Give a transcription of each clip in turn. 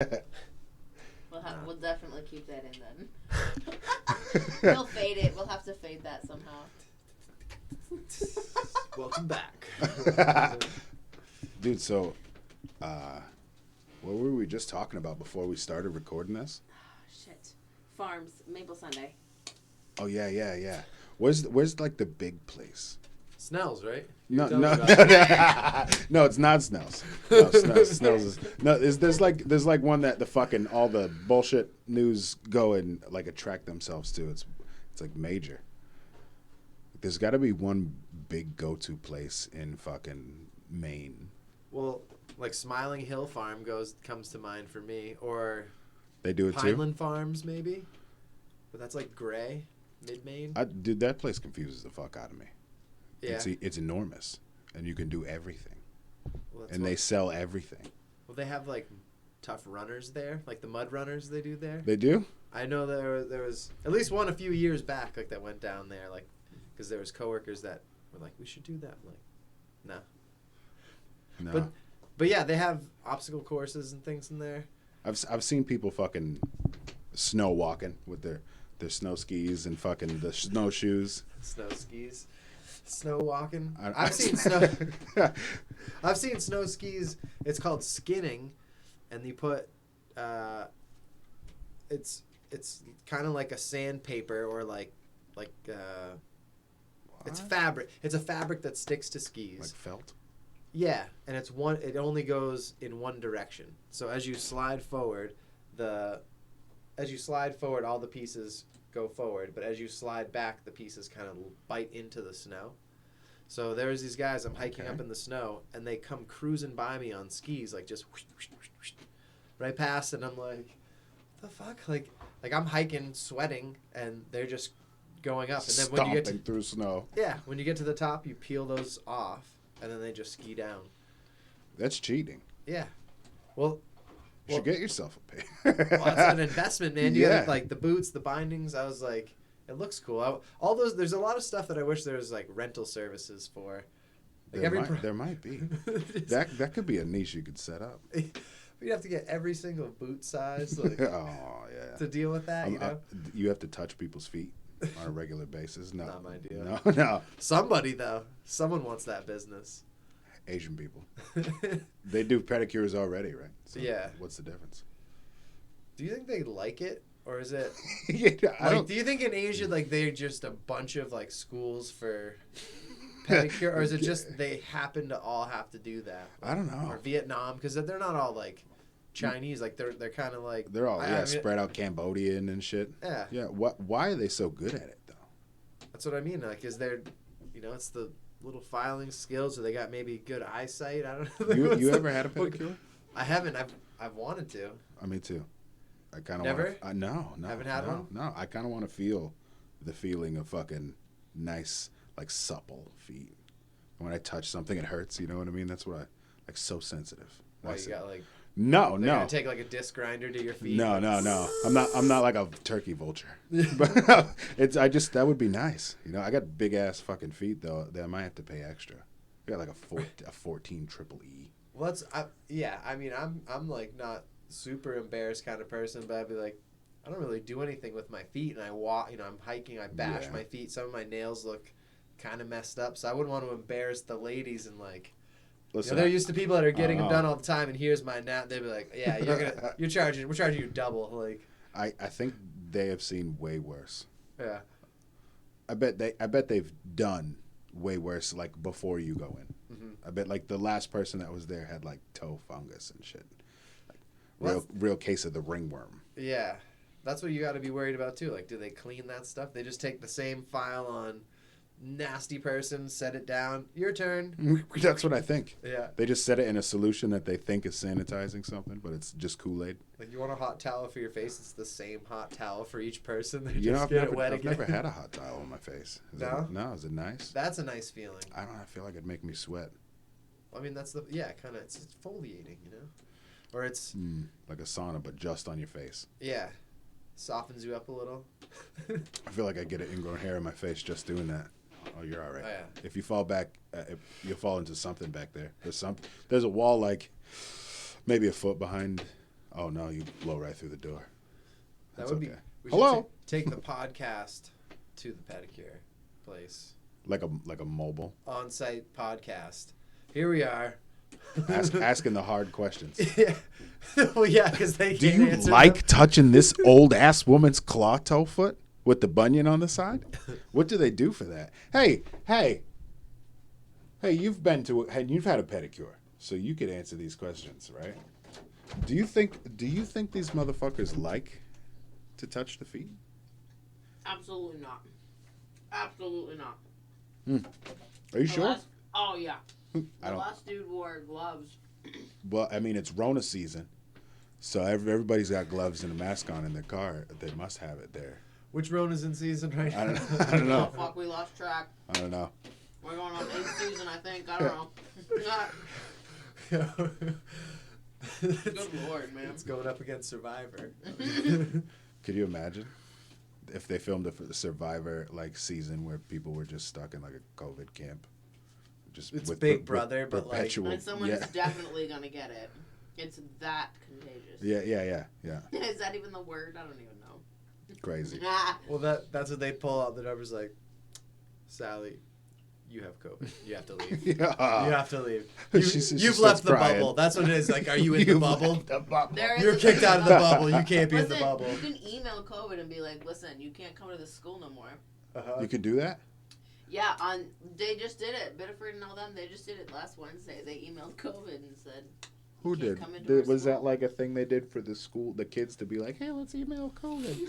We'll definitely keep that in then. We'll fade it. We'll have to fade that somehow. Welcome back. Dude, so what were we just talking about before we started recording this? Shit. Farms, Maple Sunday. Oh yeah. Where's like the big place? Snell's, right? No, You're no, talking no, it's not Snell's. No, Snell's is no. There's like one that the fucking all the bullshit news go and like attract themselves to. It's like major. There's got to be one big go-to place in fucking Maine. Well, like Smiling Hill Farm comes to mind for me, or They do it too. Pineland Farms maybe, but that's like gray, mid-Maine. Dude, that place confuses the fuck out of me. Yeah. It's enormous, and you can do everything, Well, and they sell everything. Well, they have like tough runners there, like the mud runners they do there. They do? I know there was at least one a few years back, like that went down there, like because there was coworkers that were like, we should do that. I'm like, no. But yeah, they have obstacle courses and things in there. I've seen people fucking snow walking with their snow skis and fucking the snowshoes. Snow skis, snow walking. I've seen snow. I've seen snow skis. It's called skinning, and you put. It's kind of like a sandpaper or like. It's fabric. It's a fabric that sticks to skis. Like felt? Yeah, and it only goes in one direction. So as you slide forward, all the pieces go forward, but as you slide back, the pieces kind of bite into the snow. So there's these guys, I'm hiking up in the snow, and they come cruising by me on skis, like just whoosh, whoosh, whoosh, whoosh, right past, and I'm like, what the fuck? Like I'm hiking, sweating, and they're just going up. And then when you get through snow. Yeah, when you get to the top, you peel those off, and then they just ski down. That's cheating. Yeah. Well, You should get yourself a pair. well, that's an investment, man. You Yeah. have, like the boots, the bindings. I was like, it looks cool. All those. There's a lot of stuff that I wish there was like rental services for. Like There might be. That could be a niche you could set up. You'd have to get every single boot size like, Oh yeah. to deal with that. You have to touch people's feet on a regular basis. No, Not my deal. No. Somebody though, someone wants that business. Asian people. They do pedicures already, right? So Yeah. What's the difference? Do you think they like it, or is it? Yeah, Do you think in Asia like they're just a bunch of like schools for pedicure, or is it just they happen to all have to do that? Like, I don't know. Or Vietnam, because they're not all like Chinese. Like they're kind of like They're all spread out Cambodian and shit. Yeah. Yeah. Why are they so good at it though? That's what I mean. Like, is there, it's the little filing skills, or they got maybe good eyesight. I don't know. You ever had a pedicure? I haven't. I've wanted to. Me too. I kind of never. No. Haven't had one. No, I kind of want to feel the feeling of fucking nice, like supple feet. When I touch something, it hurts. You know what I mean? That's what I like. So sensitive. Why you got like? No. Gonna take like a disc grinder to your feet. No. I'm not like a turkey vulture. But that would be nice. I got big ass fucking feet though. That I might have to pay extra. I got like a 14 triple E. Well, I mean, I'm like not super embarrassed kind of person, but I'd be like, I don't really do anything with my feet, and I walk. I'm hiking. I bash my feet. Some of my nails look kind of messed up, so I wouldn't want to embarrass the ladies and like. Listen, they're used to people that are getting them done all the time, and here's my nap. They'd be like, "Yeah, we're charging you double." Like, I think they have seen way worse. Yeah. I bet they've done way worse like before you go in. Mm-hmm. I bet like the last person that was there had like toe fungus and shit. Like real case of the ringworm. Yeah, that's what you got to be worried about too. Like, do they clean that stuff? They just take the same file on. Nasty person, set it down. Your turn. That's what I think. Yeah. They just set it in a solution that they think is sanitizing something, but it's just Kool-Aid. Like, you want a hot towel for your face? It's the same hot towel for each person. I've never had a hot towel on my face. Is it nice? That's a nice feeling. I feel like it'd make me sweat. I mean, that's kind of it's exfoliating, or it's like a sauna, but just on your face. Yeah, softens you up a little. I feel like I get an ingrown hair in my face just doing that. Oh, you're all right. Oh, yeah. If you fall back, you'll fall into something back there. There's a wall like maybe a foot behind Oh no, you blow right through the door. That would okay. be. We Hello. should take the podcast to the pedicure place. Like a mobile. On-site podcast. Here we are. Asking the hard questions. Yeah. Well, yeah, because they Do can't you answer like them. touching this old ass woman's claw toe foot with the bunion on the side? What do they do for that? Hey, you've had a pedicure, so you could answer these questions, right? Do you think these motherfuckers like to touch the feet? Absolutely not. Absolutely not. Are you sure? Oh yeah. I The don't. last dude wore gloves. Well, I mean, it's Rona season, so everybody's got gloves and a mask on in their car. They must have it there. Which Rona's in season right now? I don't know. Oh fuck, we lost track. I don't know. We're going on 8th season, I think. I don't know. Good lord, man. It's going up against Survivor. Could you imagine if they filmed the Survivor like season where people were just stuck in like a COVID camp? Just It's with Big Brother, but like- perpetual. And someone's definitely gonna get it. It's that contagious. Yeah. Is that even the word? I don't even know. Crazy. Well, that's what they pull out. The numbers like, Sally, you have COVID. You have to leave. Yeah. You have to leave. She You've starts left the crying. bubble. That's what it is. Like, are you in the You've bubble? left the bubble. There is You're a- kicked out of the bubble. You can't be in the Listen, bubble. you can email COVID and be like, listen, you can't come to the school no more. Uh-huh. You can do that? Yeah, they just did it. Biddeford and all them, they just did it last Wednesday. They emailed COVID and said, Who can't did? come into our Was that school. like a thing they did for the school, the kids to be like, hey, let's email COVID.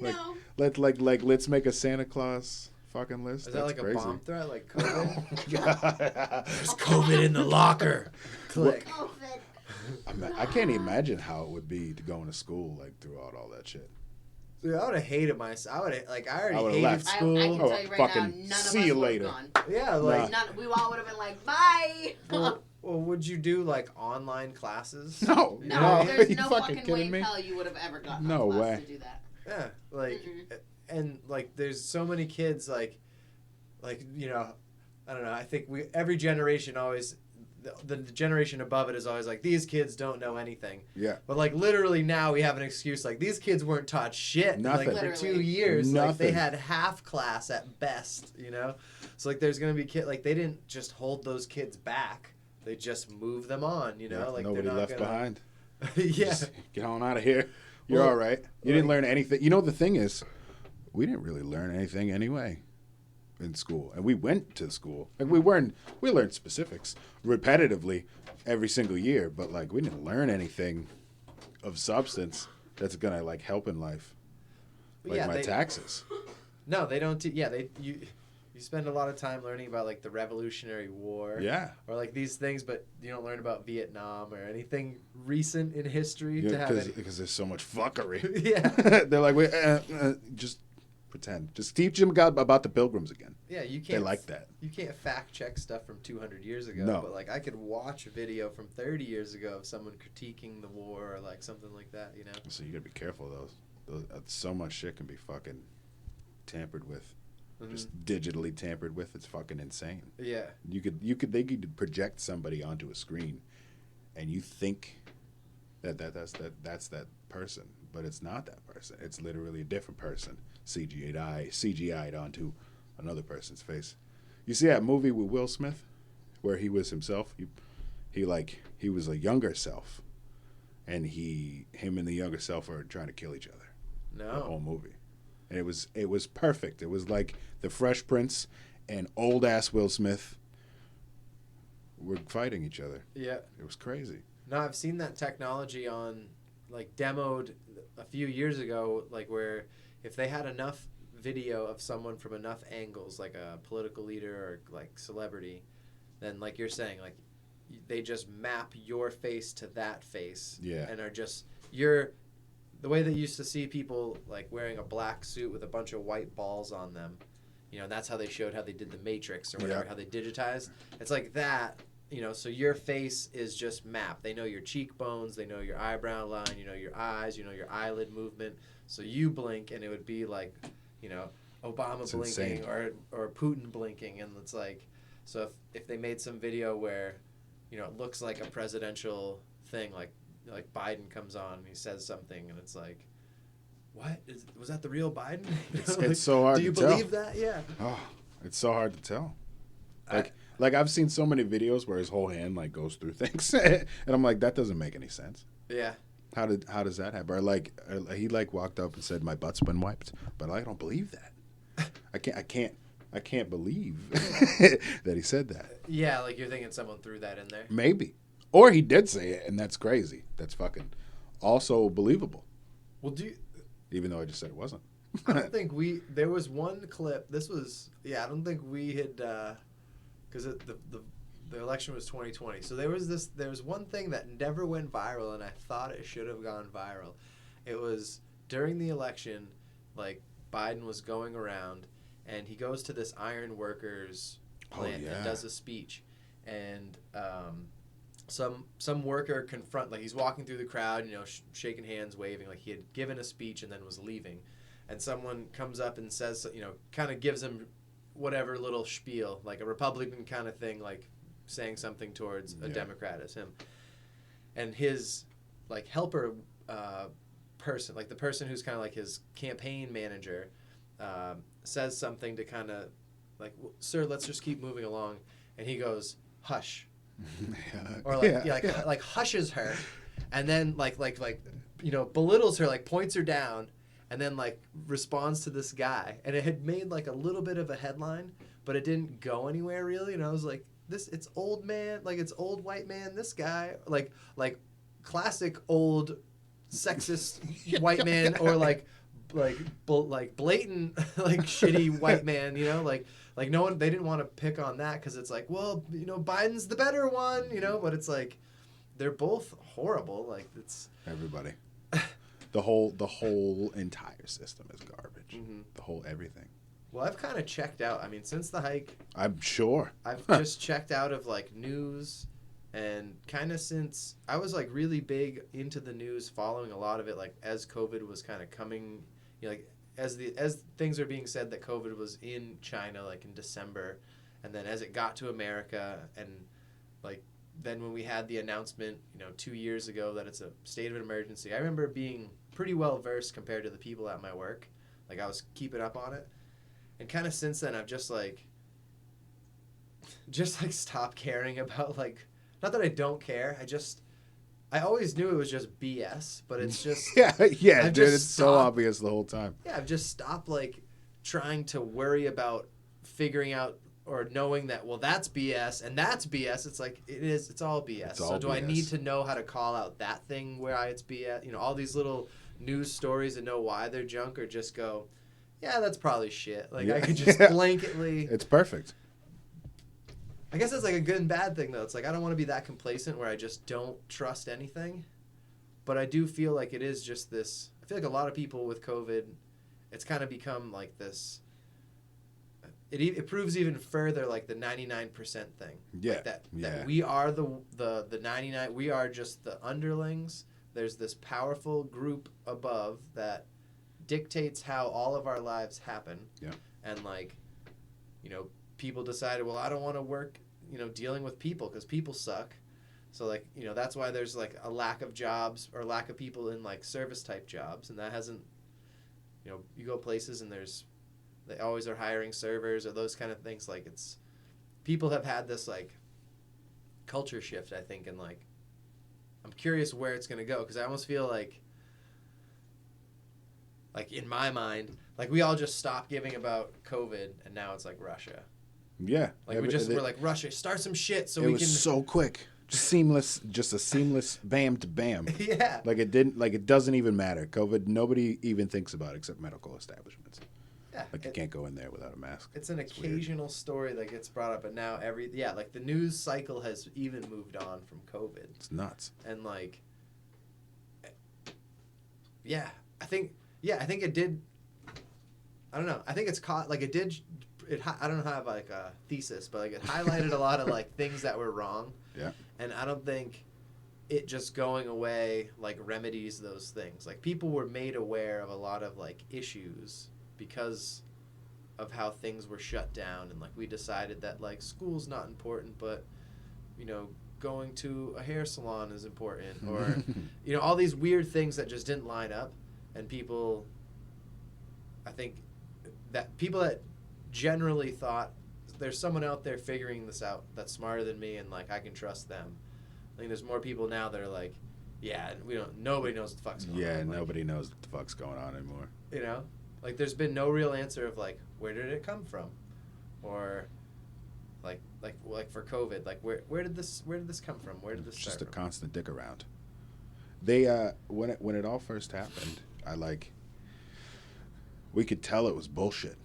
no. Let's make a Santa Claus fucking list. Is that That's like crazy. a bomb threat? Like COVID? God. There's COVID in the locker. Click. COVID. I can't imagine how it would be to go into school like throughout all that shit. Dude, I would have hated myself. I already I would've hated left. school. I can Oh, tell you right fucking now, none of see us you would later. have gone. Yeah, like, We all would have been like, bye. well, would you do like online classes? No, No, Are there's you no fucking fucking way kidding in me? hell you would have ever gotten No on class way. to do that. Yeah, like, Mm-mm. and like, there's so many kids like, you know, I don't know. I think every generation always, the generation above it is always like, these kids don't know anything. Yeah. But like, literally now we have an excuse. Like, these kids weren't taught shit. Nothing. Like, for Literally. 2 years. Like, they Nothing. had half class at best. You know, so like, there's gonna be like they didn't just hold those kids back. They just moved them on. You know, Yeah, like nobody they're not left gonna... behind. Yeah. Just get on out of here. You're Well, all right. You didn't learn anything. You know, the thing is, we didn't really learn anything anyway in school. And we went to school. Like, we learned specifics repetitively every single year, but like, we didn't learn anything of substance that's going to like help in life. Like Yeah, my taxes. No, they don't. You spend a lot of time learning about like the Revolutionary War. Yeah. Or like these things, but you don't learn about Vietnam or anything recent in history to Yeah, have any. because there's so much fuckery. Yeah. They're like, wait, just pretend. Just teach them about the Pilgrims again. Yeah, you can't. They like that. You can't fact check stuff from 200 years ago. No. But like I could watch a video from 30 years ago of someone critiquing the war or like something like that. You know. So you gotta be careful. Those so much shit can be fucking tampered with. Mhm. Just digitally tampered with. It's fucking insane. Yeah. They could project somebody onto a screen, and you think that's that person, but it's not that person. It's literally a different person, CGI'd onto another person's face. You see that movie with Will Smith, where he was himself. He was a younger self, and him and the younger self are trying to kill each other. The No. whole movie. And it was perfect. It was like the Fresh Prince and old ass Will Smith were fighting each other. Yeah. It was crazy. No, I've seen that technology on, like, demoed a few years ago, like, where if they had enough video of someone from enough angles, like a political leader or, like, celebrity, then, like you're saying, like, they just map your face to that face. Yeah. And are just, the way they used to see people, like, wearing a black suit with a bunch of white balls on them, you know, that's how they showed how they did the Matrix or whatever, Yeah. how they digitized. It's like that. You know, so your face is just mapped. They know your cheekbones, they know your eyebrow line, you know your eyes, you know your eyelid movement. So you blink and it would be like, you know, Obama It's blinking insane. or Putin blinking, and it's like, so if they made some video where, you know, it looks like a presidential thing, like like Biden comes on and he says something and it's like, what was that the real Biden? It's so hard do you to tell. believe that? Yeah. Oh, it's so hard to tell. Like I've seen so many videos where his whole hand like goes through things, and I'm like, that doesn't make any sense. Yeah. How does that happen? Or he like walked up and said, "My butt's been wiped," but I don't believe that. I can't believe that he said that. Yeah, like you're thinking someone threw that in there. Maybe, or he did say it, and that's crazy. That's fucking also believable. Well, Even though I just said it wasn't. I don't think there was one clip. This was, I don't think we had, because the election was 2020. So there was one thing that never went viral, and I thought it should have gone viral. It was during the election, like Biden was going around, and he goes to this iron workers plant and does a speech, and some worker like he's walking through the crowd, shaking hands, waving, like he had given a speech and then was leaving. And someone comes up and says, kind of gives him whatever little spiel, like a Republican kind of thing, like saying something towards a Democrat as him. And his, like, helper person, like the person who's kind of like his campaign manager, says something to kind of, like, sir, let's just keep moving along. And he goes, hush. Or, like hushes her. And then, like belittles her, like, points her down. And then, like, responds to this guy. And it had made, like, a little bit of a headline, but it didn't go anywhere, really. And I was like, it's old man, like, it's old white man, this guy. Like classic old sexist white man, or, like blatant, like, shitty white man, Like, no one, they didn't want to pick on that because it's like, well, Biden's the better one, but it's like, they're both horrible. Like, it's... Everybody. The whole entire system is garbage. Mm-hmm. The whole everything. Well, I've kind of checked out. I mean, since the hike, I'm sure. I've just checked out of, like, news, and kind of since I was, like, really big into the news, following a lot of it, like, as COVID was kind of coming, like, as things are being said that COVID was in China, like, in December, and then as it got to America, and, like, then when we had the announcement, 2 years ago that it's a state of an emergency, I remember being pretty well versed compared to the people at my work. Like, I was keeping up on it. And kind of since then, I've just stopped caring about, like, not that I don't care. I always knew it was just BS, but it's just... yeah, dude, it's so obvious the whole time. Yeah, I've just stopped, like, trying to worry about figuring out or knowing that, well, that's BS and that's BS. It's like, it's all BS. It's all so do BS. I need to know how to call out that thing where it's BS? All these little news stories and know why they're junk, or just go, yeah, that's probably shit. Like, I could just blanketly... It's perfect. I guess it's like a good and bad thing, though. It's like, I don't want to be that complacent where I just don't trust anything. But I do feel like it is just this... I feel like a lot of people with COVID, it's kind of become like this... It proves even further, like, the 99% thing. Yeah. Like that we are the 99... We are just the underlings. There's this powerful group above that dictates how all of our lives happen. Yeah. And, like, people decided, well, I don't want to work, dealing with people because people suck. So, like, that's why there's, like, a lack of jobs or lack of people in, like, service type jobs. And that hasn't, you go places and they always are hiring servers or those kind of things. Like, people have had this, like, culture shift, I think, and, like, I'm curious where it's going to go, because I almost feel like in my mind, like, we all just stopped giving about COVID, and now it's like Russia. Yeah. Like, we're like, Russia, start some shit so we can... It was so quick. Just a seamless bam to bam. Yeah. Like, it doesn't even matter. COVID, nobody even thinks about it except medical establishments. Yeah. Like, you can't go in there without a mask. It's an occasional story that gets brought up, but now like, the news cycle has even moved on from COVID. It's nuts. And, like, I think it did. I don't know. I think it's caught, like, it did. I don't have, like, a thesis, but, like, it highlighted a lot of, like, things that were wrong. Yeah. And I don't think it just going away, like, remedies those things. Like, people were made aware of a lot of, like, issues because of how things were shut down, and, like, we decided that, like, school's not important, but going to a hair salon is important, or you know, all these weird things that just didn't line up, and people, I think that people that generally thought there's someone out there figuring this out that's smarter than me and like I can trust them. I think there's more people now that are like, yeah, nobody knows what the fuck's going on. Yeah, Like, nobody knows what the fuck's going on anymore. you know, like there's been no real answer of like, where did it come from, or like for COVID, like where did this come from? Where did this It's start just a from? constant dick around. They when it all first happened, we could tell it was bullshit.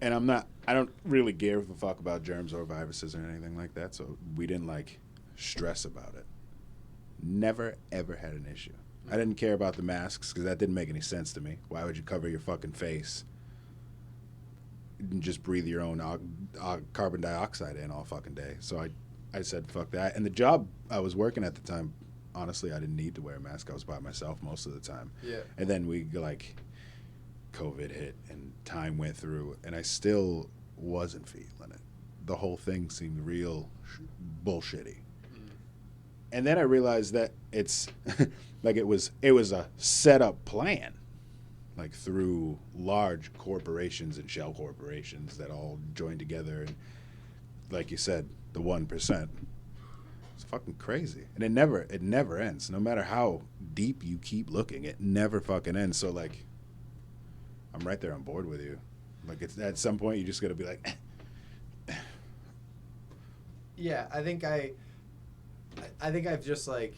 And I don't really give a fuck about germs or viruses or anything like that, so we didn't like stress about it. Never ever had an issue. I didn't care about the masks because that didn't make any sense to me. Why would you cover your fucking face and just breathe your own carbon dioxide in all fucking day? So I said fuck that. And the job I was working at the time, honestly, I didn't need to wear a mask. I was by myself most of the time. Yeah. And then COVID hit and time went through, and I still wasn't feeling it. The whole thing seemed real bullshitty. And then I realized that it's like it was a set up plan, like through large corporations and shell corporations that all joined together, and like you said, the 1%. It's fucking crazy, and it never ends. No matter how deep you keep looking, it never fucking ends. So like, I'm right there on board with you. Like it's at some point you just gotta be like, Yeah, I think I've just like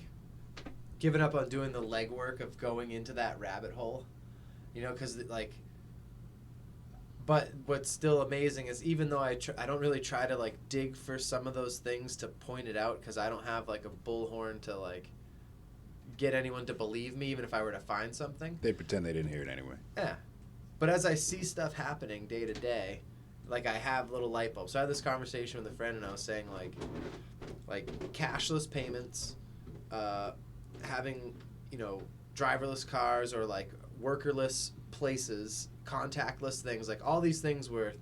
given up on doing the legwork of going into that rabbit hole, you know, because like. But what's still amazing is even though I don't really try to like dig for some of those things to point it out, because I don't have like a bullhorn to like get anyone to believe me, even if I were to find something. they pretend they didn't hear it anyway. Yeah. But as I see stuff happening day to day, like I have little light bulbs. So I had this conversation with a friend, and I was saying like cashless payments, having, you know, driverless cars, or like workerless places, contactless things, like all these things were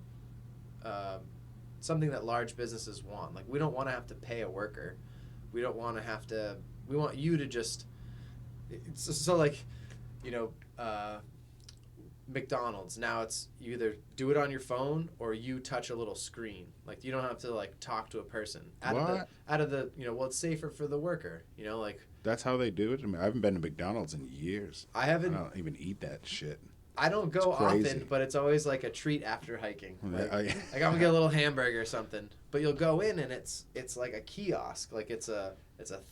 something that large businesses want. Like we don't want to have to pay a worker. We don't want to have to. We want you to just. So like, you know. McDonald's, now it's you either do it on your phone or you touch a little screen. Like you don't have to like talk to a person. Out of the you know, well, it's safer for the worker, you know, like That's how they do it. I mean, I haven't been to McDonald's in years. I haven't. I don't even eat that shit. I don't go often, but it's always like a treat after hiking. Like, like I'm gonna get a little hamburger or something. But you'll go in and it's like a kiosk. Like it's a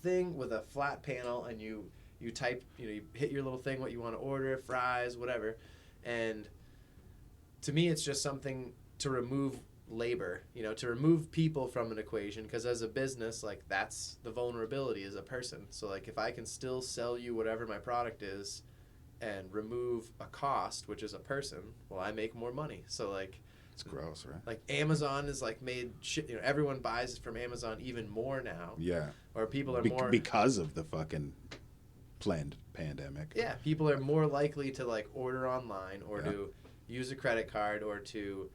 thing with a flat panel, and you type, you know, you hit your little thing what you want to order, fries, whatever. And to me, it's just something to remove labor, you know, to remove people from an equation, because as a business, like that's the vulnerability as a person. So like if I can still sell you whatever my product is and remove a cost, which is a person, well, I make more money. So like it's gross, right? Like Amazon is like made shit, you know, everyone buys from Amazon even more now. Yeah. Or people are more because of the fucking planned pandemic. Yeah, people are more likely to like order online or to use a credit card or to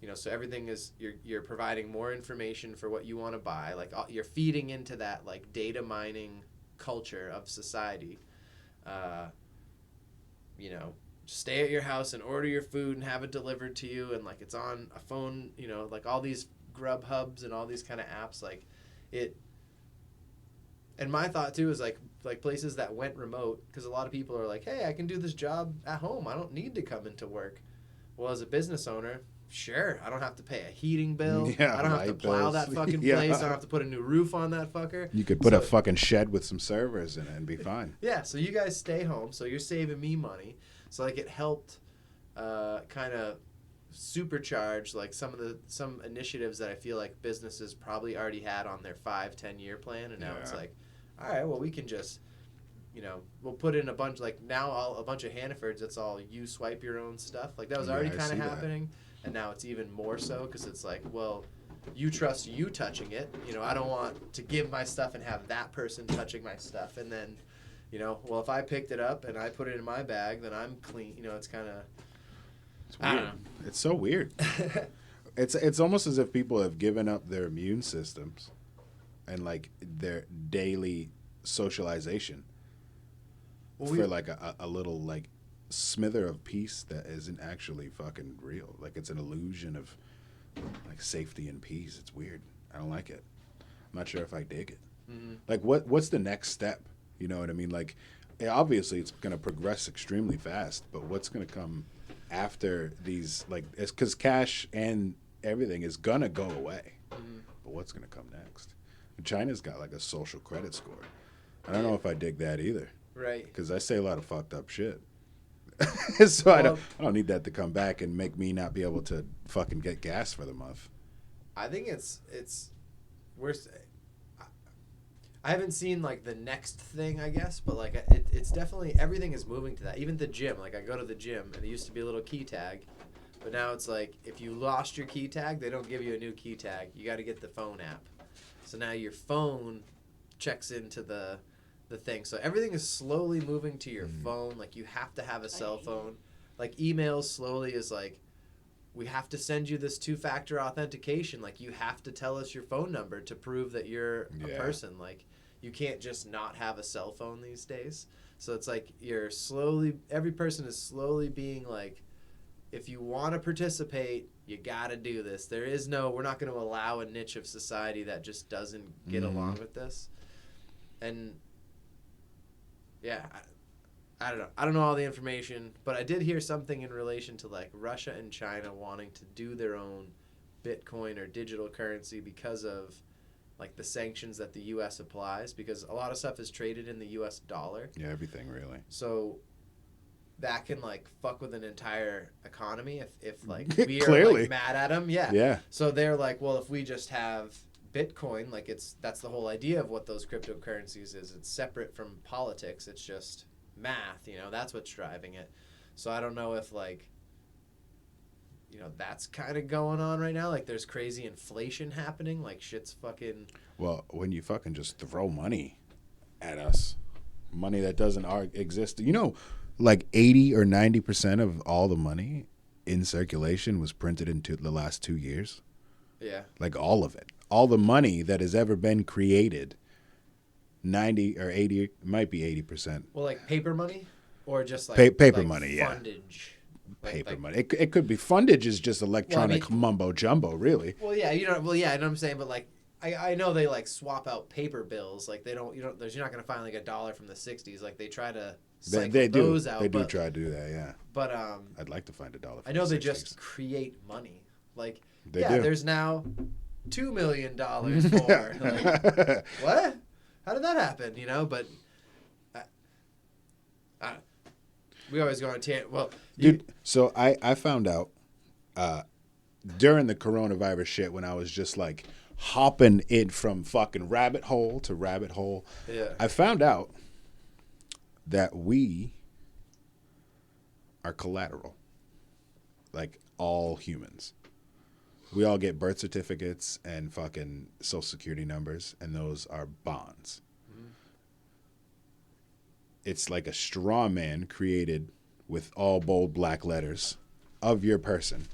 you know, so everything is you're providing more information for what you want to buy. Like you're feeding into that like data mining culture of society. You know, stay at your house and order your food and have it delivered to you, and like it's on a phone, you know, like all these Grub Hubs and all these kind of apps, like it. And my thought too is like places that went remote, because a lot of people are like, hey, I can do this job at home, I don't need to come into work. Well, as a business owner, sure, I don't have to pay a heating bill. Yeah, I don't have to plow that fucking place. I don't have to put a new roof on that fucker. You could put a fucking shed with some servers in it and be fine. Yeah, so you guys stay home, so you're saving me money. So like it helped kind of supercharge like some initiatives that I feel like businesses probably already had on their 5-10 year plan, and now it's like, all right, well, we can just, you know, we'll put in a bunch, like now a bunch of Hannafords, it's all you swipe your own stuff. Like that was already kind of happening. And now it's even more so, because it's like, well, you trust you touching it. You know, I don't want to give my stuff and have that person touching my stuff. And then, you know, well, if I picked it up and I put it in my bag, then I'm clean. You know, it's kind of... It's weird. I don't know. It's so weird. It's almost as if people have given up their immune systems and like their daily socialization Well, for like a little like smither of peace that isn't actually fucking real. Like it's an illusion of like safety and peace. It's weird. I don't like it. I'm not sure if I dig it. Mm-hmm. Like what's the next step? You know what I mean? Like obviously it's going to progress extremely fast, but what's going to come after these, like, it's because cash and everything is going to go away. Mm-hmm. But what's going to come next? China's got like a social credit score. I don't know if I dig that either. Right. Because I say a lot of fucked up shit. So I don't need that to come back and make me not be able to fucking get gas for the month. I think we're, I haven't seen like the next thing, I guess, but like it's definitely, everything is moving to that. Even the gym, like I go to the gym and it used to be a little key tag, but now it's like if you lost your key tag, they don't give you a new key tag. You got to get the phone app. So now your phone checks into the thing. So everything is slowly moving to your phone. Like you have to have a cell phone. Like emails slowly is like, we have to send you this 2-factor authentication. Like you have to tell us your phone number to prove that you're a person. Like you can't just not have a cell phone these days. So it's like every person is slowly being like, if you want to participate, you got to do this. We're not going to allow a niche of society that just doesn't get along with this. And yeah, I don't know. I don't know all the information, but I did hear something in relation to like Russia and China wanting to do their own Bitcoin or digital currency because of like the sanctions that the U.S. applies, because a lot of stuff is traded in the U.S. dollar. Yeah, everything really. So that can like fuck with an entire economy if like we are like mad at them. Yeah. Yeah. So they're like, well, if we just have Bitcoin, like that's the whole idea of what those cryptocurrencies is. It's separate from politics. It's just math, that's what's driving it. So I don't know if like, that's kind of going on right now. Like there's crazy inflation happening. Like shit's fucking. Well, when you fucking just throw money at us, money that doesn't exist, like 80 or 90% of all the money in circulation was printed into the last 2 years. Yeah. Like all of it. All the money that has ever been created, 90 or 80, might be 80%. Well, like paper money or just like paper like money, fundage? Paper money. It could be fundage is just electronic mumbo jumbo, really. Well, yeah, I know what I'm saying, but like I know they like swap out paper bills. Like you're not going to find like $1 from the 60s. Like they try to cycle those out. They do try to do that, yeah. But I'd like to find $1 from I know the 60s. They just create money. Like they do. There's now $2 million for like, what? How did that happen? But we always go on tangent. Well, dude, so I found out during the coronavirus shit when I was just like hopping in from fucking rabbit hole to rabbit hole. Yeah. I found out that we are collateral, like all humans. We all get birth certificates and fucking social security numbers, and those are bonds. Mm-hmm. It's like a straw man created with all bold black letters of your person.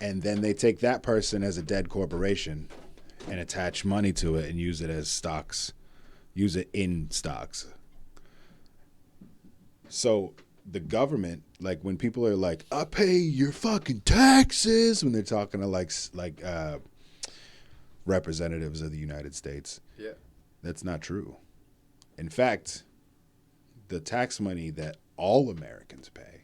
And then they take that person as a dead corporation and attach money to it and use it as stocks, use it in stocks. So the government, like when people are like, I pay your fucking taxes, when they're talking to like representatives of the United States. Yeah. That's not true. In fact, the tax money that all Americans pay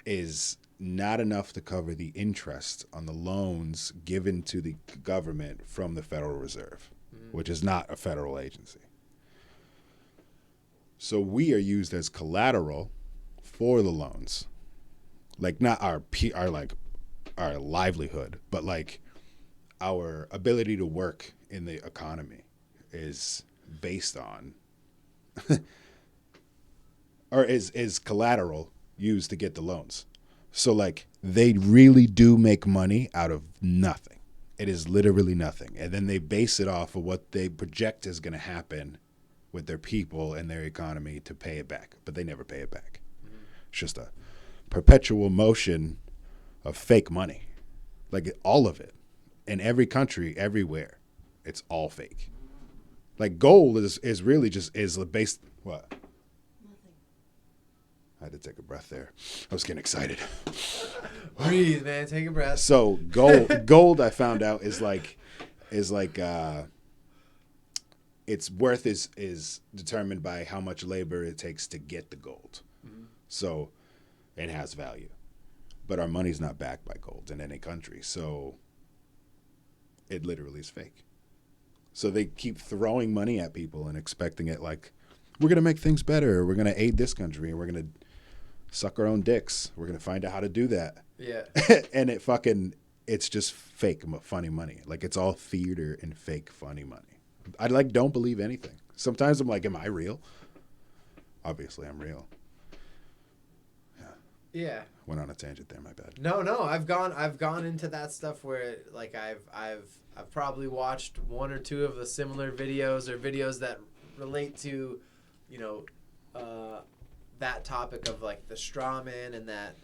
is not enough to cover the interest on the loans given to the government from the Federal Reserve, which is not a federal agency. So we are used as collateral for the loans, like not our livelihood, but like our ability to work in the economy is based on, or is collateral used to get the loans. So like they really do make money out of nothing. It is literally nothing, and then they base it off of what they project is going to happen with their people and their economy to pay it back, but they never pay it back. Mm-hmm. It's just a perpetual motion of fake money, like all of it. in every country, everywhere, it's all fake. Like gold is really just is based what? Nothing. I had to take a breath there. I was getting excited. Breathe, man. Take a breath. So gold I found out is like its worth is determined by how much labor it takes to get the gold. Mm-hmm. So it has value. But our money's not backed by gold in any country. So it literally is fake. So they keep throwing money at people and expecting it like, we're going to make things better. We're going to aid this country. And we're going to suck our own dicks. We're going to find out how to do that. Yeah. And it's just fake, funny money. Like it's all theater and fake funny money. I don't believe anything. Sometimes I'm like, am I real? Obviously I'm real. Yeah. Went on a tangent there, my bad. No, I've gone into that stuff where like I've probably watched one or two of the similar videos or videos that relate to, you know, that topic of like the straw man, and that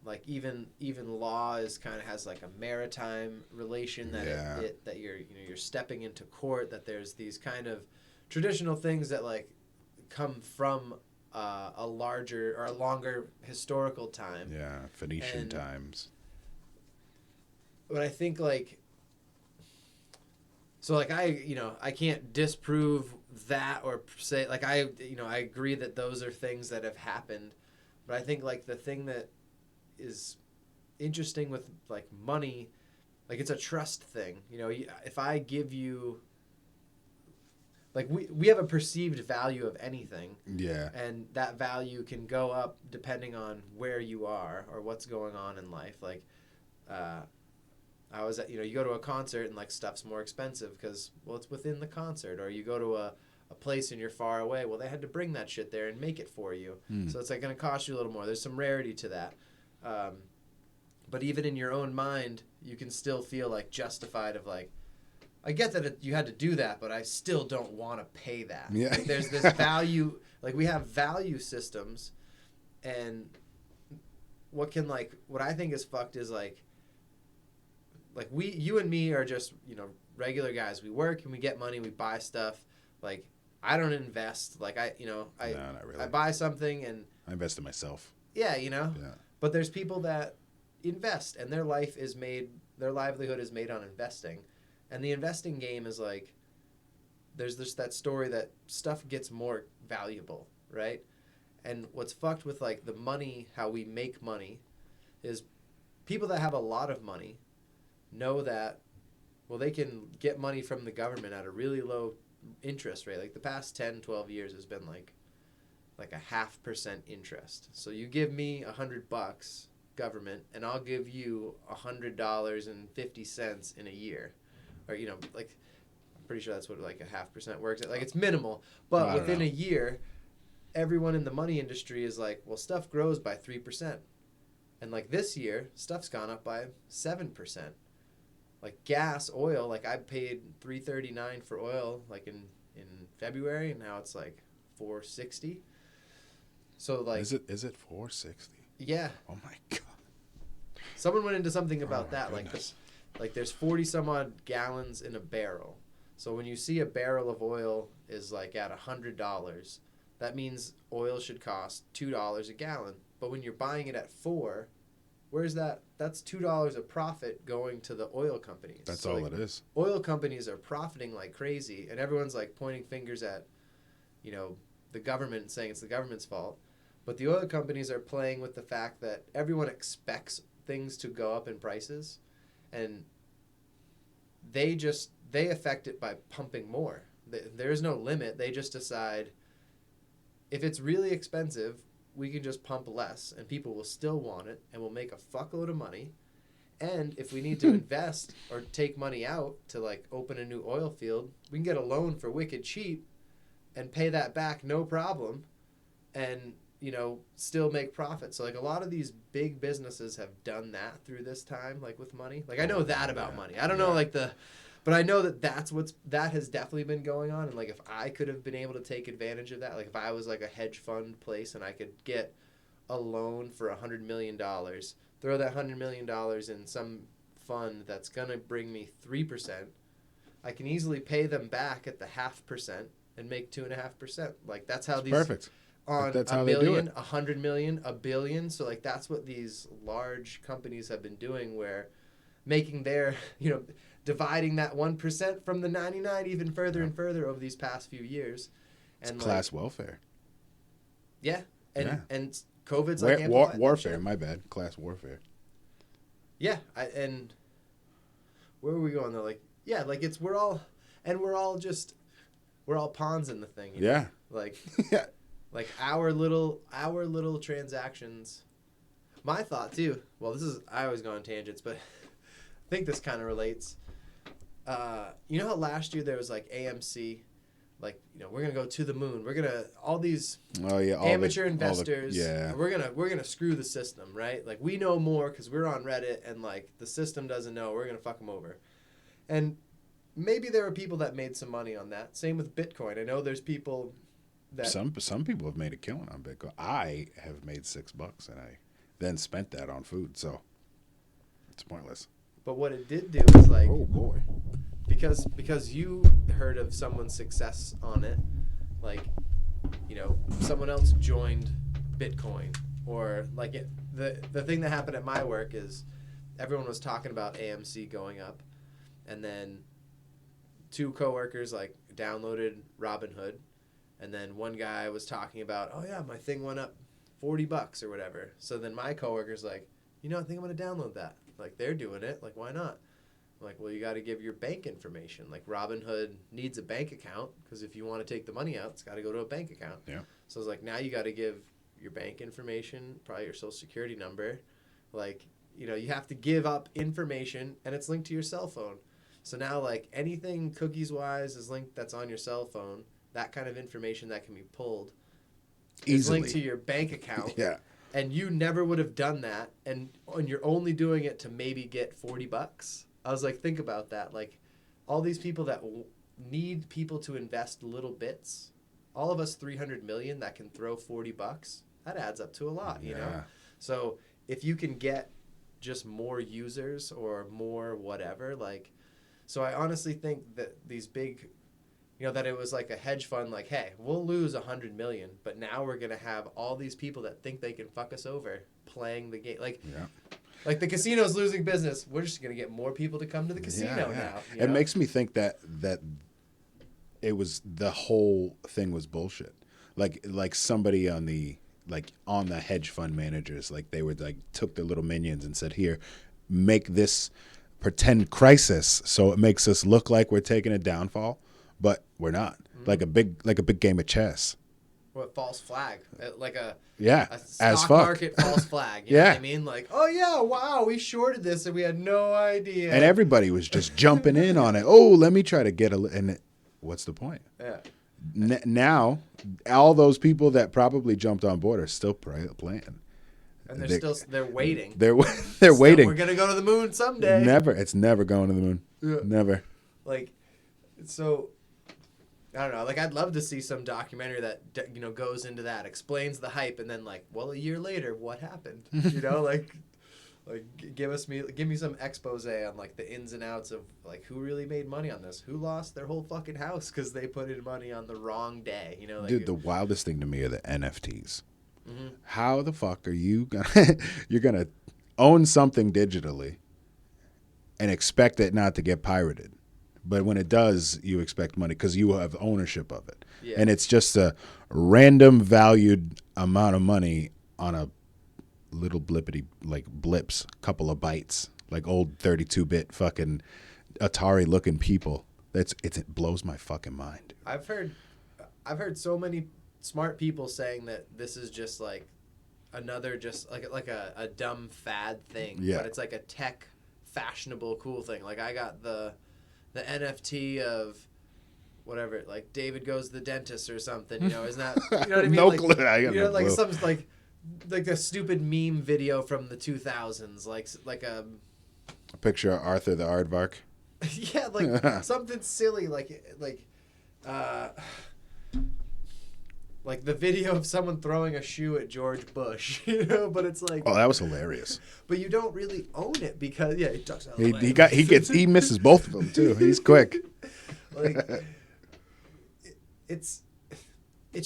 like even law is kind of has like a maritime relation that that you're stepping into court, that there's these kind of traditional things that like come from a larger or a longer historical time. Yeah, Phoenician times. But I think like, so like I can't disprove that or say like I agree that those are things that have happened, but I think like the thing that is interesting with like money, like it's a trust thing. You know, if I give you, like we have a perceived value of anything. Yeah. And that value can go up depending on where you are or what's going on in life. Like, I was at, you go to a concert and like stuff's more expensive because, well, it's within the concert. Or you go to a place and you're far away. Well, they had to bring that shit there and make it for you. So it's like going to cost you a little more. There's some rarity to that. But even in your own mind, you can still feel like justified of like, I get that you had to do that, but I still don't want to pay that. Yeah. Like there's this value, like we have value systems, and what I think is fucked is like you and me are just, regular guys. We work and we get money, we buy stuff. Like I don't invest. Like no, not really. I buy something and I invest in myself. Yeah, Yeah. But there's people that invest and their livelihood is made on investing. And the investing game is like, there's just that story that stuff gets more valuable, right? And what's fucked with like the money, how we make money, is people that have a lot of money know that, well, they can get money from the government at a really low interest rate. Like the past 10, 12 years has been like a 0.5% interest. So you give me $100 government, and I'll give you $100.50 in a year. Or, like, I'm pretty sure that's what like a 0.5% works at. Like, it's minimal. But within a year, everyone in the money industry is like, well, stuff grows by 3%. And, like, this year, stuff's gone up by 7%. Like, gas, oil, like, I paid $3.39 for oil, like, in February, and now it's, like, $4.60. So, like... Is it $4.60? Yeah. Oh, my God. Someone went into something about that. Goodness. Like there's 40 some odd gallons in a barrel. So when you see a barrel of oil is like at $100, that means oil should cost $2 a gallon. But when you're buying it at $4, where's that? That's $2 of profit going to the oil companies. That's so all it is. Oil companies are profiting like crazy, and everyone's like pointing fingers at, the government and saying it's the government's fault. But the oil companies are playing with the fact that everyone expects things to go up in prices. And they affect it by pumping more. There's no limit. They just decide if it's really expensive, we can just pump less and people will still want it and we'll make a fuckload of money. And if we need to invest or take money out to like open a new oil field, we can get a loan for wicked cheap and pay that back no problem and still make profit. So like a lot of these big businesses have done that through this time, like with money. Like I know that about money. I don't know but I know that has definitely been going on. And like if I could have been able to take advantage of that, like if I was like a hedge fund place and I could get a loan for $100 million, throw that $100 million in some fund that's gonna bring me 3%, I can easily pay them back at the 0.5% and make 2.5%. Like that's how these Perfect. on That's a how they do million, it. 100 million, a billion. So like that's what these large companies have been doing, where making their dividing that 1% from the 99 even further and further over these past few years. It's And class welfare. Yeah, and COVID's War, like amplified that warfare. shit. My bad. Class warfare. Yeah, and where were we going though? Like, yeah, like we're all pawns in the thing. You know? Yeah. Like, Yeah. like our little transactions. My thought too. Well, I always go on tangents, but I think this kind of relates. You know how last year there was like AMC, like we're gonna go to the moon. We're gonna all these amateur investors. We're gonna screw the system, right? Like we know more because we're on Reddit, and like the system doesn't know. We're gonna fuck them over, and maybe there are people that made some money on that. Same with Bitcoin. I know there's people that some people have made a killing on Bitcoin. I have made $6, and I then spent that on food, so it's pointless. But what it did do is like, oh boy, because you heard of someone's success on it, like someone else joined Bitcoin, or like the thing that happened at my work is everyone was talking about AMC going up, and then 2 coworkers like downloaded Robinhood, and then one guy was talking about, oh yeah, my thing went up $40 or whatever. So then my coworker's like, I think I'm gonna download that. Like they're doing it, like why not? I'm like, well, you got to give your bank information. Like Robinhood needs a bank account because if you want to take the money out, it's got to go to a bank account. Yeah. So I was like, now you got to give your bank information, probably your social security number. Like, you have to give up information, and it's linked to your cell phone. So now, like, anything cookies-wise is linked that's on your cell phone, that kind of information that can be pulled is easily linked to your bank account. Yeah. And you never would have done that, and you're only doing it to maybe get $40. I was like, think about that. Like, all these people that need people to invest little bits, all of us 300 million that can throw $40, that adds up to a lot, you know? So if you can get just more users or more whatever, like, so I honestly think that these big, that it was like a hedge fund, like, hey, we'll lose 100 million, but now we're going to have all these people that think they can fuck us over playing the game. Like, like the casino's losing business. We're just going to get more people to come to the casino now. It makes me think that it was the whole thing was bullshit. Like somebody on the hedge fund managers, like they were like took their little minions and said, here, make this pretend crisis so it makes us look like we're taking a downfall, but we're not. Mm-hmm. Like a big game of chess. What, false flag? Like a stock as fuck. Market false flag. You know what I mean? Like, oh yeah, wow, we shorted this and we had no idea. And everybody was just jumping in on it. Oh, let me try to get what's the point? Yeah. Now, all those people that probably jumped on board are still playing. And they're waiting. They're waiting. We're gonna go to the moon someday. It's never going to the moon. Yeah. Never. Like, so I don't know. Like, I'd love to see some documentary that goes into that, explains the hype, and then like, well, a year later, what happened? Like give me some expose on like the ins and outs of like who really made money on this, who lost their whole fucking house because they put in money on the wrong day. Like, dude, the wildest thing to me are the NFTs. Mm-hmm. How the fuck are you gonna own something digitally and expect it not to get pirated? But when it does, you expect money because you have ownership of it. Yeah. And it's just a random valued amount of money on a little blippity, like blips, couple of bytes, like old 32-bit fucking Atari-looking people. It blows my fucking mind. I've heard so many smart people saying that this is just like another just like a dumb fad thing. Yeah. But it's like a tech fashionable cool thing. Like I got the NFT of whatever, like David goes to the dentist or something, isn't that, you know what I mean? No like, clue. I got no like clue. some like a stupid meme video from the 2000s, like a picture of Arthur the Aardvark. yeah, like something silly, like like the video of someone throwing a shoe at George Bush, you know, but it's like, Oh, that was hilarious. but you don't really own it because he ducks out of He, the way. he misses both of them too. He's quick. Like it's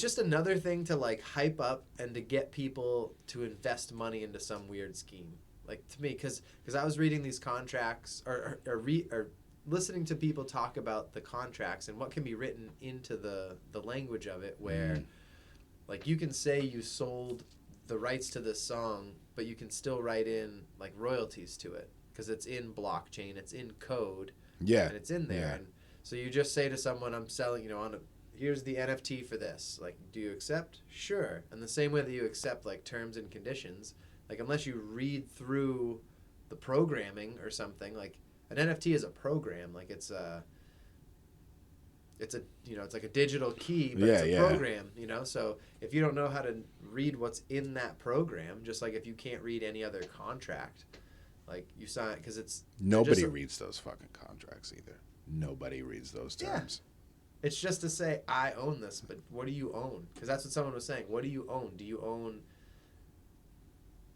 just another thing to like hype up and to get people to invest money into some weird scheme. Like to me, because I was reading these contracts or listening to people talk about the contracts and what can be written into the language of it, where like you can say you sold the rights to this song, but you can still write in like royalties to it because it's in blockchain, it's in code, Yeah. and it's in there. Yeah. And so you just say to someone, I'm selling, you know, here's the NFT for this. Like, do you accept? Sure. And the same way that you accept like terms and conditions, like unless you read through the programming or something, like an NFT is a program. Like it's a you know, it's like a digital key, but it's a program, you know. So if you don't know how to read what's in that program, just like if you can't read any other contract, like you sign, because it's Nobody reads those fucking contracts either. Nobody reads those terms. Yeah. It's just to say I own this, but what do you own? Because that's what someone was saying. What do you own? Do you own,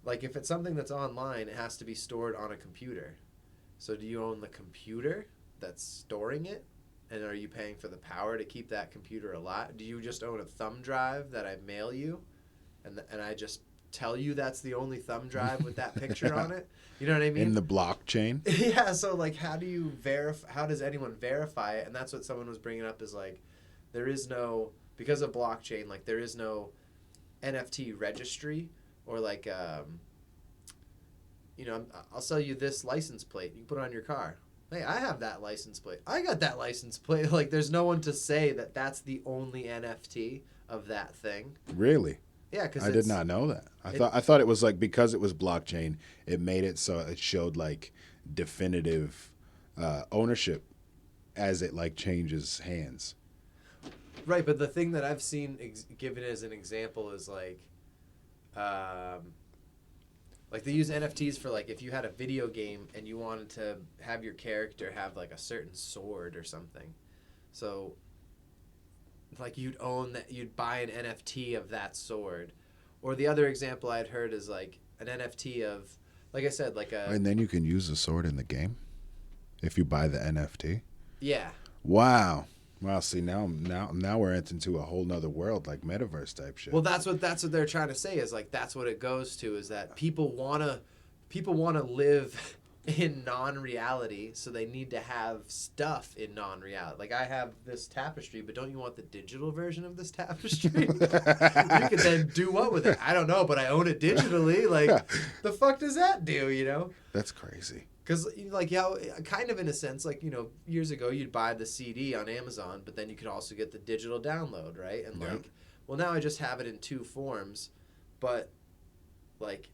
like if it's something that's online, it has to be stored on a computer. So do you own the computer that's storing it? And are you paying for the power to keep that computer alive? Do you just own a thumb drive that I mail you, and I just tell you that's the only thumb drive with that picture on it? You know what I mean? In the blockchain. Yeah. So like, how do you verify? How does anyone verify it? And that's what someone was bringing up is like, there is no, because of blockchain, like there is no NFT registry or like you know, I'll sell you this license plate. You can put it on your car. Hey, I have that license plate. I got that license plate. Like, there's no one to say that that's the only NFT of that thing. Really? Yeah, because I did not know that. I thought it was like because it was blockchain, it made it so it showed like definitive ownership as it like changes hands. Right, but the thing that I've seen given as an example is like they use NFTs for like if you had a video game and you wanted to have your character have like a certain sword or something. So like you'd own that, you'd buy an NFT of that sword. Or the other example I'd heard is like an NFT of, like I said, like a... And then you can use the sword in the game if you buy the NFT? Yeah. Wow. Wow, see now we're into a whole nother world, like metaverse type shit. Well, that's what they're trying to say is like that's what it goes to, is that people wanna live in non-reality, so they need to have stuff in non-reality. Like I have this tapestry, but don't you want the digital version of this tapestry? You can then do what with it? I don't know, but I own it digitally. Like the fuck does that do? You know? That's crazy. Because, like, yeah, kind of in a sense, like, you know, years ago you'd buy the CD on Amazon, but then you could also get the digital download, right? And, like, well, now I just have it in two forms, but, like,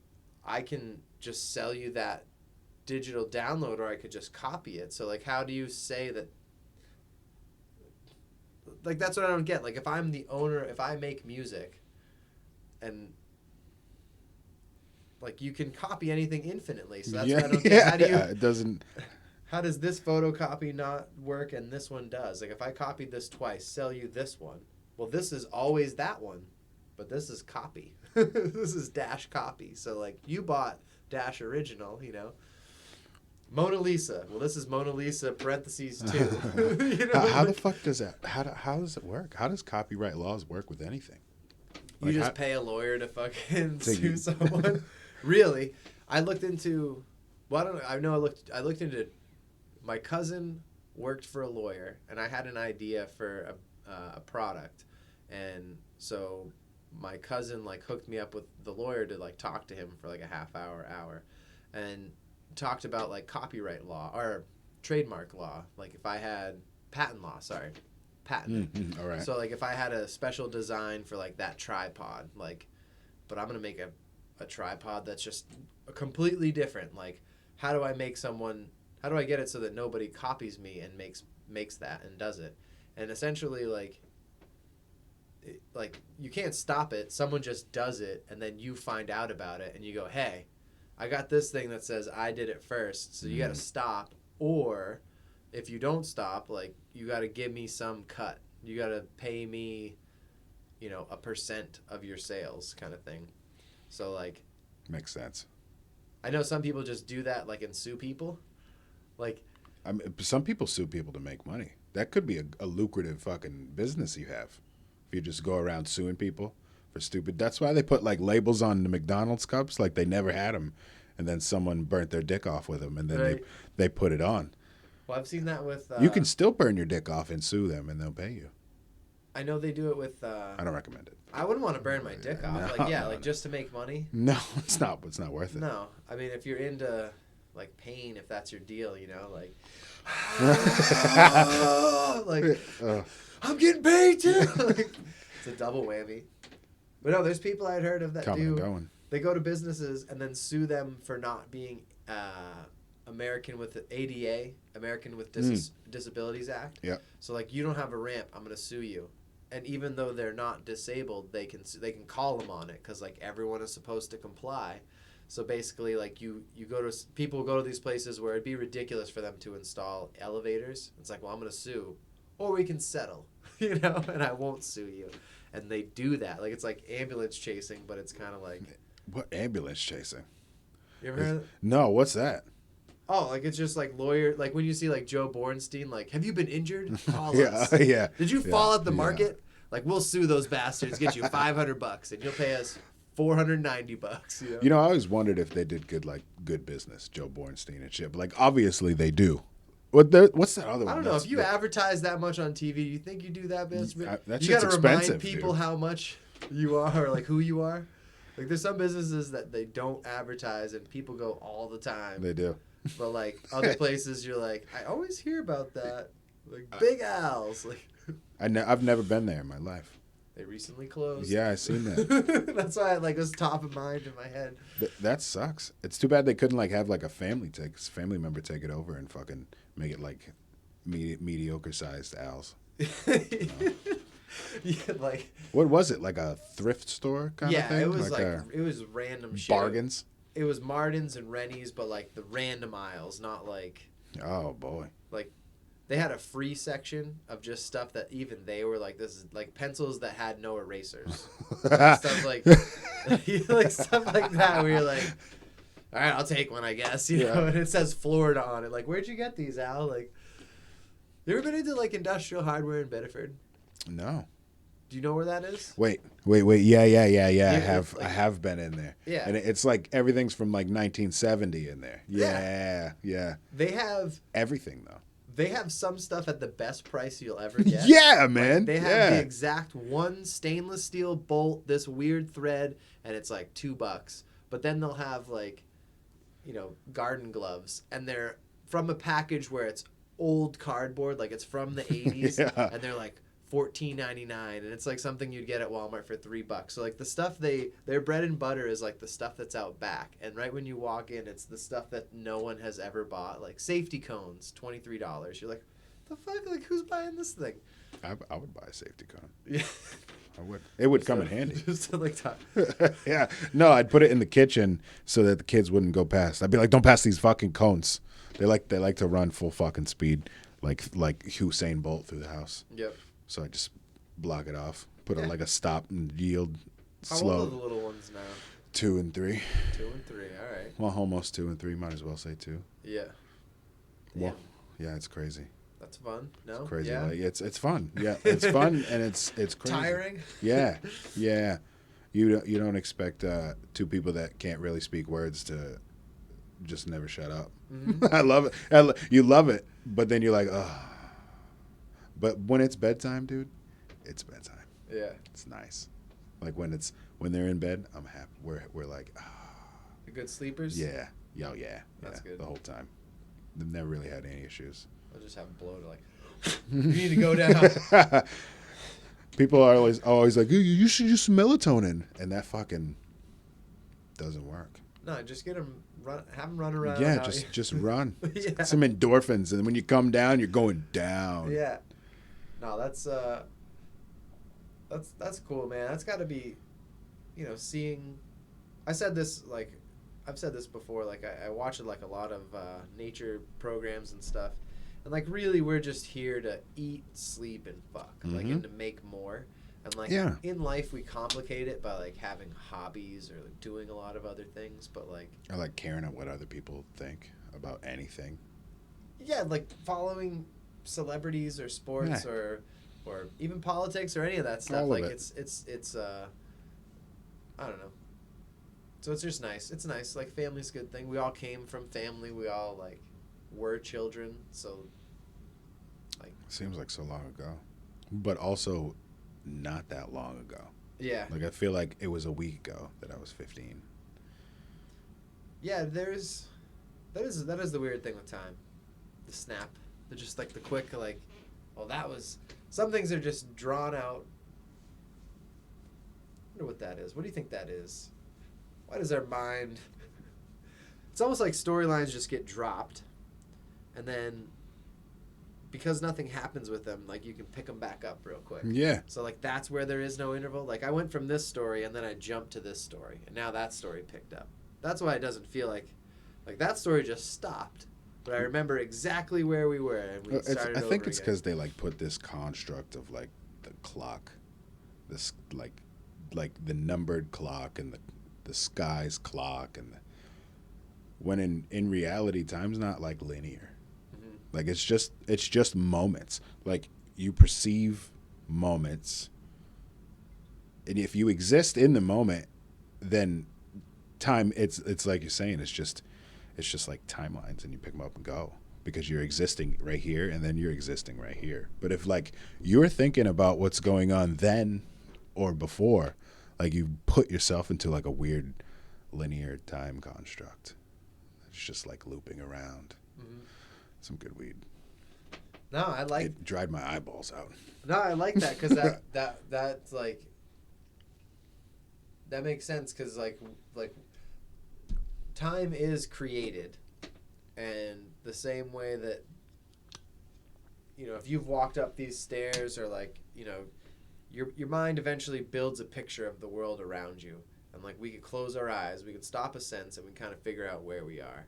I can just sell you that digital download or I could just copy it. So, like, how do you say that? Like, that's what I don't get. Like, if I'm the owner, if I make music and... Like, you can copy anything infinitely, so that's what I don't get. How do you... It doesn't... How does this photocopy not work and this one does? Like, if I copied this twice, sell you this one. Well, this is always that one, but this is copy. This is dash copy. So, like, you bought dash original, you know. Mona Lisa. Well, this is Mona Lisa parentheses 2. You know? How the fuck does that... How does it work? How does copyright laws work with anything? You just pay a lawyer to fucking sue someone. Really, I looked into. Well, I don't know. I looked into. My cousin worked for a lawyer, and I had an idea for a product, and so my cousin like hooked me up with the lawyer to like talk to him for like a half hour, and talked about like copyright law or trademark law. Like if I had patent law, patent. All right. So like if I had a special design for like that tripod, like, but I'm gonna make a tripod that's just completely different. Like, how do I get it so that nobody copies me and makes that and does it? And essentially like you can't stop it. Someone just does it, and then you find out about it, and you go, hey, I got this thing that says I did it first, so you got to stop. Or if you don't stop, like, you got to give me some cut. You got to pay me, you know, a percent of your sales kind of thing. So like, Makes sense. I know some people just do that like and sue people. Like, I mean, some people sue people to make money. That could be a lucrative fucking business you have. If you just go around suing people for stupid. That's why they put like labels on the McDonald's cups like they never had them, and then someone burnt their dick off with them, and then Right. they put it on. well, I've seen that with. You can still burn your dick off and sue them, and they'll pay you. I know they do it with. I don't recommend it. I wouldn't want to burn my dick off. No, Like, yeah, no, like no. just to make money. No, it's not. It's not worth it. No, I mean if you're into like pain, if that's your deal, you know, like. like I'm getting paid too. Like, it's a double whammy. But no, there's people I'd heard of that Coming and do. going. They go to businesses and then sue them for not being American with the ADA, American with Disabilities Act. Yep. So like you don't have a ramp, I'm gonna sue you. And even though they're not disabled, they can call them on it because like everyone is supposed to comply. So basically, like people go to these places where it'd be ridiculous for them to install elevators. It's like, well, I'm gonna sue, or we can settle, you know, and I won't sue you. And they do that. Like it's like ambulance chasing, but it's kind of like. What ambulance chasing? You ever heard of No, what's that? Oh, like it's just like lawyer, like when you see like Joe Bornstein, like, have you been injured? Call Yeah, us. yeah. Did you fall at the yeah. market? Like we'll sue those bastards, get you $500, and you'll pay us $490. You know? You know, I always wondered if they did good business, Joe Bornstein and shit. But like, obviously they do. What's that other one? I don't know. If you advertise that much on TV, you think you do that business? That You shit's gotta remind expensive, people dude. how much you are or like who you are. Like there's some businesses that they don't advertise and people go all the time. They do. But like other places, you're like, I always hear about that. Like Big Al's. Like I've never been there in my life. they recently closed. Yeah, I seen that. That's why it was top of mind in my head. That sucks. It's too bad they couldn't like have like a family member take it over and fucking make it like mediocre sized Al's. Yeah, like What was it? Like a thrift store kind of thing? it was like a it was random shit. bargains. It was Martin's and Rennie's, but like the random aisles, not like Oh boy. like they had a free section of just stuff that even they were like, this is like pencils that had no erasers. Stuff like like stuff like that where you're like, all right, I'll take one, I guess, you know, and it says Florida on it. Like, where'd you get these, Al? Like, you ever been into like industrial hardware in Bedford? No. Do you know where that is? Wait. Yeah. Yeah, I have been in there. Yeah. And it's like everything's from like 1970 in there. Yeah. They have Everything though. They have some stuff at the best price you'll ever get. Yeah, man. Like, they have the exact one stainless steel bolt, this weird thread, and it's like $2. But then they'll have like, you know, garden gloves, and they're from a package where it's old cardboard, like it's from the 80s, Yeah. and they're like $14.99, and it's like something you'd get at Walmart for $3. So like the stuff their bread and butter is like the stuff that's out back, and right when you walk in, it's the stuff that no one has ever bought, like safety cones, $23. You're like, the fuck, like who's buying this thing? I would buy a safety cone. Yeah, I would. It would come in handy. Just to like talk. Yeah. No, I'd put it in the kitchen so that the kids wouldn't go past. I'd be like, don't pass these fucking cones. They like to run full fucking speed, like Usain Bolt through the house. Yep. So I just block it off, put like a stop and yield How slow. old are the little ones now? 2 and 3. 2 and 3. All right. Well, almost 2 and 3. Might as well say 2. Yeah. Well, yeah, it's crazy. That's fun. No. It's crazy. Yeah. Like, it's fun. Yeah, it's fun and it's crazy. Tiring. Yeah. You don't expect 2 people that can't really speak words to just never shut up. Mm-hmm. I love it. You love it, but then you're like, oh. But when it's bedtime, dude, it's bedtime. Yeah. It's nice. Like when they're in bed, I'm happy. We're like, The good sleepers. yeah, yeah. That's good. The whole time. They've never really had any issues. I'll just have them blow to like. You need to go down. People are always like, you should use some melatonin, and that fucking doesn't work. No, just get them have them run around. Yeah, out just run. Yeah. Some endorphins, and when you come down, you're going down. Yeah. No, that's cool, man. That's got to be, you know, seeing. I've said this before. Like I watch like a lot of nature programs and stuff, and like really we're just here to eat, sleep, and fuck, like, and to make more. And like Yeah. in life, we complicate it by like having hobbies or like doing a lot of other things. But like, I like caring at what other people think about anything. yeah, like following celebrities or sports Yeah. or even politics or any of that stuff. All of Like it. it's I don't know. So it's just nice. It's nice. Like family's a good thing. We all came from family. We all like were children. So like Seems like so long ago, but also not that long ago. yeah. Like I feel like it was a week ago that I was 15. Yeah, that is the weird thing with time. The snap. They're just like the quick like, well that was some things are just drawn out. I wonder what that is. What do you think that is? Why does our mind it's almost like storylines just get dropped and then because nothing happens with them, like you can pick them back up real quick. Yeah. So like that's where there is no interval. Like I went from this story and then I jumped to this story and now that story picked up. That's why it doesn't feel like that story just stopped. But I remember exactly where we were and we started I think over it's again. because they like put this construct of like the clock, this like the numbered clock and the sky's clock and when in reality time's not like linear. Mhm. Like it's just moments. Like you perceive moments, and if you exist in the moment, then time. It's like you're saying. It's just like timelines, and you pick them up and go because you're existing right here, and then you're existing right here. But if like you're thinking about what's going on then or before, like you put yourself into like a weird linear time construct. It's just like looping around. Mhm. Some good weed. No, I like It dried my eyeballs out. No, I like that because that's like that makes sense because like time is created, and the same way that if you've walked up these stairs or like your mind eventually builds a picture of the world around you, and like we could close our eyes, we could stop a sense, and we kind of figure out where we are.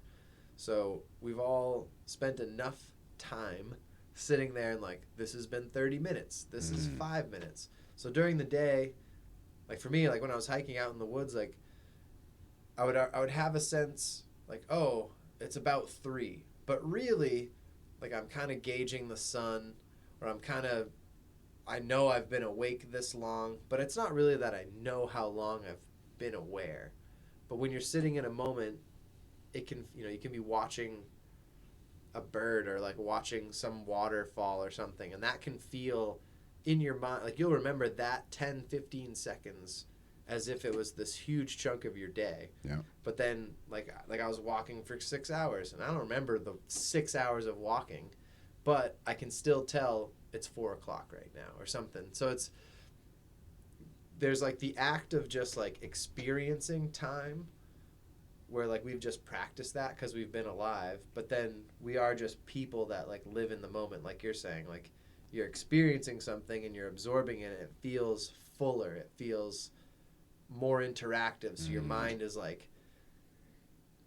So we've all spent enough time sitting there and like this has been 30 minutes, this is 5 minutes. So during the day, like for me, like when I was hiking out in the woods, like I would have a sense like, oh, it's about 3, but really like I'm kind of gauging the sun, or I know I've been awake this long, but it's not really that I know how long I've been aware. But when you're sitting in a moment, it can you can be watching a bird or like watching some waterfall or something, and that can feel in your mind like you'll remember that 10-15 seconds as if it was this huge chunk of your day. Yeah. But then like I was walking for 6 hours and I don't remember the 6 hours of walking, but I can still tell it's 4 o'clock right now or something. So there's like the act of just like experiencing time where like we've just practiced that because we've been alive, but then we are just people that like live in the moment, like you're saying, like you're experiencing something and you're absorbing it and it feels fuller, it feels more interactive, so your mind is like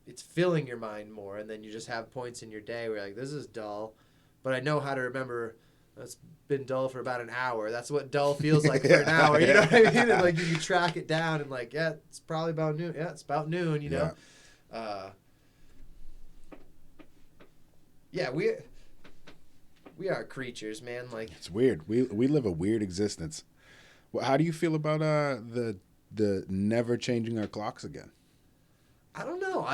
it's filling your mind more, and then you just have points in your day where you're like, this is dull, but I know how to remember it's been dull for about an hour. That's what dull feels like for an hour. You know what I mean? And like you track it down and like, yeah, it's probably about noon. Yeah, it's about noon, you know? Yeah, we are creatures, man. Like It's weird. We live a weird existence. Well, how do you feel about the never changing our clocks again? I don't know.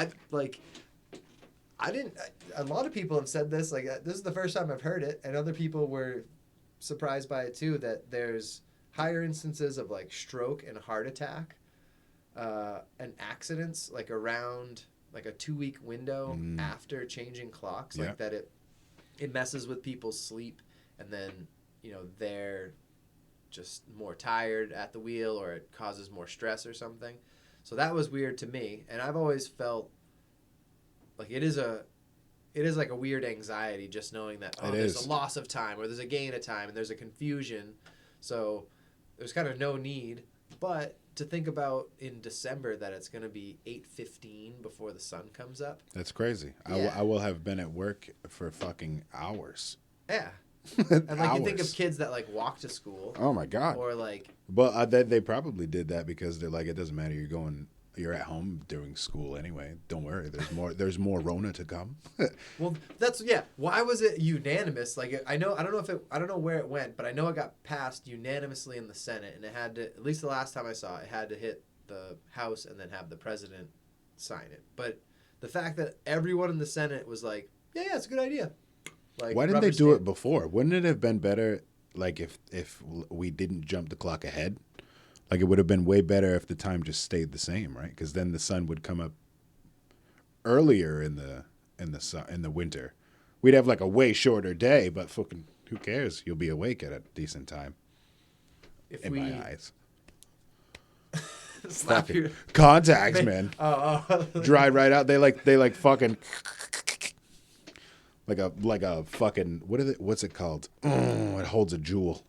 A lot of people have said this. Like this is the first time I've heard it, and other people were surprised by it too. That there's higher instances of like stroke and heart attack, and accidents like around like a 2-week window after changing clocks. Like that it messes with people's sleep, and then they're just more tired at the wheel, or it causes more stress or something. So that was weird to me, and I've always felt like it is like a weird anxiety just knowing that there's a loss of time or there's a gain of time and there's a confusion. So there's kind of no need, but to think about in December that it's going to be 8:15 before the sun comes up. That's crazy. Yeah. I will have been at work for fucking hours. Yeah. And like you think of Hours. kids that like walk to school, Oh my god. or like But they probably did that because they're like, it doesn't matter. You're at home during school anyway. Don't worry. There's more Rona to come. well, that's yeah. Why was it unanimous? Like I don't know where it went, but I know it got passed unanimously in the Senate, and it had to, at least the last time I saw it, it had to hit the House and then have the president sign it. But the fact that everyone in the Senate was like, yeah, it's a good idea. Like, Why didn't rubber they do stamp. it before? Wouldn't it have been better, like if we didn't jump the clock ahead? Like it would have been way better if the time just stayed the same, right? Because then the sun would come up earlier in the winter. We'd have like a way shorter day, but fucking who cares? You'll be awake at a decent time. If In we my eyes, slap your contacts, man, oh dry right out. They like fucking like a fucking what's it called? It holds a jewel.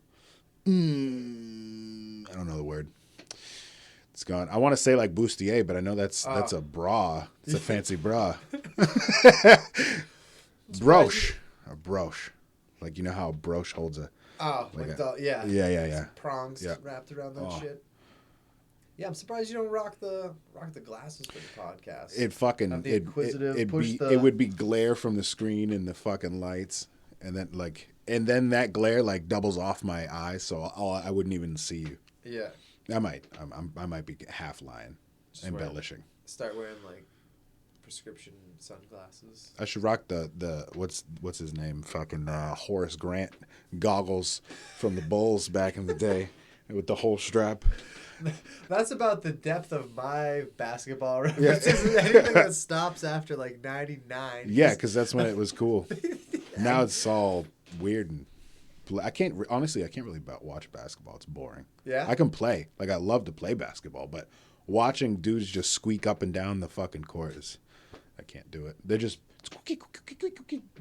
I don't know the word. It's gone. I want to say like bustier, but I know that's a bra. It's a fancy bra. Broche. A broche. Like you know how a broche holds a yeah prongs Yeah. wrapped around that shit. Yeah, I'm surprised you don't rock the glasses for the podcast. it fucking Have the inquisitive it would be glare from the screen and the fucking lights, and then that glare like doubles off my eyes, so I wouldn't even see you. Yeah. I might be half lying, embellishing. Start wearing like prescription sunglasses. I should rock the what's his name? Fucking Horace Grant goggles from the Bulls back in the day with the whole strap. That's about the depth of my basketball references. Yeah. Anything that stops after like 99. Yeah, because that's when it was cool. Now it's all weird and I can't really watch basketball. It's boring. Yeah? I can play. Like I love to play basketball, but watching dudes just squeak up and down the fucking court I can't do it. They're just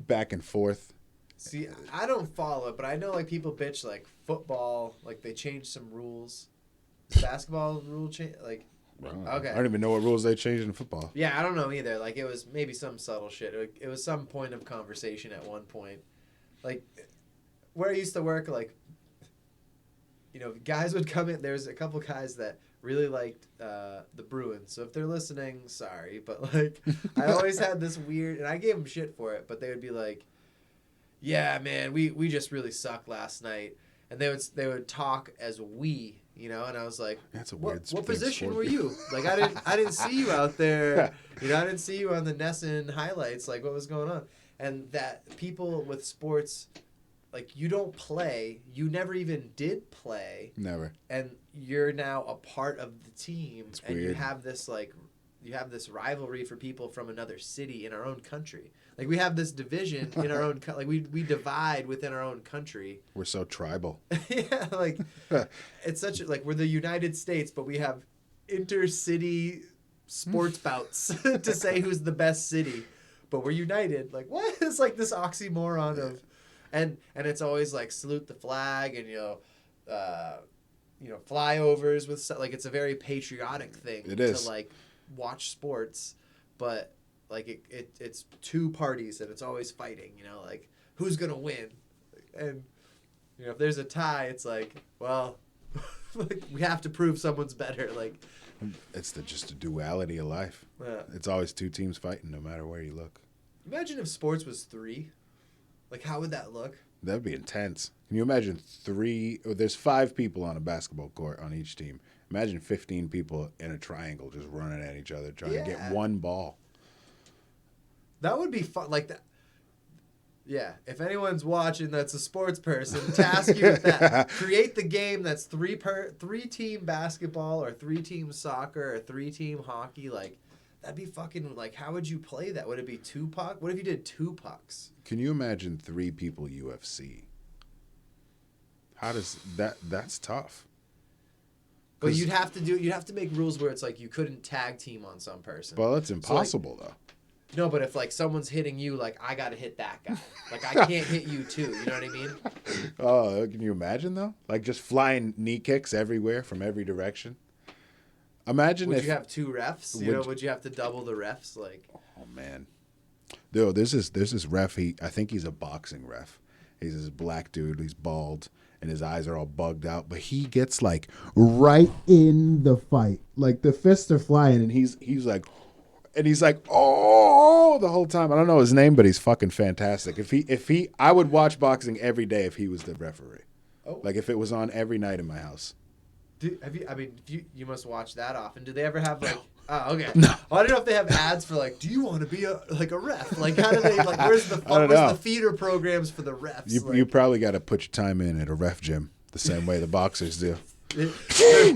back and forth. See, I don't follow it, but I know like people bitch like football, like they changed some rules. Basketball rule change, like okay. I don't even know what rules they changed in football. Yeah, I don't know either. Like it was maybe some subtle shit. It was some point of conversation at one point. Like where I used to work, like guys would come in. There's a couple guys that really liked the Bruins. So if they're listening, sorry, but like I always had this weird, and I gave them shit for it, but they would be like, "Yeah, man, we just really sucked last night," and they would talk as we. And I was like, "That's a weird." What position were you? Like, I didn't see you out there. I didn't see you on the Nesson highlights. Like, what was going on? And that people with sports, like, you don't play. You never even did play. Never. And you're now a part of the team. It's and weird. you have this rivalry for people from another city in our own country. Like, we have this division in our own like we divide within our own country. We're so tribal. Yeah, like it's such like we're the United States, but we have intercity sports bouts to say who's the best city. But we're united. Like what? It's like this oxymoron of, and it's always like salute the flag and flyovers with like it's a very patriotic thing. It is to like watch sports, but like it's two parties and it's always fighting. Like who's gonna win, and if there's a tie, it's like well, like, we have to prove someone's better. Like it's just a duality of life. yeah. It's always two teams fighting, no matter where you look. Imagine if sports was 3. Like how would that look? That'd be intense. Can you imagine 3? There's 5 people on a basketball court on each team. Imagine 15 people in a triangle just running at each other trying to get one ball. That would be fun. Like that. Yeah, if anyone's watching that's a sports person, task you with that. Create the game that's 3-team basketball or 3-team soccer or 3-team hockey. Like, that'd be fucking, like, how would you play that? Would it be 2 puck? What if you did 2 pucks? Can you imagine 3 people UFC? How does that's tough. But you'd have to make rules where it's like you couldn't tag team on some person. Well, that's impossible though. No, but if like someone's hitting you, like I gotta hit that guy. Like I can't hit you too. You know what I mean? Oh, can you imagine though? Like just flying knee kicks everywhere from every direction. Imagine would if you have 2 refs? Would you have to double the refs? Like, oh man, dude, there's this ref. I think he's a boxing ref, He's this black dude. He's bald, and his eyes are all bugged out. But he gets like right in the fight. Like the fists are flying, and he's like, oh, the whole time. I don't know his name, but he's fucking fantastic. I would watch boxing every day if he was the referee. Oh. Like if it was on every night in my house. You must watch that often. Do they ever have like? Oh, okay. No. I don't know if they have ads for like. Do you want to be a ref? Like, how do they like? Where's the feeder programs for the refs? You probably got to put your time in at a ref gym the same way the boxers do.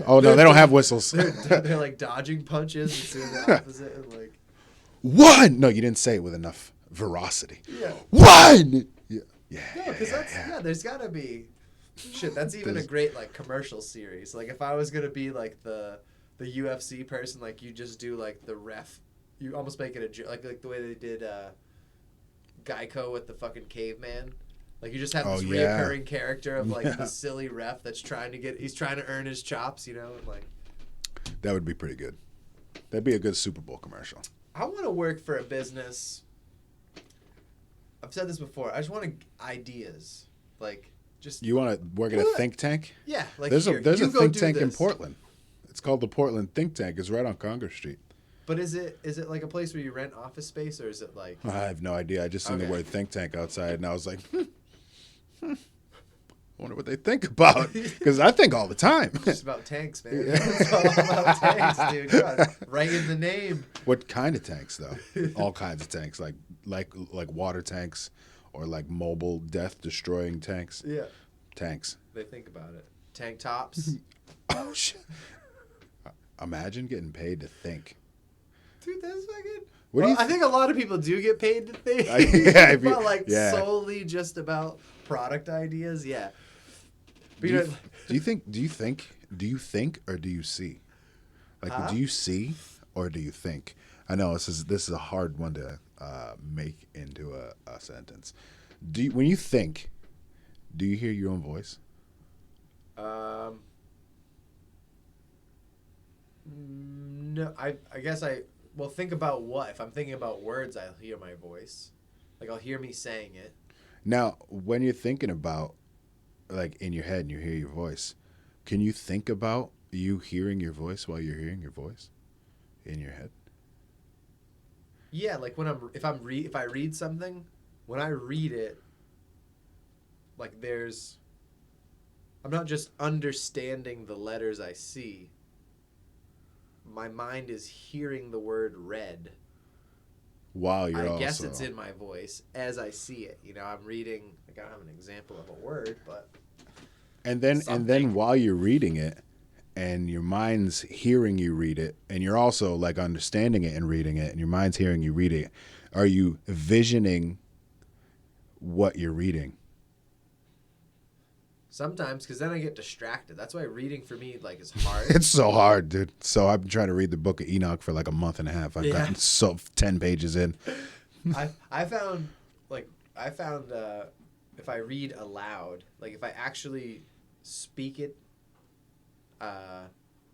Oh no, they don't have whistles. They're like dodging punches and doing the opposite and like. One. No, you didn't say it with enough veracity. Yeah. One. Yeah. No, because there's gotta be. Shit, that's even a great like commercial series. Like if I was gonna be like the UFC person, like you just do like the ref, you almost make it a joke, like the way they did Geico with the fucking caveman. Like you just have this reoccurring character of like the silly ref that's trying to earn his chops, you know, and like. That would be pretty good. That'd be a good Super Bowl commercial. I want to work for a business. I've said this before. I just want ideas, like. Just you want to work at a think tank? Yeah, like there's a think tank in this. Portland. It's called the Portland Think Tank. It's right on Congress Street. But is it like a place where you rent office space, or is it like? I have no idea. I just seen the word think tank outside, and I was like, I wonder what they think about, because I think all the time. It's just about tanks, man. It's all about tanks, dude. God, right in the name. What kind of tanks, though? All kinds of tanks, like water tanks. Or like mobile death-destroying tanks. Yeah. Tanks. They think about it. Tank tops. Oh, shit. Imagine getting paid to think. Dude, that's fucking... I What think a lot of people do get paid to think. Solely just about product ideas. Yeah. But do you think or do you see? Like, do you see or do you think? I know this is a hard one to make into a sentence. When you think, do you hear your own voice? No, I guess think about what? If I'm thinking about words, I'll hear my voice. Like I'll hear me saying it. Now, when you're thinking about, like in your head and you hear your voice, can you think about you hearing your voice while you're hearing your voice in your head? Yeah, like if I read something, when I read it, like I'm not just understanding the letters I see. My mind is hearing the word read. While you're I guess it's in my voice as I see it. You know, I'm reading. Like I don't have an example of a word, but. And then while you're reading it, and your mind's hearing you read it, and you're also like understanding it and reading it, and your mind's hearing you read it, are you visioning what you're reading? Sometimes, because then I get distracted. That's why reading for me like is hard. It's so hard, dude. So I've been trying to read the Book of Enoch for like a month and a half. I've gotten 10 pages in. I found if I read aloud, like if I actually speak it,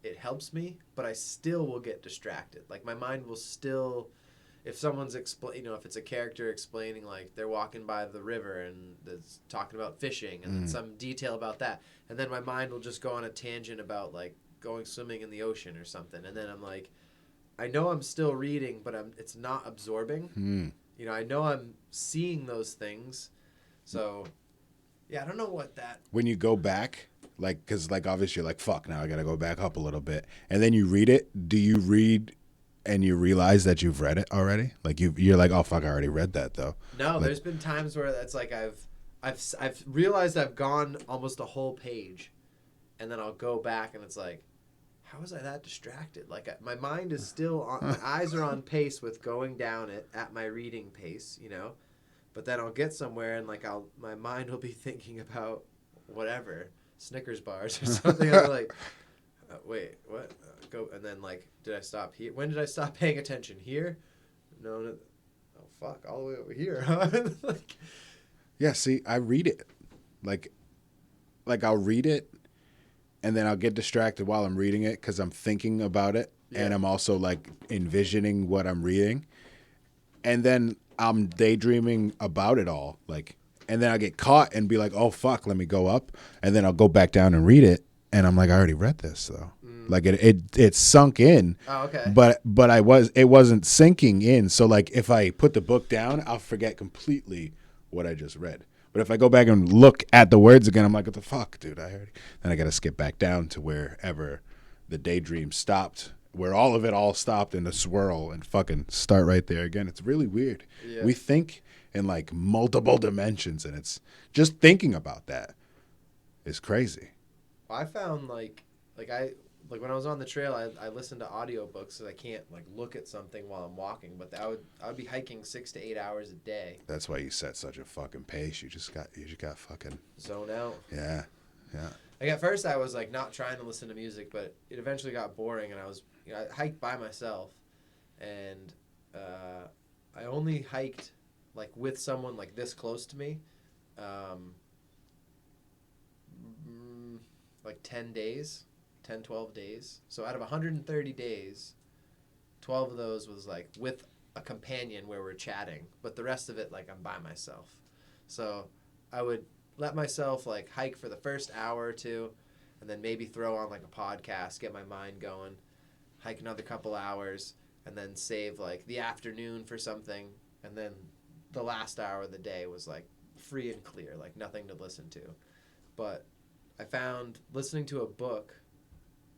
it helps me, but I still will get distracted. Like my mind will still, if someone's if it's a character explaining like they're walking by the river and it's talking about fishing and some detail about that, and then my mind will just go on a tangent about like going swimming in the ocean or something, and then I'm like, I know I'm still reading, but it's not absorbing. You know, I know I'm seeing those things, so yeah, I don't know what that. When you go back. Like, because, like, obviously you're like, fuck, now I got to go back up a little bit. And then you read it. Do you read and you realize that you've read it already? Like, you're like, oh, fuck, I already read that, though. No, like, there's been times where it's like I've realized I've gone almost a whole page. And then I'll go back and it's like, how was I that distracted? Like, my mind is still on, my eyes are on pace with going down it at my reading pace, you know? But then I'll get somewhere and, like, my mind will be thinking about whatever. Snickers bars or something. I'm like, wait, what? Go, and then like, did I stop here? When did I stop paying attention? Here? No. Oh fuck! All the way over here. Like, yeah. See, I read it, like I'll read it, and then I'll get distracted while I'm reading it because I'm thinking about it, and I'm also like envisioning what I'm reading, and then I'm daydreaming about it all, like and then I get caught and be like, oh fuck, let me go up, and then I'll go back down and read it, and I'm like, I already read this though. Like it sunk in. Oh, okay. But it wasn't sinking in. So like if I put the book down, I'll forget completely what I just read. But if I go back and look at the words again, I'm like, what the fuck, dude? Then I got to skip back down to wherever the daydream stopped, where all of it all stopped in a swirl, and fucking start right there again. It's really weird. Yeah. We think in like multiple dimensions, and it's just thinking about that is crazy. I found like when I was on the trail, I listened to audiobooks so I can't like look at something while I'm walking. But I would be hiking 6 to 8 hours a day. That's why you set such a fucking pace. You just got fucking Zone out. yeah. Like at first I was like not trying to listen to music, but it eventually got boring, and I hiked by myself, and I only hiked like with someone like this close to me, like 10 days. 10, 12 days. So out of 130 days, 12 of those was like with a companion where we're chatting, but the rest of it like I'm by myself. So I would let myself like hike for the first hour or two, and then maybe throw on like a podcast, get my mind going, hike another couple hours, and then save like the afternoon for something, and then the last hour of the day was like free and clear, like nothing to listen to. But I found listening to a book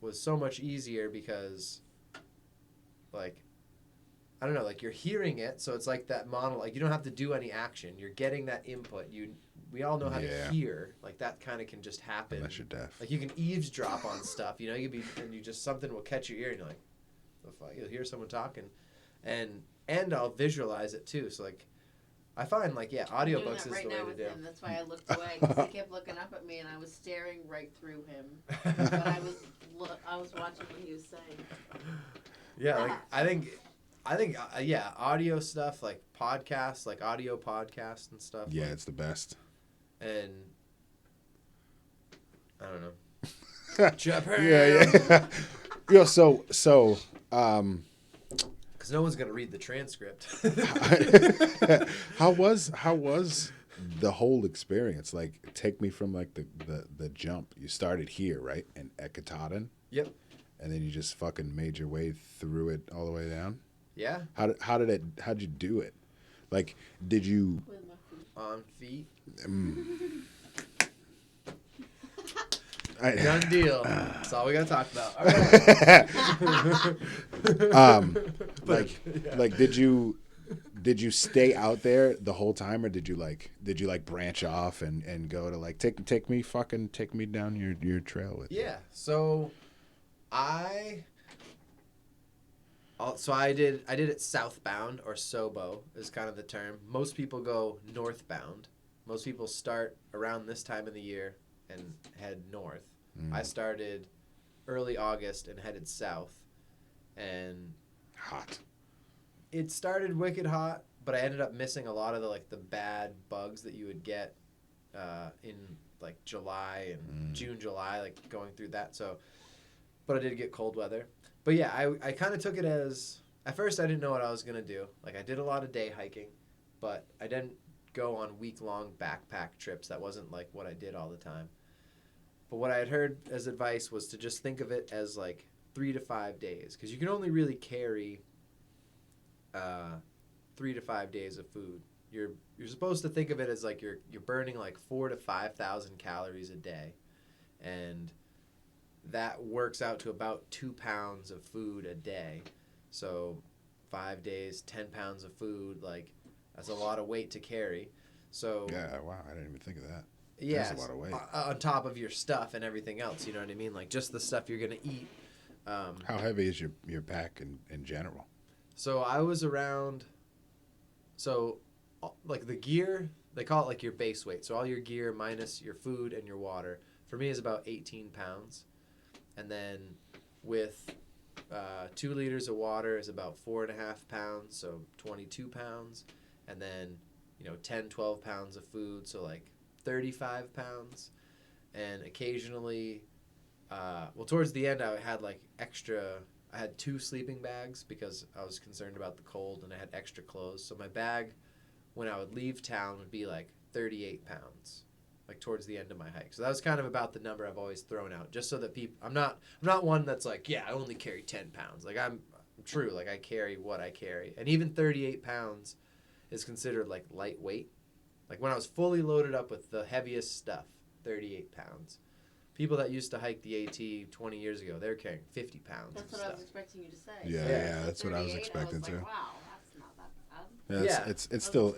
was so much easier because, like, I don't know, like you're hearing it, so it's like that monologue. Like you don't have to do any action. You're getting that input. We all know how to hear. Like that kind of can just happen. Unless you're deaf. Like you can eavesdrop on stuff. You know, something will catch your ear, and you're like, the fuck? You'll hear someone talking, and I'll visualize it too. So like, I find like audiobooks is right the way now to with do. him. That's why I looked away, because he kept looking up at me, and I was staring right through him. But I was watching what he was saying. Yeah, like I think audio stuff like podcasts, like audio podcasts and stuff. Yeah, like, it's the best. And I don't know. Japan. Yeah. Yo, so because no one's gonna read the transcript. how was the whole experience? Like, take me from like the jump. You started here, right, in Ekataten? Yep. And then you just fucking made your way through it all the way down. Yeah. How'd you do it? Like, did you With my feet. On feet. Done deal. That's all we gotta talk about. All right. Like did you stay out there the whole time, or did you branch off and go to like take me down your trail with you? Yeah. So I did it southbound, or SOBO is kind of the term. Most people go northbound. Most people start around this time of the year and head north. I started early August and headed south, and Hot. it started wicked hot, but I ended up missing a lot of the bad bugs that you would get in like July and June, July, like going through that. So, but I did get cold weather. But yeah, I kind of took it as, at first I didn't know what I was going to do. Like I did a lot of day hiking, but I didn't go on week-long backpack trips. That wasn't like what I did all the time. But what I had heard as advice was to just think of it as like 3 to 5 days, because you can only really carry 3 to 5 days of food. You're supposed to think of it as like you're burning like 4,000 to 5,000 calories a day, and that works out to about 2 pounds of food a day. So 5 days, 10 pounds of food, like that's a lot of weight to carry. So Yeah, wow, I didn't even think of that. yeah, That's a lot of weight. on top of your stuff and everything else, you know what I mean? Like just the stuff you're gonna eat. How heavy is your pack in general? So I was around, like the gear, they call it like your base weight. So all your gear minus your food and your water, for me is about 18 pounds. And then with 2 liters of water is about 4.5 pounds, so 22 pounds. And then, 10, 12 pounds of food, so like 35 pounds. And occasionally, towards the end I had like I had 2 sleeping bags because I was concerned about the cold, and I had extra clothes. So my bag, when I would leave town, would be like 38 pounds, like towards the end of my hike. So that was kind of about the number I've always thrown out, just so that people. I'm not one that's like, yeah, I only carry 10 pounds. Like I'm true. Like I carry what I carry, and even 38 pounds is considered like lightweight. Like when I was fully loaded up with the heaviest stuff, 38 pounds. People that used to hike the AT 20 years ago, they're carrying 50 pounds. That's what I was expecting you to say. Yeah, that's what I was expecting too. Like, wow, that's not that bad. Yeah, it's still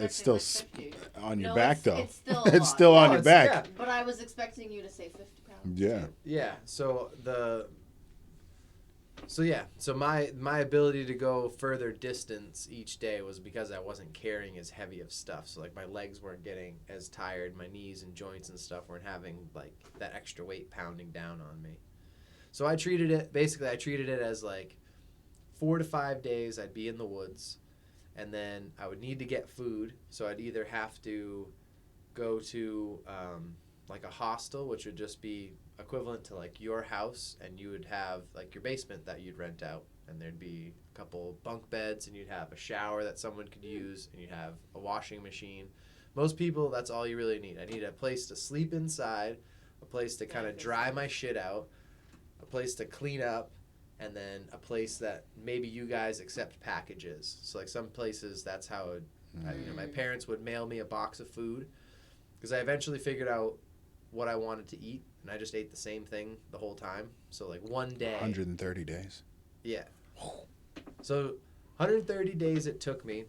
on your No, back though. It's still, it's still on your back. Yeah. But I was expecting you to say 50 pounds. Yeah. Too. Yeah. So my ability to go further distance each day was because I wasn't carrying as heavy of stuff. So like my legs weren't getting as tired, my knees and joints and stuff weren't having like that extra weight pounding down on me. So I treated it as like 4 to 5 days I'd be in the woods, and then I would need to get food. So I'd either have to go to like a hostel, which would just be equivalent to like your house, and you would have like your basement that you'd rent out, and there'd be a couple bunk beds, and you'd have a shower that someone could use, and you'd have a washing machine. Most people, that's all you really need. I need a place to sleep inside, a place to kind of dry my shit out, a place to clean up, and then a place that maybe you guys accept packages. So like some places, that's how my parents would mail me a box of food, because I eventually figured out what I wanted to eat, and I just ate the same thing the whole time. So like one day 130 days. Yeah. So 130 days it took me.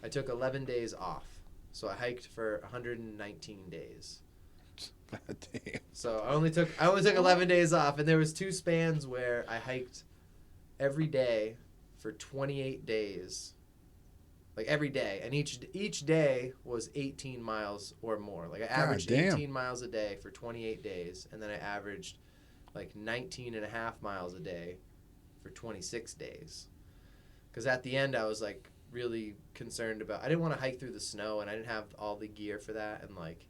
I took 11 days off. So I hiked for 119 days. Damn. So I only took 11 days off, and there was 2 spans where I hiked every day for 28 days. Like every day, and each day was 18 miles or more. Like I averaged 18 miles a day for 28 days, and then I averaged like 19 and a half miles a day for 26 days. Because at the end, I was like really concerned about, I didn't want to hike through the snow, and I didn't have all the gear for that, and like,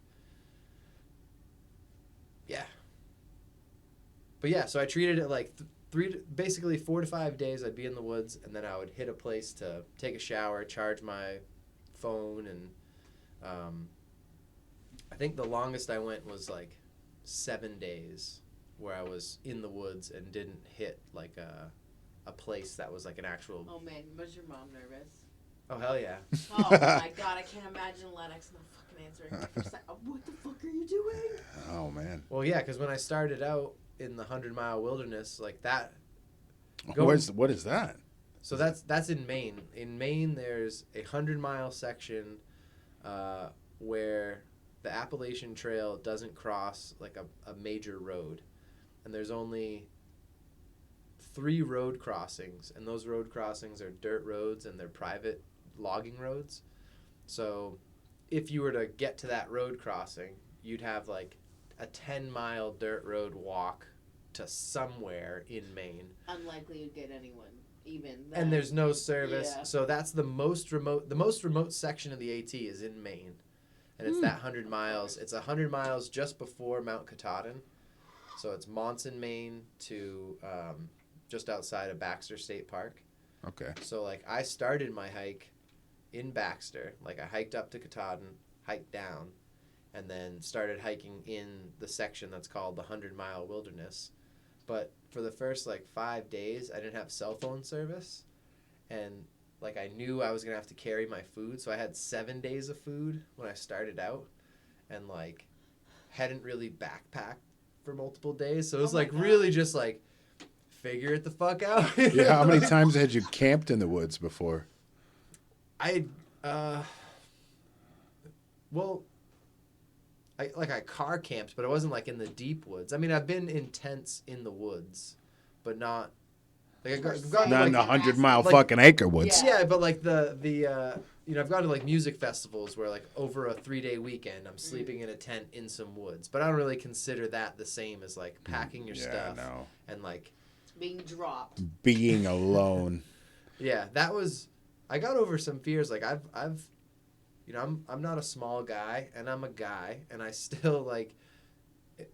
yeah. But yeah, so I treated it like basically 4 to 5 days I'd be in the woods, and then I would hit a place to take a shower, charge my phone, and I think the longest I went was like 7 days where I was in the woods and didn't hit like a place that was like an actual... Oh man, was your mom nervous? Oh hell yeah. Oh my god, I can't imagine Lennox not fucking answering. What the fuck are you doing? Oh man. Well yeah, because when I started out in the 100-mile wilderness, like that. What is that? So that's in Maine. In Maine, there's a 100-mile section where the Appalachian Trail doesn't cross like a major road, and there's only 3 road crossings, and those road crossings are dirt roads, and they're private logging roads. So if you were to get to that road crossing, you'd have like a 10-mile dirt road walk to somewhere in Maine. Unlikely you'd get anyone even then. And there's no service. Yeah. So that's the most remote section of the AT is in Maine. And it's that 100 miles. It's 100 miles just before Mount Katahdin. So it's Monson, Maine to just outside of Baxter State Park. Okay. So like I started my hike in Baxter. Like I hiked up to Katahdin, hiked down, and then started hiking in the section that's called the 100-mile wilderness. But for the first like 5 days, I didn't have cell phone service, and like I knew I was gonna have to carry my food, so I had 7 days of food when I started out, and like hadn't really backpacked for multiple days, so it was like really just like figure it the fuck out. Yeah, how many times had you camped in the woods before? I car camped, but it wasn't like in the deep woods. I mean, I've been in tents in the woods, but not like I've gone Not to, in the like, 100-mile like, fucking acre woods. Yeah, but like the I've gone to like music festivals where like over a 3-day weekend I'm sleeping in a tent in some woods, but I don't really consider that the same as like packing your stuff and like being dropped, being alone. Yeah, that was. I got over some fears. Like I've I'm not a small guy, and I'm a guy, and I still like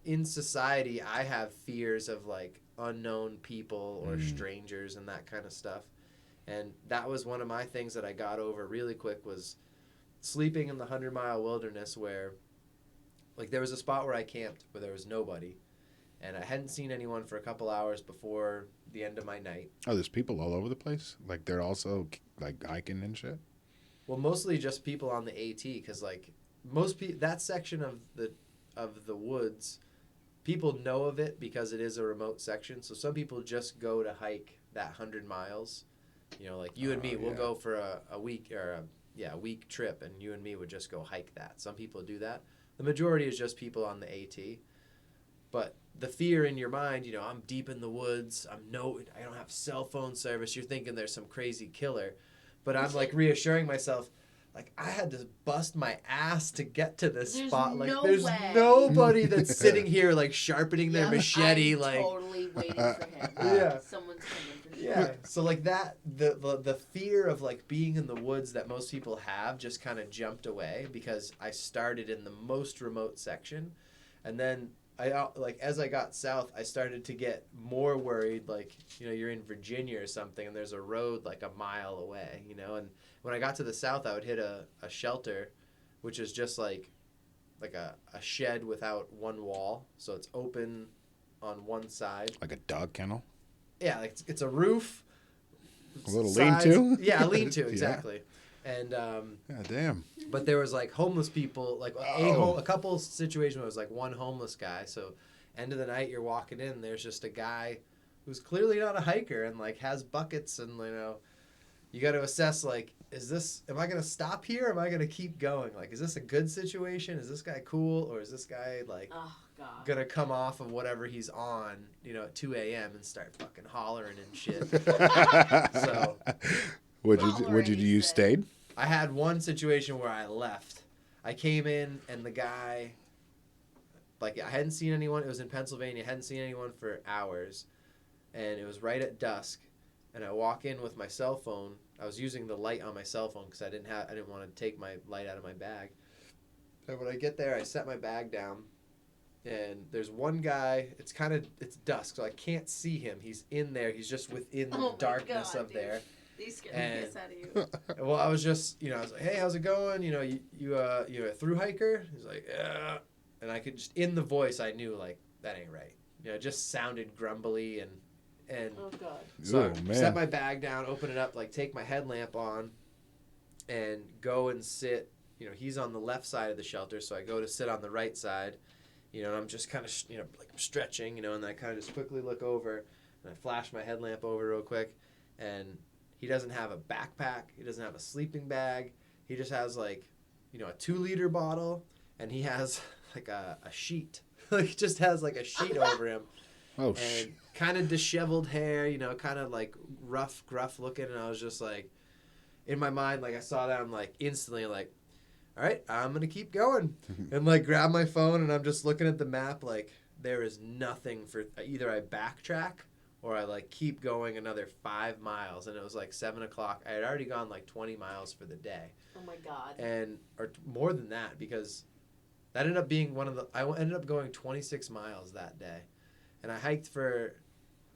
in society I have fears of like unknown people or strangers and that kind of stuff. And that was one of my things that I got over really quick was sleeping in the 100-mile wilderness where, like, there was a spot where I camped where there was nobody, and I hadn't seen anyone for a couple hours before the end of my night. Oh, there's people all over the place? Like, they're also, like, hiking and shit? Well, mostly just people on the AT, because, like, that section of the woods, people know of it because it is a remote section. So some people just go to hike that 100 miles. You know, like you and me, we'll go for a week or a week trip, and you and me would just go hike that. Some people do that. The majority is just people on the AT. But the fear in your mind, you know, I'm deep in the woods. I don't have cell phone service. You're thinking there's some crazy killer. But I'm like reassuring myself, like, I had to bust my ass to get to this spot. Like, there's nobody that's sitting here, like, sharpening their machete. I'm like, totally waiting for him. Yeah. Someone's coming for sure. Yeah. So, like, that, the fear of, like, being in the woods that most people have just kind of jumped away because I started in the most remote section. And then, as I got south, I started to get more worried. Like, you know, you're in Virginia or something, and there's a road, like, a mile away, you know, and when I got to the south, I would hit a shelter, which is just like a shed without one wall. So it's open on one side. Like a dog kennel? Yeah, like it's a roof. A little lean-to? Yeah, lean-to, exactly. Yeah. And yeah, damn. But there was like homeless people, like a couple situations where it was like one homeless guy. So end of the night, you're walking in, there's just a guy who's clearly not a hiker and like has buckets, and you know, you got to assess, like, am I going to stop here or am I going to keep going? Like, is this a good situation? Is this guy cool? Or is this guy, like, going to come off of whatever he's on, you know, at 2 a.m. and start fucking hollering and shit? So. You stayed? I had one situation where I left. I came in and the guy, like, I hadn't seen anyone. It was in Pennsylvania. I hadn't seen anyone for hours. And it was right at dusk. And I walk in with my cell phone. I was using the light on my cell phone because I didn't want to take my light out of my bag. And when I get there, I set my bag down, and there's one guy. It's dusk, so I can't see him. He's in there. He's just within the darkness of there. These scared the piss out of you. Well, I was just, you know, I was like, hey, how's it going? You know, you a through hiker? He's like, yeah. And I could just, in the voice, I knew, like, that ain't right. You know, it just sounded grumbly and oh god. So I set my bag down, open it up, like take my headlamp on, and go and sit. You know, he's on the left side of the shelter, so I go to sit on the right side. You know, and I'm just kind of, you know, like I'm stretching, you know, and I kind of just quickly look over, and I flash my headlamp over real quick, and he doesn't have a backpack, he doesn't have a sleeping bag, he just has like, you know, a 2-liter bottle, and he has like a sheet, like he just has like a sheet over him. Oh, and kind of disheveled hair, you know, kind of like rough, gruff looking. And I was just like, in my mind, like I saw that, I'm like instantly like, all right, I'm going to keep going. And like grab my phone and I'm just looking at the map. Like there is nothing for, either I backtrack or I like keep going another 5 miles. And it was like 7 o'clock. I had already gone like 20 miles for the day. Oh my God. Or more than that, because that ended up being I ended up going 26 miles that day. And I hiked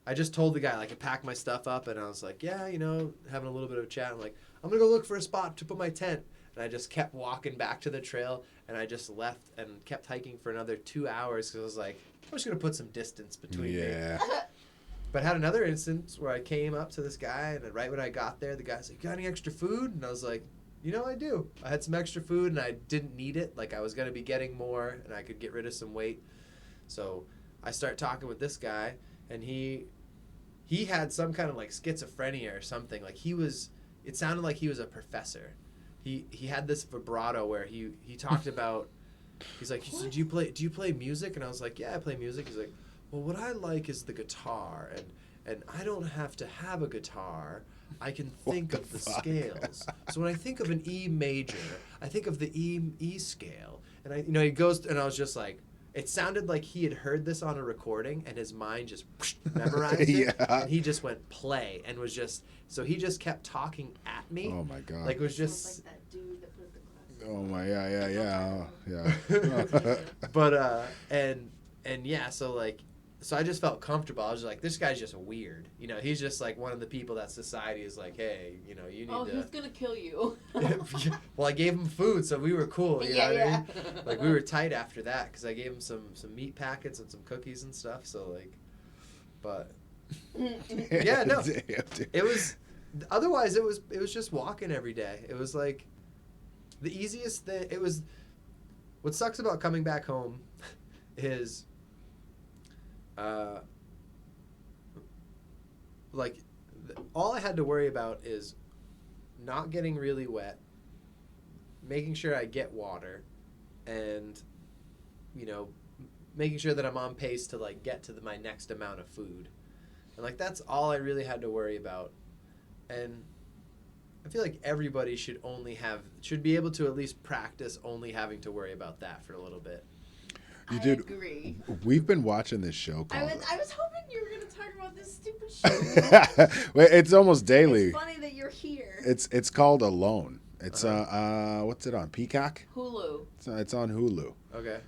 I just told the guy, like, I packed my stuff up, and I was like, yeah, you know, having a little bit of a chat. I'm like, I'm going to go look for a spot to put my tent. And I just kept walking back to the trail, and I just left and kept hiking for another 2 hours because I was like, I'm just going to put some distance between me. But I had another instance where I came up to this guy, and right when I got there, the guy's like, got any extra food? And I was like, you know, I do. I had some extra food, and I didn't need it. Like, I was going to be getting more, and I could get rid of some weight. So I start talking with this guy, and he had some kind of like schizophrenia or something. Like it sounded like he was a professor. He had this vibrato where he talked about, he's like, do you play music? And I was like, yeah, I play music. He's like, well, what I like is the guitar, and I don't have to have a guitar. I can think of the scales. So when I think of an E major, I think of the E scale. And he goes, and I was just like, it sounded like he had heard this on a recording and his mind just memorized it. And he just went play and was just, so he just kept talking at me. Oh my God. Like it was just. Like that dude that put the glass. Oh my, yeah. But, and yeah, so like so I just felt comfortable. I was like, this guy's just weird. You know, he's just like one of the people that society is like, hey, you know, you need to. He's gonna kill you. Well, I gave him food, so we were cool. You know what I mean? yeah. Like, we were tight after that because I gave him some meat packets and some cookies and stuff. So, like, but yeah, no, it was. Otherwise, it was just walking every day. It was like the easiest thing. It was. What sucks about coming back home is, all I had to worry about is not getting really wet, making sure I get water, and, you know, making sure that I'm on pace to, like, get to my next amount of food. And, like, that's all I really had to worry about. And I feel like everybody should be able to at least practice only having to worry about that for a little bit. I agree. We've been watching this show I called... was hoping you were going to talk about this stupid show. Well, it's almost daily. It's funny that you're here. It's called Alone. It's what's it on? Peacock? Hulu. It's on Hulu. Okay.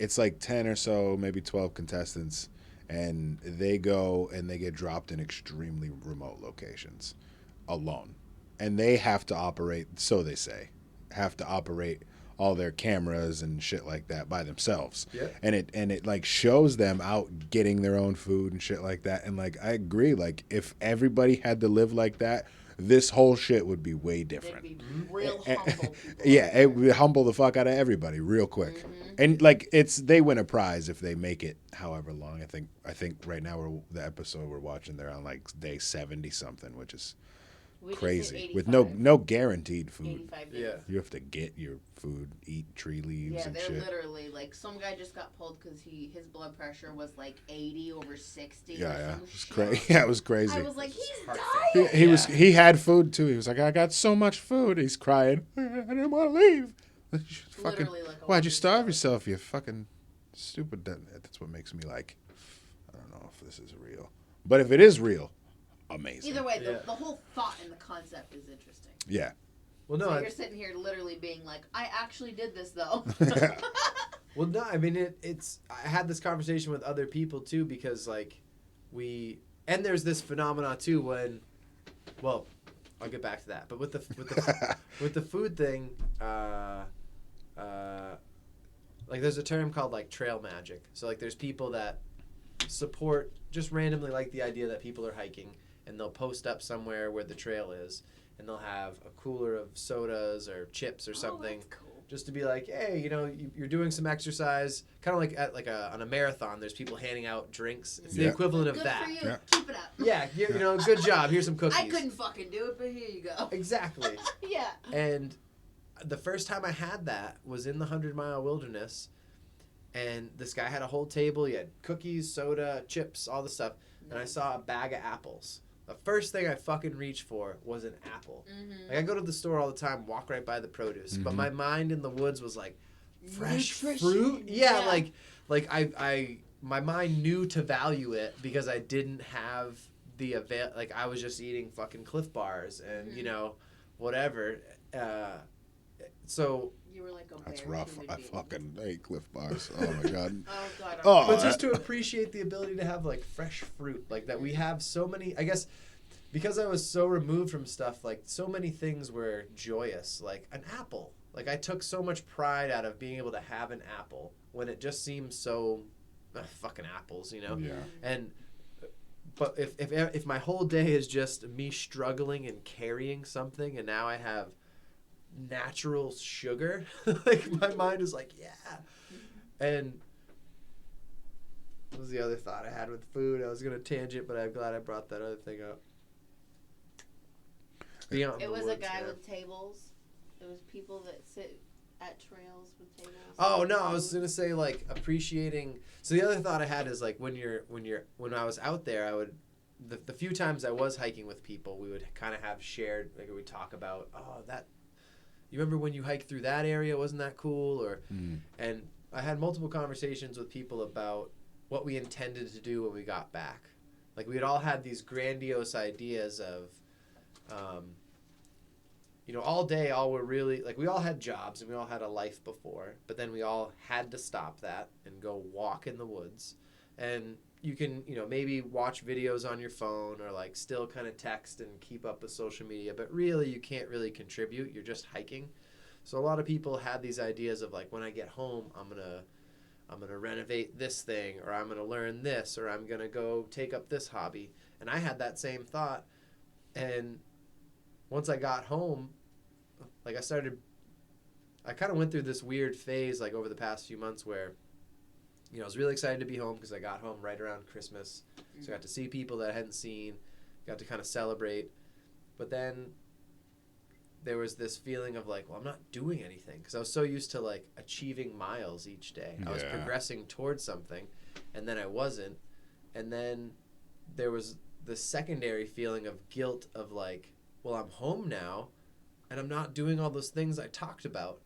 It's like 10 or so, maybe 12 contestants, and they go and they get dropped in extremely remote locations alone. And they have to operate, so they say, all their cameras and shit like that by themselves. Yeah. And it like shows them out getting their own food and shit like that. And like I agree, like if everybody had to live like that, this whole shit would be way different. They'd be real humble people. Yeah, it would humble the fuck out of everybody real quick. Mm-hmm. And like they win a prize if they make it however long. I think right now the episode we're watching, they're on like day 70 something, which is crazy, with no guaranteed food. 85 days. Yeah. You have to get your food, eat tree leaves Yeah, and they're shit. literally like some guy just got pulled because his blood pressure was like 80 over 60. Yeah, or it was some crazy. shit. Yeah, it was crazy. I was like, he's Heart dying. He had food too. He was like, I got so much food. He's crying. I didn't want to leave. Literally like a Why'd you walking starve dog. yourself? You fucking stupid. That's what makes me like, I don't know if this is real, but if it is real, amazing. Either way, Yeah. the whole thought and the concept is interesting. Yeah. Well, no, So you're sitting here literally being like, I actually did this though. well, no. I mean, it's. I had this conversation with other people too because like and there's this phenomena too when, well, I'll get back to that. But with the food thing, like there's a term called like trail magic. So like there's people that support just randomly like the idea that people are hiking and they'll post up somewhere where the trail is and they'll have a cooler of sodas or chips or something. Oh, that's cool. Just to be like, hey, you know, you're doing some exercise, kind of like on a marathon. There's people handing out drinks. It's the Yeah. equivalent of Good that. for you. Yeah. Keep it up. Yeah, you know, good job. Here's some cookies. I couldn't fucking do it, but here you go. Exactly. Yeah. And the first time I had that was in the 100-mile wilderness, and this guy had a whole table. He had cookies, soda, chips, all the stuff, and I saw a bag of apples. The first thing I fucking reached for was an apple. Mm-hmm. Like I go to the store all the time, walk right by the produce, but my mind in the woods was like, fresh Nutrition. fruit. Yeah, like my mind knew to value it because I didn't have the like I was just eating fucking Cliff Bars and you know whatever. So You were like a That's bear rough. human I being. fucking hate Cliff Bars. Oh my god. Oh god. Oh, but just to appreciate the ability to have like fresh fruit, like that we have so many. I guess because I was so removed from stuff, like so many things were joyous, like an apple. Like I took so much pride out of being able to have an apple when it just seems so fucking apples, you know. Yeah. And but if my whole day is just me struggling and carrying something, and now I have natural sugar, like my mind is like, yeah. And what was the other thought I had with food? I was gonna tangent, but I'm glad I brought that other thing up. Being out in It the was woods, a guy man. with tables. It was people that sit at trails with tables. Oh no, I was gonna say like appreciating. So the other thought I had is like when I was out there, I would the few times I was hiking with people, we would kind of have shared, like we'd talk about, oh, that, you remember when you hiked through that area, wasn't that cool? Or and I had multiple conversations with people about what we intended to do when we got back. Like we had all had these grandiose ideas of all day, all we're really, like, we all had jobs and we all had a life before, but then we all had to stop that and go walk in the woods. And you can, maybe watch videos on your phone or, like, still kind of text and keep up with social media, but really you can't really contribute. You're just hiking. So a lot of people had these ideas of, like, when I get home, I'm gonna renovate this thing, or I'm gonna learn this, or I'm gonna go take up this hobby. And I had that same thought. And once I got home, like, I kind of went through this weird phase, like, over the past few months where, I was really excited to be home because I got home right around Christmas. So I got to see people that I hadn't seen, got to kind of celebrate. But then there was this feeling of, like, well, I'm not doing anything because I was so used to, like, achieving miles each day. I was progressing towards something, and then I wasn't. And then there was the secondary feeling of guilt of, like, well, I'm home now, and I'm not doing all those things I talked about.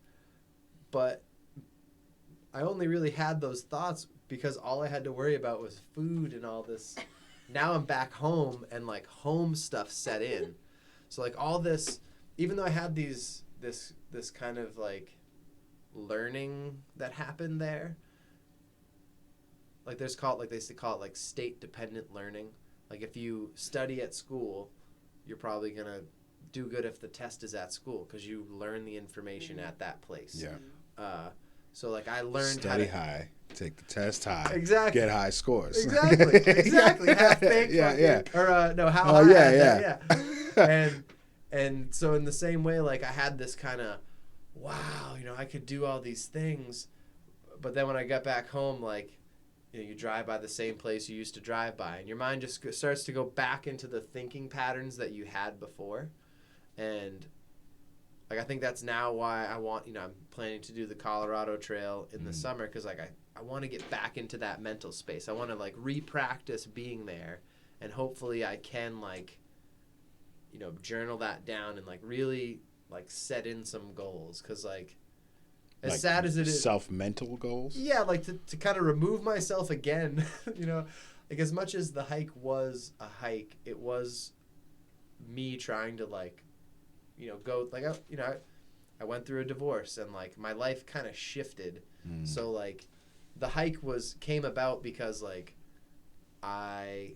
But I only really had those thoughts because all I had to worry about was food and all this. Now I'm back home, and, like, home stuff set in. So, like, all this, even though I had this kind of, like, learning that happened there, like, they used to call it, like, state-dependent learning. Like, if you study at school, you're probably going to do good if the test is at school because you learn the information at that place. Yeah. So, like, I learned study high, take the test high, exactly, get high scores. Exactly. Half baked. Yeah. Or no, how high? Yeah. And so in the same way, like, I had this kind of, wow, I could do all these things, but then when I got back home, like, you drive by the same place you used to drive by, and your mind just starts to go back into the thinking patterns that you had before, and, like, I think that's now why I want, I'm planning to do the Colorado Trail in the summer, because, like, I want to get back into that mental space. I want to, like, re-practice being there, and hopefully I can, like, journal that down and, like, really, like, set in some goals, because, like, as like, sad as it is, self-mental goals. Yeah, like, to kind of remove myself again, like, as much as the hike was a hike, it was me trying to, like, go, like, I went through a divorce, and, like, my life kind of shifted. So, like, the hike came about because, like, I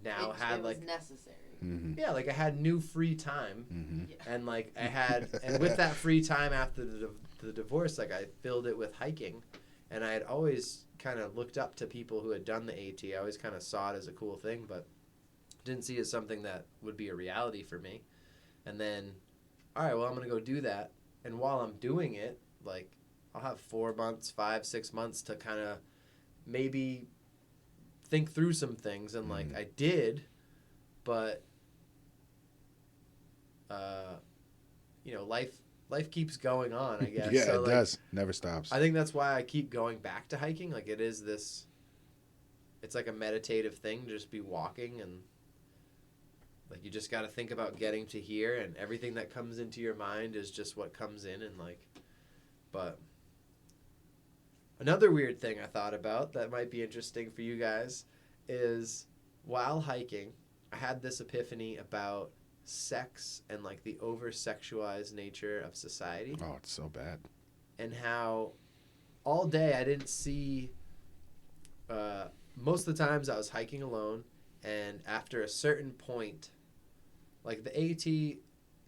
now had, it like, was necessary. Mm-hmm. Yeah, like, I had new free time, and, like, and with that free time after the divorce, like, I filled it with hiking, and I had always kind of looked up to people who had done the AT. I always kind of saw it as a cool thing, but didn't see it as something that would be a reality for me. And then, all right, well, I'm going to go do that. And while I'm doing it, like, I'll have 4 months, 5, 6 months to kind of maybe think through some things. And, like, I did, but, life keeps going on, I guess. Yeah, so, it like, does. Never stops. I think that's why I keep going back to hiking. Like, it's like a meditative thing to just be walking, and, like, you just got to think about getting to here, and everything that comes into your mind is just what comes in, and, like, but another weird thing I thought about that might be interesting for you guys is while hiking, I had this epiphany about sex and, like, the over-sexualized nature of society. Oh, it's so bad. And how all day I didn't see, most of the times I was hiking alone, and after a certain point, like, the AT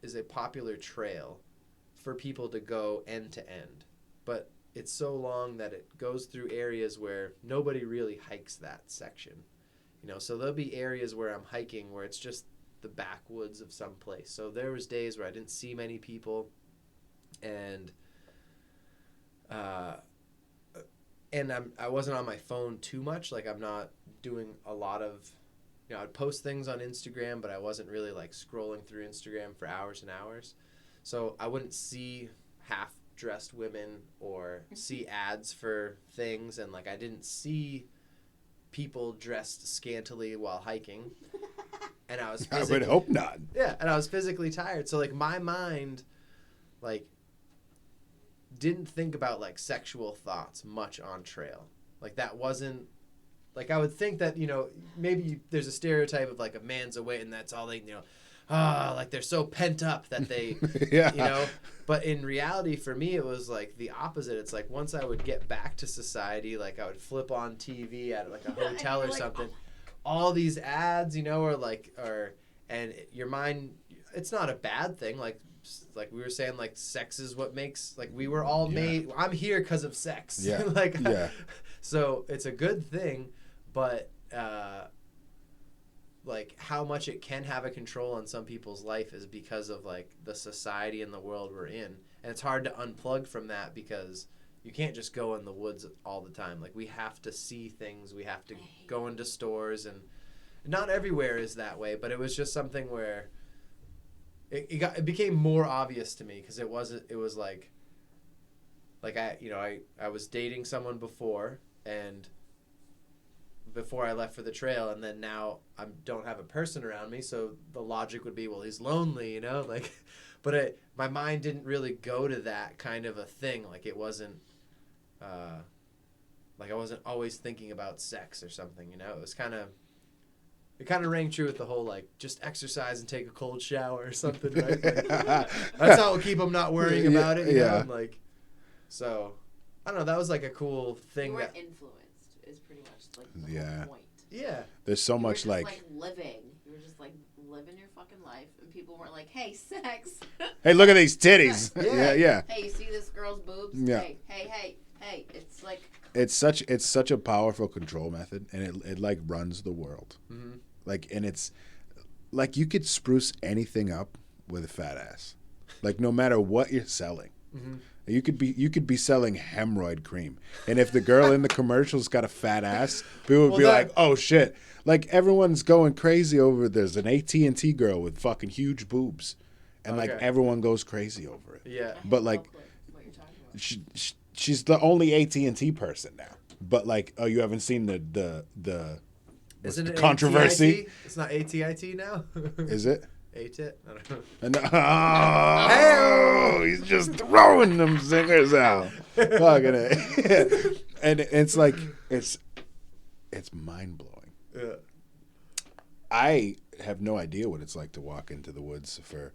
is a popular trail for people to go end to end, but it's so long that it goes through areas where nobody really hikes that section, so there'll be areas where I'm hiking where it's just the backwoods of some place. So there was days where I didn't see many people, and I wasn't on my phone too much. Like, I'm not doing a lot of, I'd post things on Instagram, but I wasn't really, like, scrolling through Instagram for hours and hours. So I wouldn't see half-dressed women or see ads for things, and, like, I didn't see people dressed scantily while hiking. And I was I would hope not. Yeah, and I was physically tired. So, like, my mind, like, didn't think about, like, sexual thoughts much on trail. Like, that wasn't, like, I would think that, maybe there's a stereotype of, like, a man's away and that's all they, like they're so pent up that they, Yeah. you know. But in reality, for me, it was like the opposite. It's like once I would get back to society, like I would flip on TV at like a hotel or like, something. All these ads, you know, and your mind, it's not a bad thing. Like we were saying, like sex is what makes, like we were all made. I'm here because of sex. Yeah. Like, Yeah. so it's a good thing, but like how much it can have a control on some people's life is because of like the society and the world we're in, and it's hard to unplug from that because you can't just go in the woods all the time. Like we have to see things, we have to go into stores, and not everywhere is that way, but it was just something where it became more obvious to me because it was like I was dating someone before I left for the trail, and then now I don't have a person around me, so the logic would be, well, he's lonely, you know, like, but my mind didn't really go to that kind of a thing. Like it wasn't, like I wasn't always thinking about sex or something, you know. It kind of rang true with the whole like just exercise and take a cold shower or something, right? Like, that's how it'll keep them not worrying about it, you know? And like, so I don't know. That was like a cool thing. You were that influenced is pretty much like the whole point. Yeah. There's so You were much just, like living. You were just like living your fucking life, and people weren't like, "Hey, sex." hey, look at these titties. Yeah. Yeah. Hey, you see this girl's boobs? Yeah. Hey. It's like It's such a powerful control method, and it like runs the world. Mm-hmm. Like, and it's like you could spruce anything up with a fat ass. Like no matter what you're selling. Mm-hmm. You could be selling hemorrhoid cream, and if the girl in the commercial's got a fat ass, people would be like, "Oh shit!" Like everyone's going crazy over. There's an AT&T girl with fucking huge boobs, and like everyone goes crazy over it. Yeah. But like, what you're talking about. she's the only AT&T person now. But like, oh, you haven't seen the Isn't it controversy? AT-IT? It's not AT-IT now. Is it? AT-IT? I don't know. And, oh, he's just throwing them zingers out. Fucking it. And it's like, it's mind blowing. Yeah. I have no idea what it's like to walk into the woods for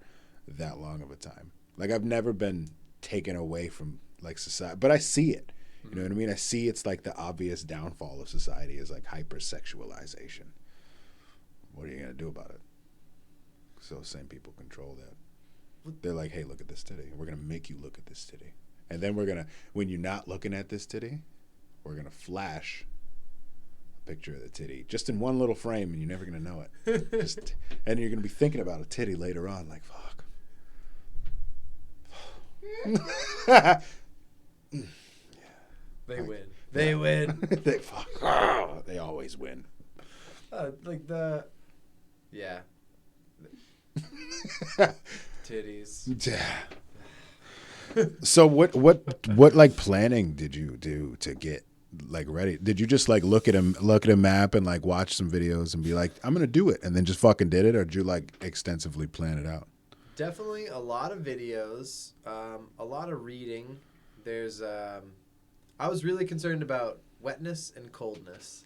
that long of a time. Like I've never been taken away from like society, but I see it. You know what I mean? I see it's like the obvious downfall of society is like hypersexualization. What are you going to do about it? So same people control that. They're like, hey, look at this titty. We're going to make you look at this titty. And then we're going to, when you're not looking at this titty, we're going to flash a picture of the titty just in one little frame, and you're never going to know it. And you're going to be thinking about a titty later on, like, fuck. They win. They win. They always win. Yeah. Titties. So what like planning did you do to get like ready? Did you just like look at a map and like watch some videos and be like, I'm gonna do it, and then just fucking did it, or did you like extensively plan it out? Definitely a lot of videos, a lot of reading. There's I was really concerned about wetness and coldness.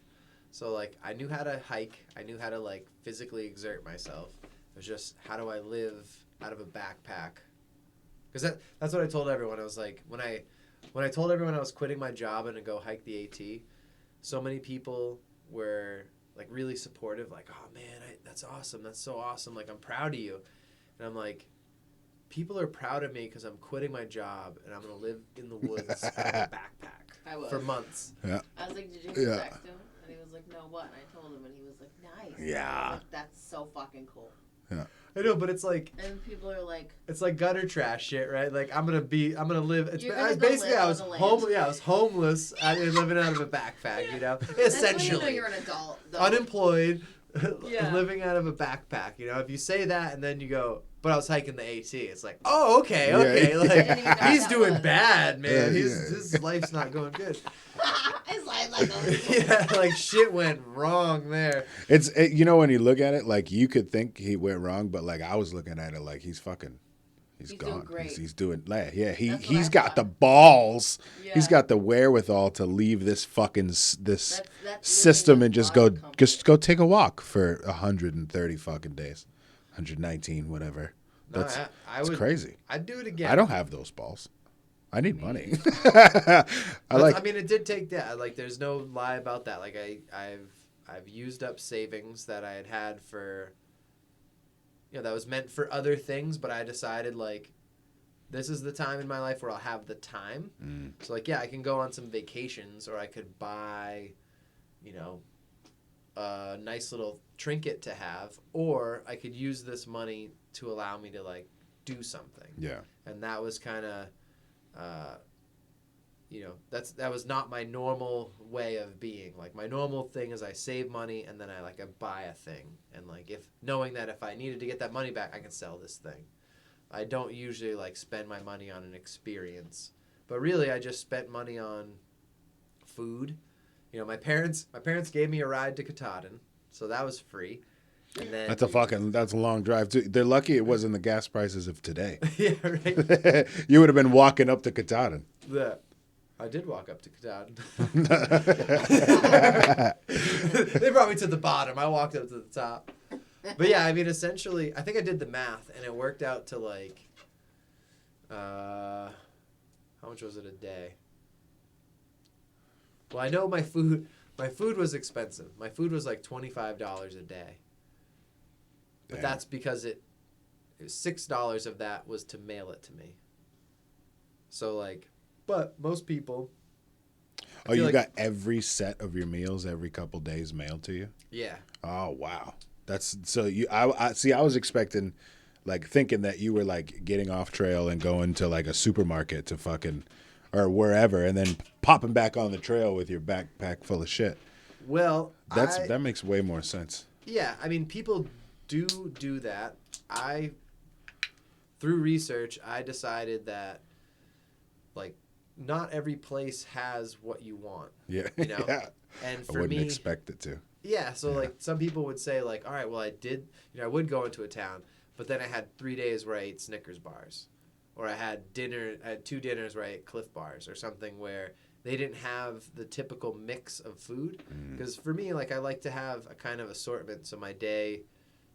So like I knew how to hike, I knew how to like physically exert myself. It was just, how do I live out of a backpack? Because that's what I told everyone. I was like, when I told everyone I was quitting my job and to go hike the AT, so many people were like really supportive, like, oh man, that's awesome, that's so awesome, like I'm proud of you. And I'm like, people are proud of me because I'm quitting my job and I'm gonna live in the woods out of a backpack for months. Yeah. I was like, did you hear back to him? And he was like, no, what? And I told him, and he was like, nice. Yeah. I was like, that's so fucking cool. Yeah. I know, but it's like, and people are like, it's like gutter trash shit, right? Like I'm gonna live. I was homeless. I was living out of a backpack, you know, essentially. That's when you know you're an adult, though. Unemployed, living out of a backpack. You know, if you say that and then you go, but I was hiking the AT. It's like, oh, okay. Yeah. Like he's doing bad, man. Yeah, His life's not going good. His life's not going good. Yeah, like shit went wrong there. You know, when you look at it, like you could think he went wrong, but like I was looking at it like he's gone. Doing great. He's doing, he's got the balls. Yeah. He's got the wherewithal to leave this fucking this system and just go take a walk for 130 fucking days. 119, whatever. No, That's I it's would, crazy. I'd do it again. I don't have those balls. I need money. I mean, it did take that. Like, there's no lie about that. Like, I've used up savings that I had for, that was meant for other things, but I decided, like, this is the time in my life where I'll have the time. So, like, yeah, I can go on some vacations, or I could buy, a nice little trinket to have, or I could use this money to allow me to, like, do something. Yeah. And that was kind of, that was not my normal way of being. Like, my normal thing is I save money and then I buy a thing. And, like, knowing that if I needed to get that money back, I can sell this thing. I don't usually, like, spend my money on an experience. But really, I just spent money on food. My parents gave me a ride to Katahdin, so that was free. And then that's a long drive too. They're lucky it wasn't the gas prices of today. yeah, right. You would have been walking up to Katahdin. I did walk up to Katahdin. They brought me to the bottom. I walked up to the top. But yeah, I mean, essentially, I think I did the math, and it worked out to like, how much was it a day? Well, I know my food was expensive. My food was like $25 a day. But that's because it was $6 of that was to mail it to me. So, like, but most people. Oh, you got every set of your meals every couple days mailed to you? Yeah. Oh, wow. That's so you. I see. I was expecting, like, thinking that you were like getting off trail and going to like a supermarket to fucking or wherever, and then popping back on the trail with your backpack full of shit. Well, that makes way more sense. Yeah, I mean, people do that. Through research, I decided that, like, not every place has what you want. Yeah. Yeah. And for I wouldn't me, expect it to. Yeah, so like some people would say like, all right, well I would go into a town, but then I had 3 days where I ate Snickers bars, or I had 2 dinners where I ate Cliff bars, or something where they didn't have the typical mix of food. Because for me, like, I like to have a kind of assortment. So my day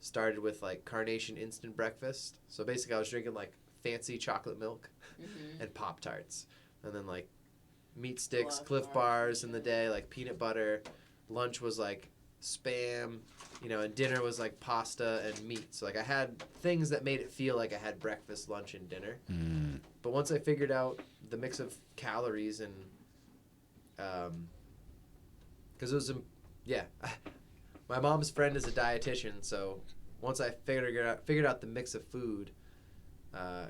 started with like Carnation instant breakfast. So basically, I was drinking like fancy chocolate milk and Pop-Tarts, and then like meat sticks, Cliff bars in the day, like peanut butter. Lunch was like Spam, and dinner was like pasta and meat. So like I had things that made it feel like I had breakfast, lunch, and dinner. But once I figured out the mix of calories and because it was my mom's friend is a dietitian, so once I figured out the mix of food,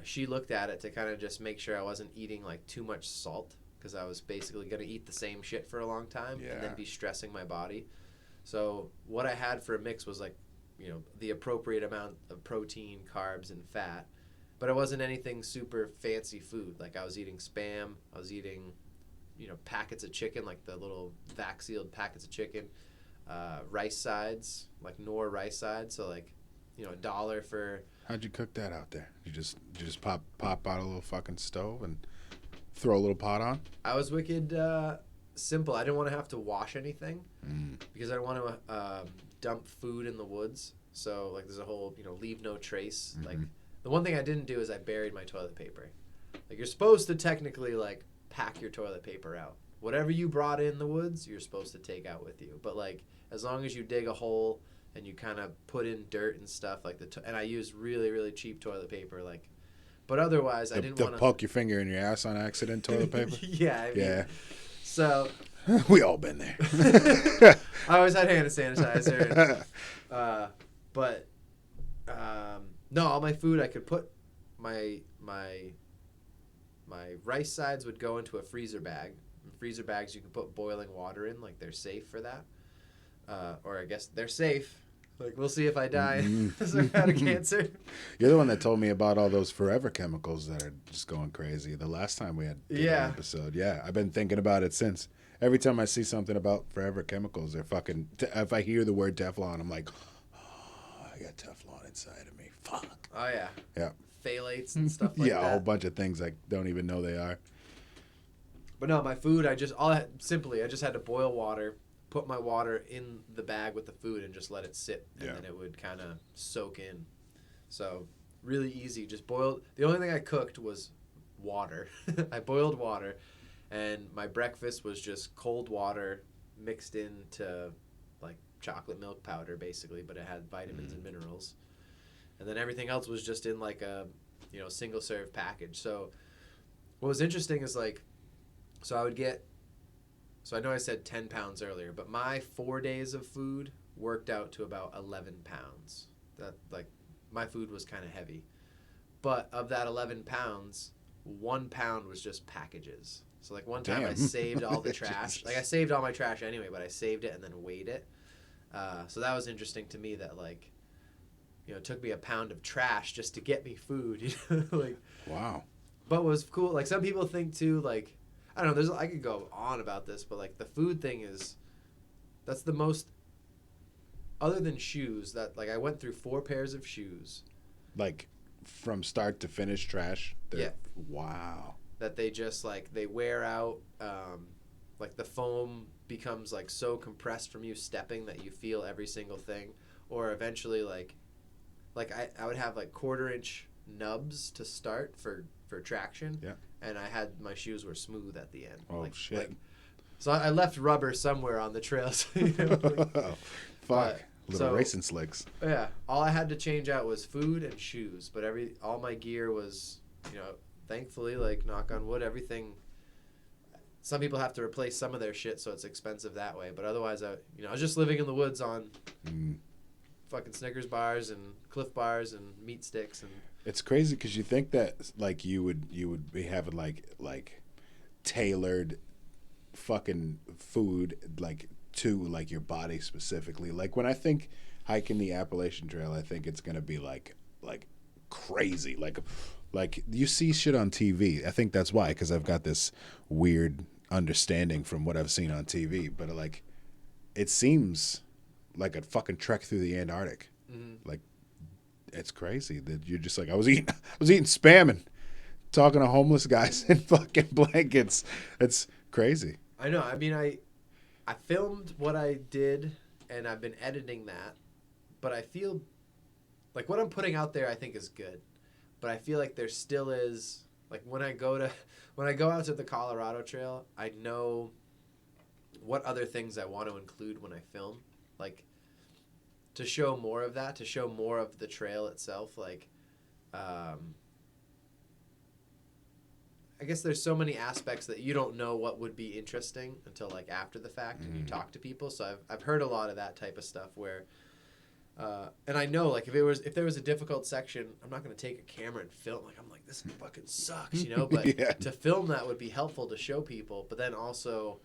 she looked at it to kind of just make sure I wasn't eating like too much salt, because I was basically going to eat the same shit for a long time and then be stressing my body. So what I had for a mix was like, the appropriate amount of protein, carbs, and fat. But it wasn't anything super fancy food. Like, I was eating Spam. I was eating, packets of chicken, like the little vac-sealed packets of chicken. Rice sides, like Knorr rice sides. So, like, $1 for... How'd you cook that out there? You just pop out a little fucking stove and throw a little pot on? I was wicked simple. I didn't want to have to wash anything because I didn't want to dump food in the woods. So, like, there's a whole, leave no trace. Like, the one thing I didn't do is I buried my toilet paper. Like, you're supposed to technically, like, pack your toilet paper out. Whatever you brought in the woods, you're supposed to take out with you. But, like, as long as you dig a hole and you kind of put in dirt and stuff, like, and I used really, really cheap toilet paper, like, but otherwise, I didn't want to... poke your finger in your ass on accident toilet paper? Yeah, I mean, so... We all been there. I always had hand sanitizer. No, all my food I could put... My rice sides would go into a freezer bag. In freezer bags, you can put boiling water in, like, they're safe for that. Or I guess they're safe. Like, we'll see if I die out of cancer. You're the one that told me about all those forever chemicals that are just going crazy. The last time we had an episode. Yeah, I've been thinking about it since. Every time I see something about forever chemicals, they're fucking... if I hear the word Teflon, I'm like, oh, I got Teflon inside of me. Fuck. Oh, yeah. Yeah. Phthalates and stuff like that. Yeah, a whole bunch of things I don't even know they are. But no, my food, I just had to boil water, put my water in the bag with the food, and just let it sit, and then it would kind of soak in. So really easy. Just boiled. The only thing I cooked was water. I boiled water, and my breakfast was just cold water mixed into like chocolate milk powder, basically, but it had vitamins and minerals. And then everything else was just in like a, single serve package. So what was interesting is like, so I know I said 10 pounds earlier, but my 4 days of food worked out to about 11 pounds. That, like, my food was kind of heavy. But of that 11 pounds, 1 pound was just packages. So, like, one time I saved all the trash. Like, I saved all my trash anyway, but I saved it and then weighed it. So that was interesting to me that, like, it took me a pound of trash just to get me food. Like, wow. But what was cool, like, some people think, too, like, I don't know, I could go on about this, but, like, the food thing that's the most, other than shoes, that, like, I went through 4 pairs of shoes. Like, from start to finish trash? Yeah. Wow. That they just, like, they wear out, like, the foam becomes, like, so compressed from you stepping that you feel every single thing. Or eventually, like I would have, like, 1/4-inch nubs to start for traction. Yeah. And my shoes were smooth at the end. Oh, shit. So I left rubber somewhere on the trails. Fuck. Little racing slicks. Yeah. All I had to change out was food and shoes. But all my gear was, thankfully, like, knock on wood, everything. Some people have to replace some of their shit, so it's expensive that way. But otherwise, I was just living in the woods on fucking Snickers bars and Cliff bars and meat sticks and. It's crazy because you think that like you would be having like tailored fucking food like to like your body specifically. Like when I think hiking the Appalachian Trail, I think it's gonna be like crazy. Like you see shit on TV. I think that's why, because I've got this weird understanding from what I've seen on TV. But like, it seems like a fucking trek through the Antarctic. Mm-hmm. Like. It's crazy that you're just like I was eating spam and talking to homeless guys in fucking blankets. It's crazy. I know. I mean, I filmed what I did, and I've been editing that, but I feel like what I'm putting out there I think is good, but I feel like there still is like when I go out to the Colorado Trail, I know what other things I want to include when I film, like. To show more of that, to show more of the trail itself, like, I guess there's so many aspects that you don't know what would be interesting until like after the fact and you talk to people. So I've heard a lot of that type of stuff where, and I know like if there was a difficult section, I'm not going to take a camera and film. Like I'm like this fucking sucks, But yeah. To film that would be helpful to show people. But then also.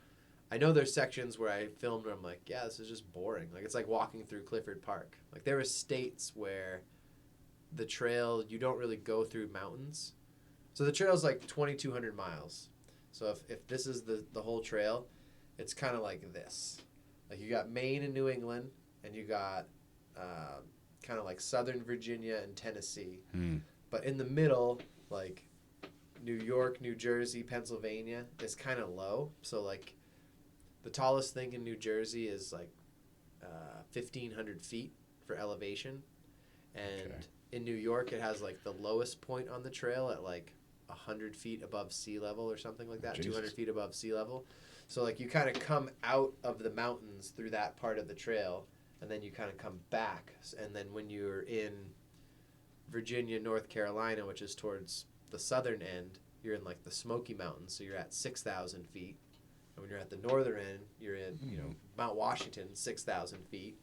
I know there's sections where I filmed where I'm like, yeah, this is just boring. Like, it's like walking through Clifford Park. Like, there are states where the trail, you don't really go through mountains. So the trail's like 2,200 miles. So if this is the whole trail, it's kind of like this. Like, you got Maine and New England, and you got kind of like Southern Virginia and Tennessee. But in the middle, like, New York, New Jersey, Pennsylvania is kind of low. So, like... The tallest thing in New Jersey is like 1,500 feet for elevation. And in New York, it has like the lowest point on the trail at like 100 feet above sea level or something like that, 200 feet above sea level. So like you kind of come out of the mountains through that part of the trail, and then you kind of come back. And then when you're in Virginia, North Carolina, which is towards the southern end, you're in like the Smoky Mountains, so you're at 6,000 feet. And when you're at the northern end, you're in, Mount Washington, 6,000 feet,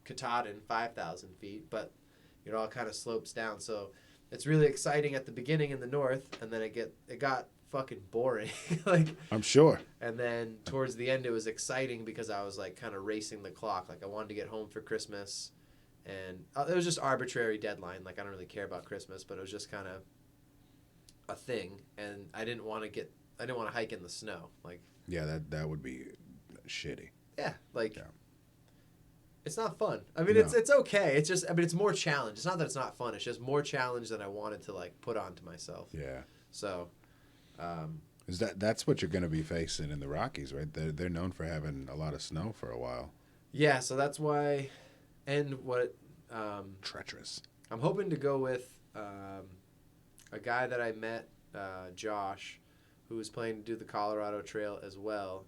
Katahdin, 5,000 feet, but it all kind of slopes down. So it's really exciting at the beginning in the north, and then it got fucking boring. Like I'm sure. And then towards the end, it was exciting because I was like kind of racing the clock. Like I wanted to get home for Christmas, and it was just arbitrary deadline. Like I don't really care about Christmas, but it was just kind of a thing, and I didn't want to hike in the snow. Like. Yeah, that would be shitty. Yeah, like, it's not fun. I mean, it's okay. It's just, I mean, it's more challenge. It's not that it's not fun. It's just more challenge than I wanted to, like, put onto myself. Yeah. So, that's what you're going to be facing in the Rockies, right? They're known for having a lot of snow for a while. Yeah, so that's why, and what... treacherous. I'm hoping to go with a guy that I met, Josh, who was planning to do the Colorado Trail as well.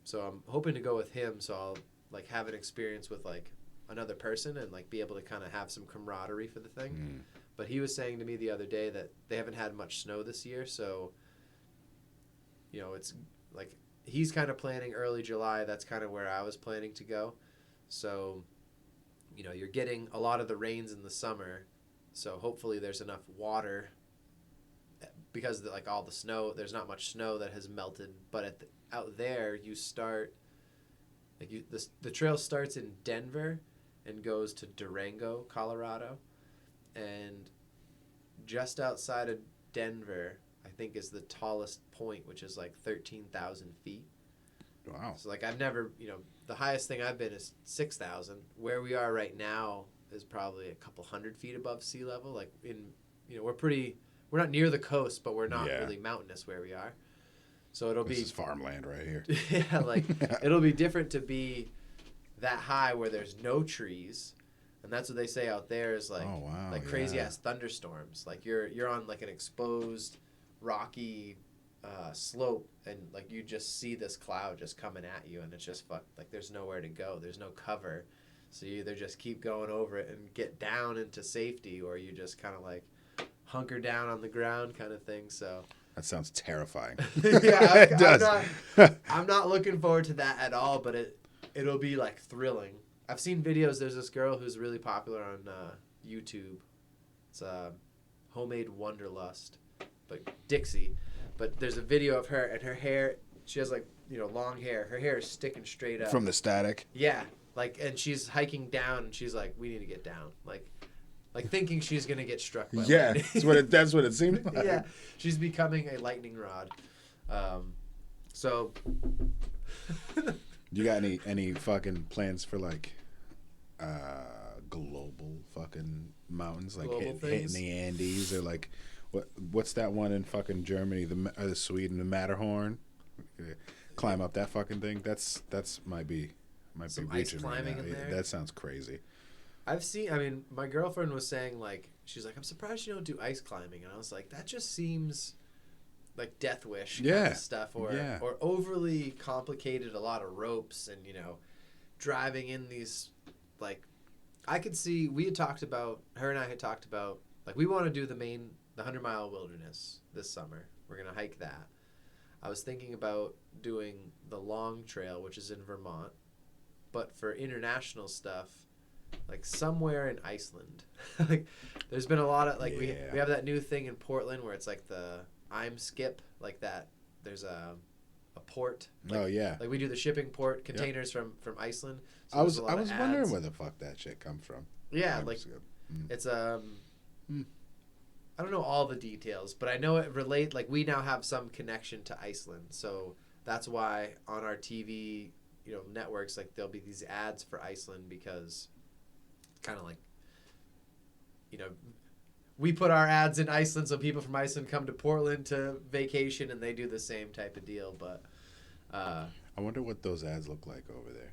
So I'm hoping to go with him, so I'll like have an experience with like another person and like be able to kind of have some camaraderie for the thing. But he was saying to me the other day that they haven't had much snow this year, so you know, it's like he's kind of planning early July. That's kind of where I was planning to go. So, you know, you're getting a lot of the rains in the summer, so hopefully there's enough water because like all the snow, there's not much snow that has melted, but out there you start like the trail starts in Denver and goes to Durango, Colorado, and just outside of Denver, I think is the tallest point, which is like 13,000 feet. Wow. So like I've never, you know, the highest thing I've been is 6,000. Where we are right now is probably a couple hundred feet above sea level. Like you know, we're not near the coast, but we're not really mountainous where we are. So This is farmland right here. yeah, like it'll be different to be that high where there's no trees. And that's what they say out there is like crazy ass thunderstorms. Like you're on like an exposed rocky slope, and like you just see this cloud just coming at you, and it's just like there's nowhere to go. There's no cover, so you either just keep going over it and get down into safety, or you just kind of like hunker down on the ground kind of thing. So that sounds terrifying. yeah, it does. I'm not looking forward to that at all, but it'll be like thrilling. I've seen videos. There's this girl who's really popular on YouTube. It's Homemade Wanderlust, but Dixie. But there's a video of her, and her hair, she has like, you know, long hair. Her hair is sticking straight up. From the static? Yeah. Like, and she's hiking down, and she's like, we need to get down. Like thinking she's going to get struck by lightning. That's what it seemed like. Yeah. She's becoming a lightning rod. So... You got any fucking plans for like global fucking mountains, like hitting the Andes, or like what's that one in fucking Germany, the Sweden, the Matterhorn? Climb up that fucking thing. That's might be some reaching ice climbing right now. in there. That sounds crazy. My girlfriend was saying, like, she's like, I'm surprised you don't do ice climbing, and I was like, that just seems like Death Wish kind of stuff, or overly complicated, a lot of ropes, and, you know, driving in these, like, I could see, her and I had talked about, like, we want to do the 100-mile wilderness this summer. We're going to hike that. I was thinking about doing the long trail, which is in Vermont, but for international stuff, like somewhere in Iceland. Like, there's been a lot of, like, we have that new thing in Portland where it's like the I'm skip, like that. There's a port. Like, like we do the shipping port containers from Iceland. So I was wondering where the fuck that shit comes from. Yeah, like it's I don't know all the details, but I know it like we now have some connection to Iceland. So that's why on our TV, you know, networks, like there'll be these ads for Iceland, because kind of like, you know, we put our ads in Iceland, so people from Iceland come to Portland to vacation, and they do the same type of deal. But I wonder what those ads look like over there.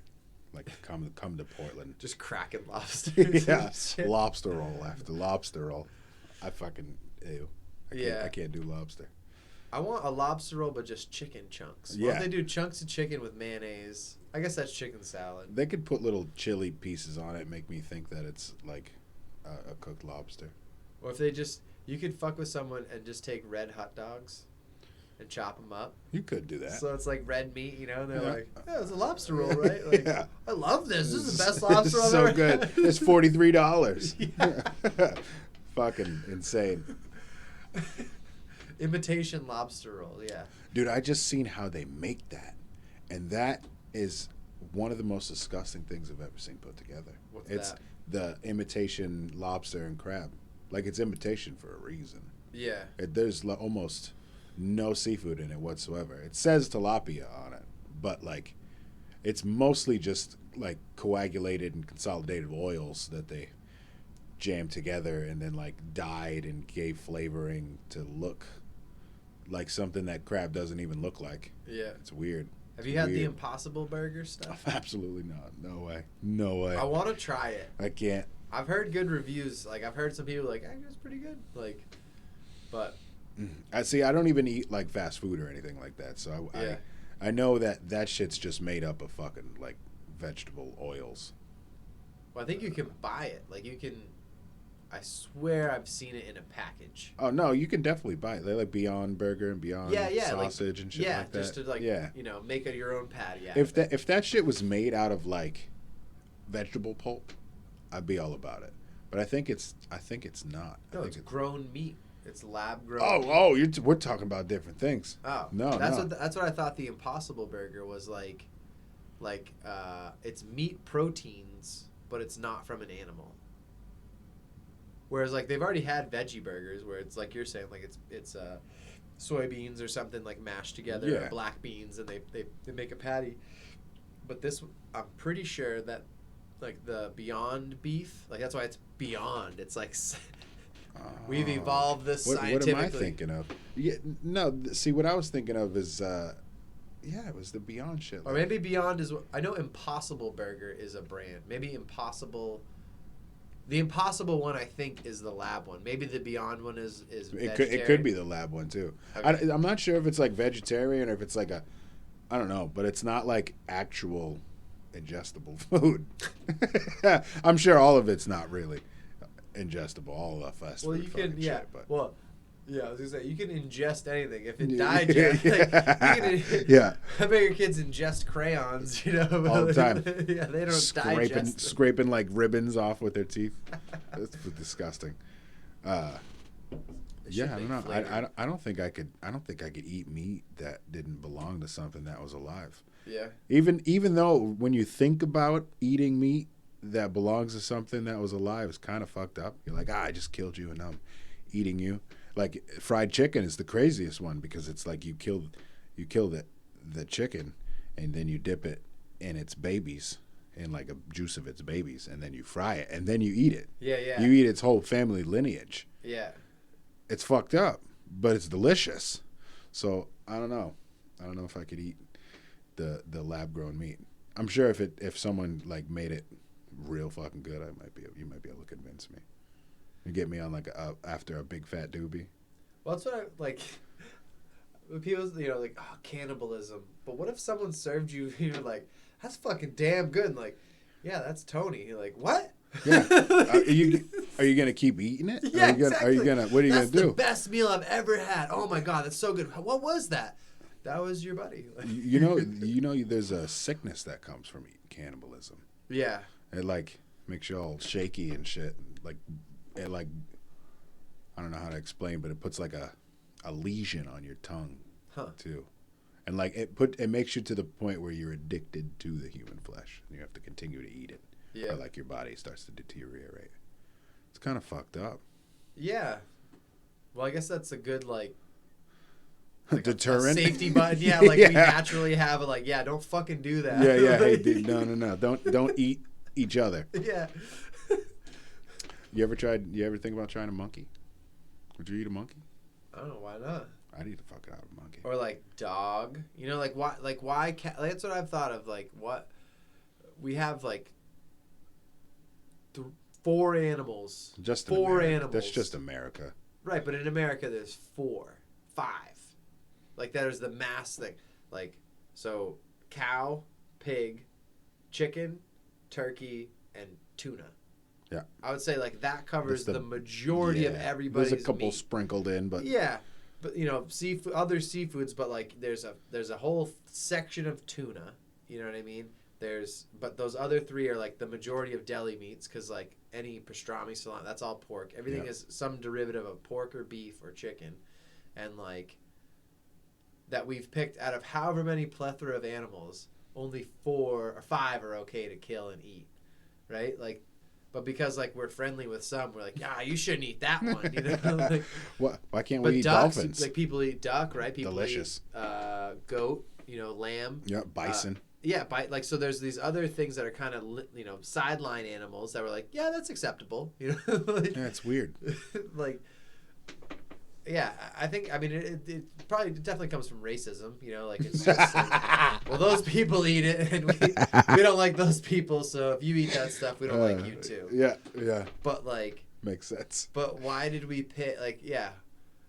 Like, come to Portland. Just cracking lobsters. Yeah, lobster roll after lobster roll. I fucking ew. I can't do lobster. I want a lobster roll, but just chicken chunks. Yeah. Why don't they do chunks of chicken with mayonnaise? I guess that's chicken salad. They could put little chili pieces on it, make me think that it's like a cooked lobster. Or if you could fuck with someone and just take red hot dogs and chop them up. You could do that. So it's like red meat, you know, and they're like, yeah, it's a lobster roll, right? Like, I love this. This is the best lobster roll I've ever good. had. It's $43. Fucking insane. Imitation lobster roll, yeah. Dude, I just seen how they make that. And that is one of the most disgusting things I've ever seen put together. What's that? The imitation lobster and crab. Like, it's imitation for a reason. Yeah. There's almost no seafood in it whatsoever. It says tilapia on it, but like, it's mostly just like coagulated and consolidated oils that they jammed together and then like dyed and gave flavoring to look like something that crab doesn't even look like. Yeah. It's weird. Have you had the Impossible Burger stuff? Absolutely not. No way. No way. I want to try it. I can't. I've heard good reviews. Like I've heard some people like, it's pretty good. Like, but I see. I don't even eat like fast food or anything like that. So I know that shit's just made up of fucking like vegetable oils. Well, I think you can buy it. Like you can. I swear I've seen it in a package. Oh no, you can definitely buy it. They like Beyond Burger and Beyond sausage and shit like that. Just to like make it your own patty. If that shit was made out of like vegetable pulp, I'd be all about it. But I think it's not. No, it's grown meat. It's lab grown. Oh, we're talking about different things. Oh no, that's what I thought the Impossible Burger was like. It's meat proteins, but it's not from an animal. Whereas like they've already had veggie burgers where it's like you're saying like it's soybeans or something like mashed together or black beans and they make a patty. But this I'm pretty sure that like the Beyond beef, like that's why it's Beyond. It's like we've evolved this scientifically. What am I thinking of? Yeah, no, see what I was thinking of is it was the Beyond shit. Or maybe Beyond is I know Impossible Burger is a brand. Maybe Impossible. The Impossible one, I think, is the lab one. Maybe the Beyond one is vegetarian. It could be the lab one, too. Okay. I'm not sure if it's, like, vegetarian or if it's, like, I don't know, but it's not, like, actual ingestible food. I'm sure all of it's not really ingestible, all of fast food you can, shit. But. Well, yeah, I was going to say, you can ingest anything. If it digests, I bet your kids ingest crayons, all the time. Yeah, they don't digest. Scraping, like, ribbons off with their teeth. That's disgusting. I don't know. I don't think I could eat meat that didn't belong to something that was alive. Yeah. Even though when you think about eating meat that belongs to something that was alive, it's kind of fucked up. You're like, I just killed you and I'm eating you. Like fried chicken is the craziest one because it's like you kill the chicken and then you dip it in its babies, in like a juice of its babies, and then you fry it and then you eat it. Yeah. You eat its whole family lineage. Yeah. It's fucked up, but it's delicious. So I don't know if I could eat the lab grown meat. I'm sure if someone like made it real fucking good, you might be able to convince me. And get me on like after a big fat doobie. Well, that's what I like. People, like cannibalism. But what if someone served you? You're like, that's fucking damn good. And like, yeah, that's Tony. You're like, what? Yeah. Are you gonna keep eating it? Yeah, exactly. What are you gonna do? That's the best meal I've ever had. Oh my god, that's so good. What was that? That was your buddy. There's a sickness that comes from eating cannibalism. Yeah. It like makes you all shaky and shit. It like I don't know how to explain, but it puts like a lesion on your tongue too, and like it makes you to the point where you're addicted to the human flesh and you have to continue to eat it. Yeah, or like your body starts to deteriorate. It's kind of fucked up. Yeah, well, I guess that's a good like deterrent a safety button. Yeah, like we naturally have a don't fucking do that. Yeah. Hey, dude, no, don't eat each other. Yeah. You ever think about trying a monkey? Would you eat a monkey? I don't know, why not? I'd eat the fuck out of a monkey. Or like dog. Why cat? That's what I've thought of. Like what we have like 4 animals. Just four animals. That's just America. Right, but in America there's 5. Like there's the mass thing. Like so cow, pig, chicken, turkey, and tuna. Yeah, I would say like that covers the majority of everybody's There's a couple meat. Sprinkled in, but but seafood, other seafoods, but like there's a whole section of tuna. You know what I mean? But those other 3 are like the majority of deli meats because like any pastrami, salami, that's all pork. Everything is some derivative of pork or beef or chicken, and like that we've picked out of however many plethora of animals, only 4 or 5 are okay to kill and eat, right? Like. But because like we're friendly with some, we're like, you shouldn't eat that one. Like, why can't we eat ducks, dolphins? like people eat duck, right? People Delicious. Eat goat, lamb. Yeah, bison. So there's these other things that are kind of sideline animals that were like, yeah, that's acceptable. Like, yeah, it's weird. Like, Yeah, I think. I mean, it probably definitely comes from racism. You know, like it's just like, well, those people eat it, and we don't like those people. So if you eat that stuff, we don't like you too. Yeah. But like, Makes sense. but why did we pick? Like, yeah,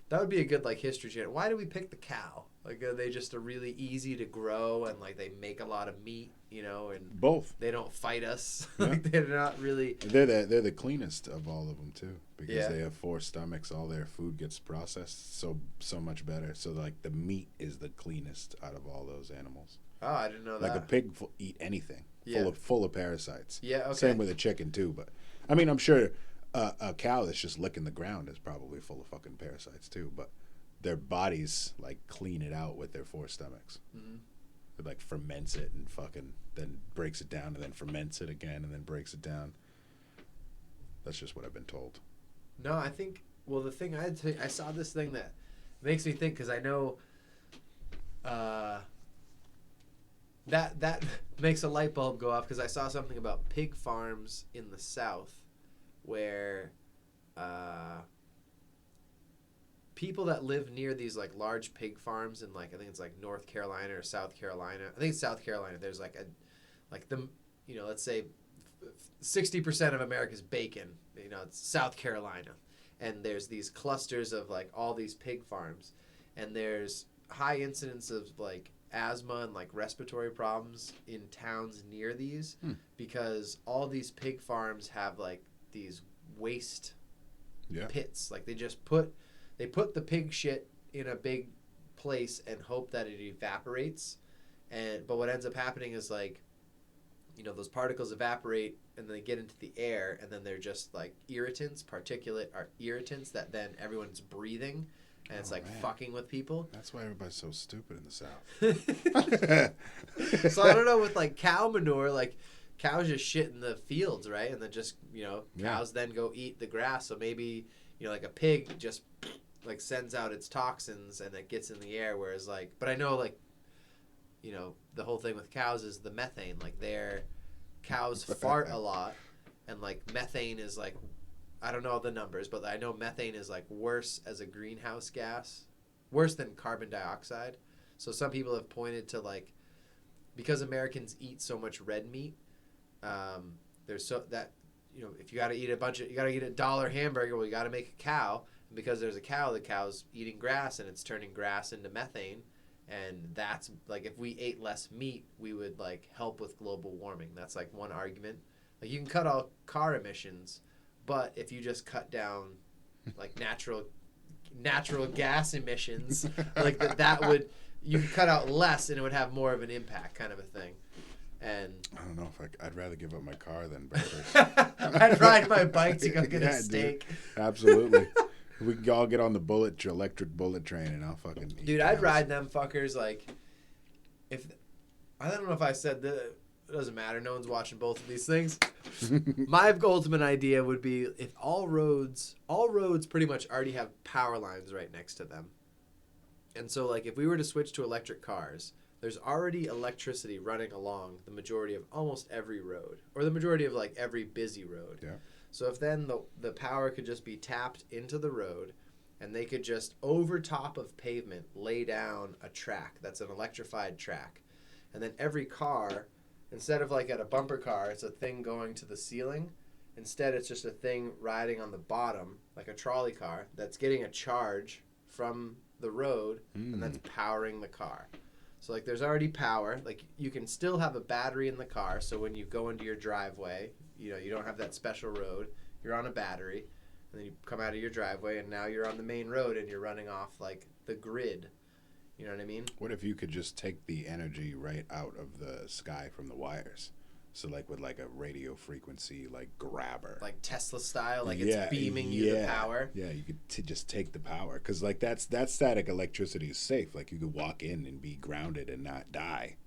that would be a good like history channel. Why did we pick the cow? Like, are they just a really easy to grow and like they make a lot of meat? You know, and Both. they don't fight us. Yeah. Like they're not really. They're the cleanest of all of them too, because they have 4 stomachs. All their food gets processed so much better. So like the meat is the cleanest out of all those animals. Oh, I didn't know that. Like a pig eat anything full of parasites. Yeah. Okay. Same with a chicken too. But I mean, I'm sure a cow that's just licking the ground is probably full of fucking parasites too. But their bodies like clean it out with their 4 stomachs. Mm-hmm. It like ferments it and fucking then breaks it down and then ferments it again and then breaks it down. That's just what I've been told. No, I think. Well, the thing I saw this thing that makes me think, because I know that makes a light bulb go off, because I saw something about pig farms in the South where people that live near these like large pig farms in like, I think it's like North Carolina or South Carolina. I think it's South Carolina. There's like let's say 60% of America's bacon, you know, it's South Carolina. And there's these clusters of like all these pig farms, and there's high incidence of like asthma and like respiratory problems in towns near these because all these pig farms have like these waste pits. Like they put the pig shit in a big place and hope that it evaporates. But what ends up happening is like, you know, those particles evaporate and they get into the air, and then they're just like particulate irritants that then everyone's breathing, and it's fucking with people. That's why everybody's so stupid in the South. So I don't know, with like cow manure, like cows just shit in the fields, right? And then just, you know, cows then go eat the grass. So maybe, you know, like a pig just like sends out its toxins and it gets in the air, whereas like, but I know like, you know, the whole thing with cows is the methane. Like cows fart a lot, and like methane is like, I don't know the numbers, but I know methane is like worse as a greenhouse gas, worse than carbon dioxide. So some people have pointed to like, because Americans eat so much red meat, there's so that, you know, if you got to eat you got to eat $1 hamburger, well, you got to make a cow. And because there's a cow, the cow's eating grass and it's turning grass into methane. And that's like, if we ate less meat, we would like help with global warming. That's like one argument. Like you can cut out car emissions, but if you just cut down like natural gas emissions, like that would, you could cut out less and it would have more of an impact, kind of a thing. And I don't know if I'd rather give up my car than burgers. I'd ride my bike to go get a steak. Dude, absolutely. We can all get on the electric bullet train, and I'll fucking eat. Dude, I'd ride them fuckers like, I don't know if I said that. It doesn't matter. No one's watching both of these things. My ultimate idea would be if all roads pretty much already have power lines right next to them. And so like if we were to switch to electric cars, there's already electricity running along the majority of almost every road, or the majority of like every busy road. Yeah. So if then the power could just be tapped into the road, and they could just over top of pavement lay down a track that's an electrified track. And then every car, instead of like at a bumper car, it's a thing going to the ceiling. Instead, it's just a thing riding on the bottom, like a trolley car, that's getting a charge from the road, and that's powering the car. So like there's already power. Like you can still have a battery in the car, so when you go into your driveway, you know, you don't have that special road, you're on a battery, and then you come out of your driveway and now you're on the main road and you're running off like the grid. You know what I mean? What if you could just take the energy right out of the sky from the wires? So like with like a radio frequency like grabber. Like Tesla style, like it's beaming you the power. Yeah, you could just take the power, cuz like that static electricity is safe. Like you could walk in and be grounded and not die.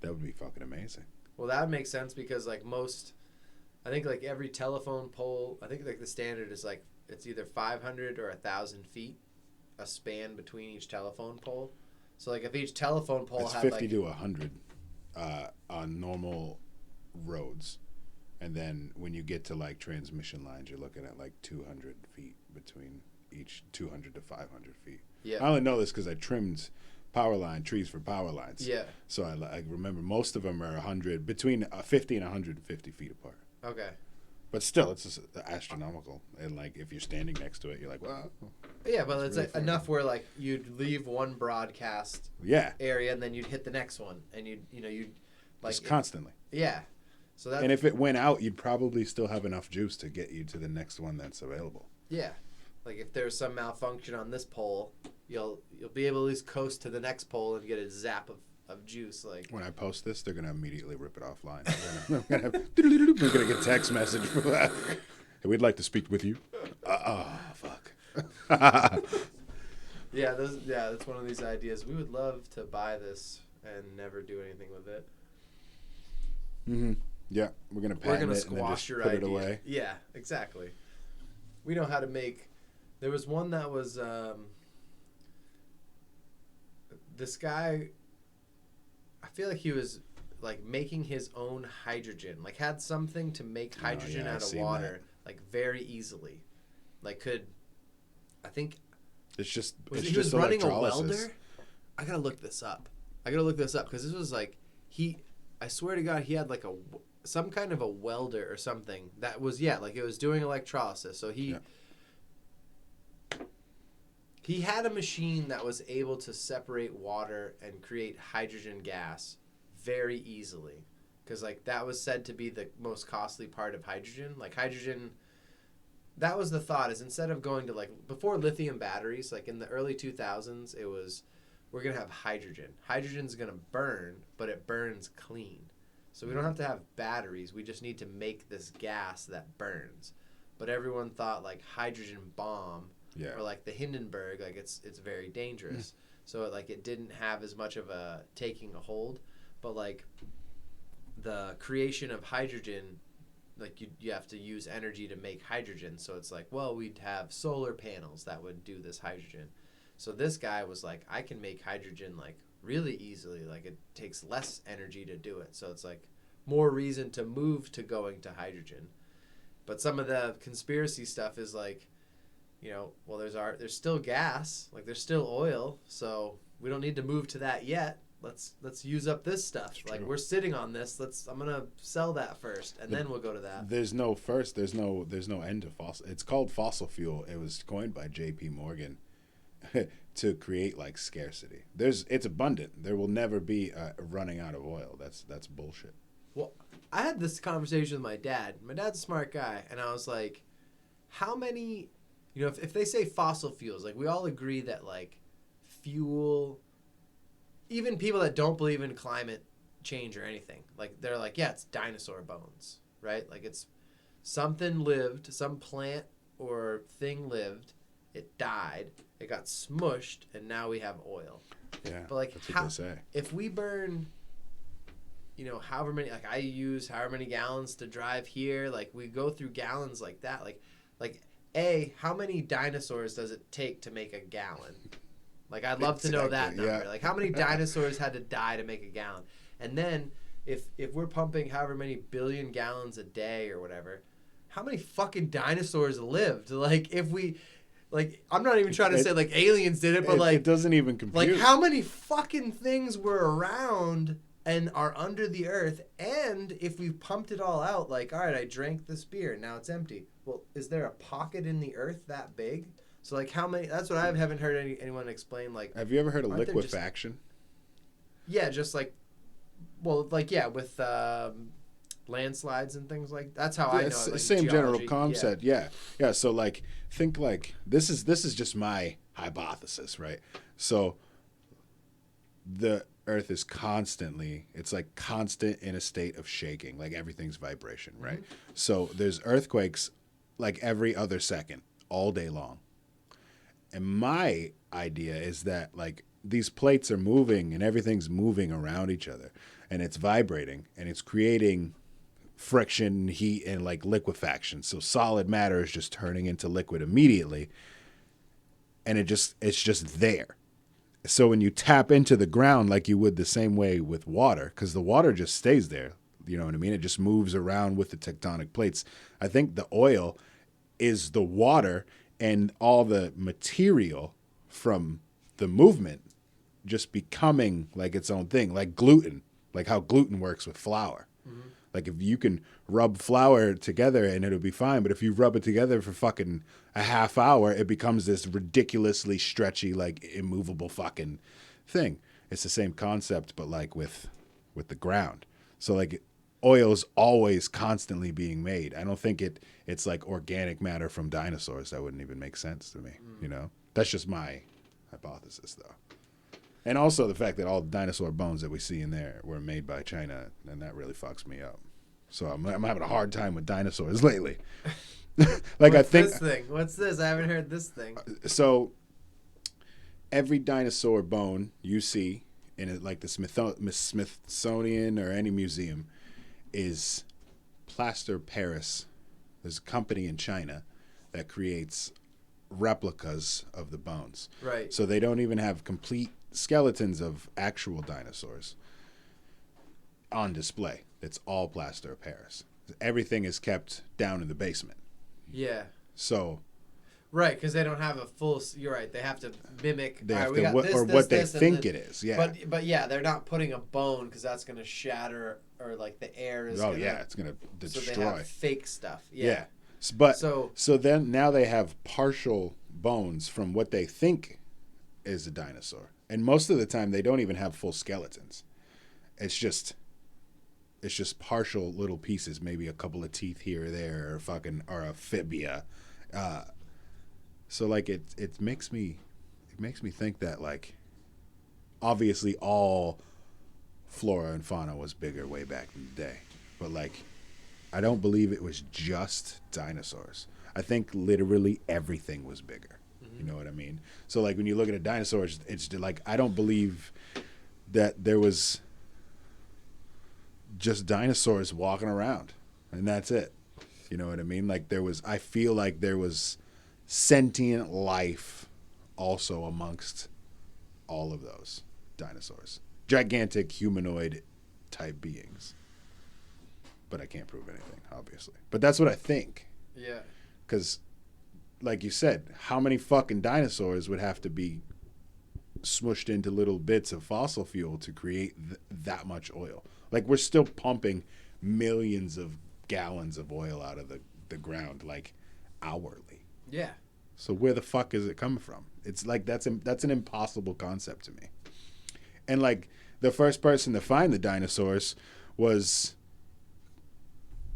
That would be fucking amazing. Well, that would make sense because like I think like every telephone pole, I think like the standard is like it's either 500 or 1,000 feet, a span between each telephone pole. So like if each telephone pole had 50 to 100 on normal roads, and then when you get to like transmission lines, you're looking at like 200 feet between each 200 to 500 feet. Yeah. I only know this because I trimmed trees for power lines. Yeah. So I remember most of them are between 50 and 150 feet apart. Okay. But still, it's just astronomical. And like if you're standing next to it, you're like, wow. Yeah, but it's really like enough where like you'd leave one broadcast Yeah. area and then you'd hit the next one, and you'd like Just constantly. Yeah. So that. And if it went out, you'd probably still have enough juice to get you to the next one that's available. Yeah. Like if there's some malfunction on this pole, you'll be able to at least coast to the next pole and get a zap of juice. Like When I post this, they're gonna immediately rip it offline. I'm gonna get a text message for that. Hey, we'd like to speak with you. Fuck. Yeah, that's one of these ideas. We would love to buy this and never do anything with it. Mm-hmm. Yeah, we're gonna patent it and then squash just your put idea. it away. Yeah, exactly. We know how to make. There was one that was this guy. I feel like he was like making his own hydrogen. Like had something to make hydrogen out of water, like very easily. Like could, I think. It's just He was running a welder. I gotta look this up because this was like I swear to God, he had like some kind of a welder or something that was like it was doing electrolysis. So he had a machine that was able to separate water and create hydrogen gas very easily, because like that was said to be the most costly part of hydrogen. Like hydrogen. That was the thought, is instead of going to like before lithium batteries, like in the early 2000s, it was we're going to have hydrogen. Hydrogen's going to burn, but it burns clean. So we don't have to have batteries. We just need to make this gas that burns. But everyone thought like hydrogen bomb or like the Hindenburg, like it's very dangerous. So it didn't have as much of a taking a hold. But like the creation of hydrogen, like you have to use energy to make hydrogen. So it's like, well, we'd have solar panels that would do this hydrogen. So this guy was like, I can make hydrogen like really easily. Like it takes less energy to do it. So it's like more reason to move to going to hydrogen. But some of the conspiracy stuff is like, well, there's still gas, like there's still oil. So we don't need to move to that yet. Let's use up this stuff. Like we're sitting on this. I'm gonna sell that first, and then we'll go to that. There's no end to fossil. It's called fossil fuel. It was coined by J.P. Morgan to create like scarcity. It's abundant. There will never be running out of oil. That's bullshit. Well, I had this conversation with my dad. My dad's a smart guy, and I was like, how many, if they say fossil fuels, like we all agree that like fuel. Even people that don't believe in climate change or anything, like they're like, yeah, it's dinosaur bones, right? Like it's something lived, some plant or thing lived, it died, it got smushed, and now we have oil. Yeah, but like that's what they say. If we burn, however many, like I use however many gallons to drive here, like we go through gallons like that, like how many dinosaurs does it take to make a gallon? Like, I'd love to know that number. Yeah. Like, how many dinosaurs had to die to make a gallon? And then, if we're pumping however many billion gallons a day or whatever, how many fucking dinosaurs lived? Like, I'm not even trying to say, like, aliens did it, but, like... It doesn't even compute. Like, how many fucking things were around and are under the earth? And if we pumped it all out, like, all right, I drank this beer, now it's empty. Well, is there a pocket in the earth that big? So, like, how many... That's what I haven't heard anyone explain, like... Have you ever heard of liquefaction? Yeah, just, like... Well, like, yeah, with landslides and things like... That's how I know it, like, same geology. general concept, yeah. Yeah, so, like, think, like... This is just my hypothesis, right? So, the Earth is constantly... It's, like, constant in a state of shaking. Like, everything's vibration, right? Mm-hmm. So, there's earthquakes, like, every other second, all day long. And my idea is that, like, these plates are moving and everything's moving around each other. And it's vibrating and it's creating friction, heat, and, like, liquefaction. So solid matter is just turning into liquid immediately. And it's just there. So when you tap into the ground like you would the same way with water, because the water just stays there. You know what I mean? It just moves around with the tectonic plates. I think the oil is the water and all the material from the movement just becoming like its own thing, like gluten, like how gluten works with flour. Mm-hmm. Like if you can rub flour together and it'll be fine, but if you rub it together for fucking a half hour, it becomes this ridiculously stretchy, like immovable fucking thing. It's the same concept, but like with the ground. So like oil's always constantly being made. I don't think it's like organic matter from dinosaurs. That wouldn't even make sense to me. You know, that's just my hypothesis, though. And also the fact that all the dinosaur bones that we see in there were made by China, and that really fucks me up. So I'm having a hard time with dinosaurs lately. Like, I think this thing. What's this? I haven't heard this thing. So every dinosaur bone you see in like the Smithsonian or any museum is plaster Paris. There's a company in China that creates replicas of the bones. Right. So they don't even have complete skeletons of actual dinosaurs on display. It's all plaster of Paris. Everything is kept down in the basement. Yeah. So. Right, because they don't have a full. You're right. They have to mimic. They have what they think it is. Yeah. But yeah, they're not putting a bone because that's going to shatter or like the air is. It's going to destroy. So they have fake stuff. Yeah. Yeah. But so then now they have partial bones from what they think is a dinosaur, and most of the time they don't even have full skeletons. It's just partial little pieces, maybe a couple of teeth here or there, or a fibia. So like it makes me think that like obviously all flora and fauna was bigger way back in the day, but like I don't believe it was just dinosaurs. I think literally everything was bigger. Mm-hmm. You know what I mean? So like when you look at a dinosaur, it's like I don't believe that there was just dinosaurs walking around and that's it. You know what I mean? Like I feel like there was sentient life also amongst all of those dinosaurs. Gigantic humanoid type beings. But I can't prove anything, obviously. But that's what I think. Yeah. Because, like you said, how many fucking dinosaurs would have to be smushed into little bits of fossil fuel to create that much oil? Like, we're still pumping millions of gallons of oil out of the ground, like, hourly. Yeah. So where the fuck is it coming from? It's like that's an impossible concept to me. And, like, the first person to find the dinosaurs was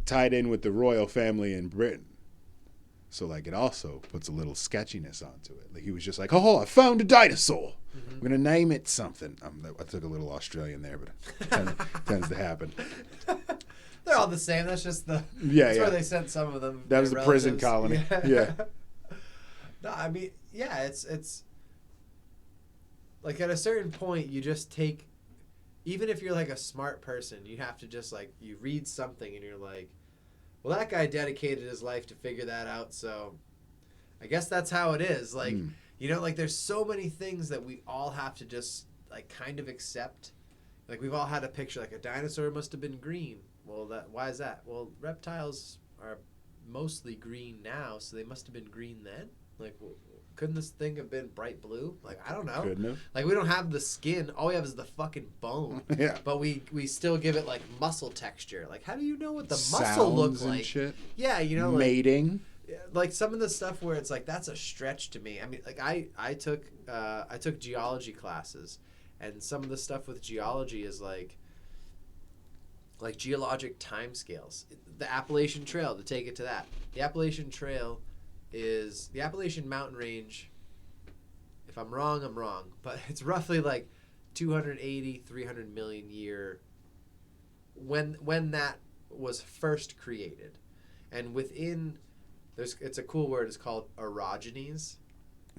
tied in with the royal family in Britain. So, like, it also puts a little sketchiness onto it. Like, he was just like, oh, I found a dinosaur. Mm-hmm. I'm going to name it something. I took a little Australian there, but it tends to happen. They're all the same. That's just that's where they sent some of them. That was the relatives. Prison colony. Yeah. No, I mean, yeah, it's like at a certain point, you just take, even if you're like a smart person, you have to just like, you read something and you're like, well, that guy dedicated his life to figure that out, so I guess that's how it is. Like, you know, like there's so many things that we all have to just like kind of accept. Like we've all had a picture, like a dinosaur must have been green. Well, why is that? Well, reptiles are mostly green now, so they must have been green then. Like, couldn't this thing have been bright blue? Like, I don't know. Couldn't have. Like, we don't have the skin. All we have is the fucking bone. Yeah. But we still give it, like, muscle texture. Like, how do you know what the Sounds muscle looks and like? Shit. Yeah, you know, like, mating. Like, some of the stuff where it's like, that's a stretch to me. I mean, like, I took geology classes, and some of the stuff with geology is, like geologic timescales. The Appalachian Trail, to take it to that. The Appalachian Trail is the Appalachian mountain range. If I'm wrong, I'm wrong, but it's roughly like 280, 300 million year when that was first created. And within it's a cool word, it's called orogenies.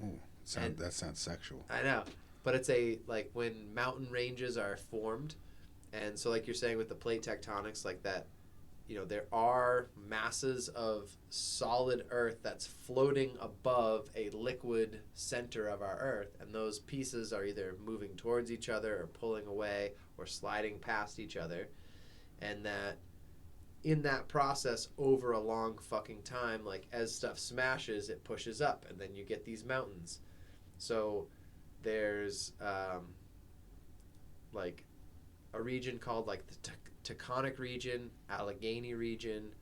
Oh, that sounds sexual. I know, but it's like when mountain ranges are formed, and so like you're saying with the plate tectonics, like that, you know, there are masses of solid earth that's floating above a liquid center of our earth, and those pieces are either moving towards each other or pulling away or sliding past each other, and that in that process over a long fucking time, like as stuff smashes, it pushes up, and then you get these mountains. So there's like a region called like the Taconic region, Allegheny region,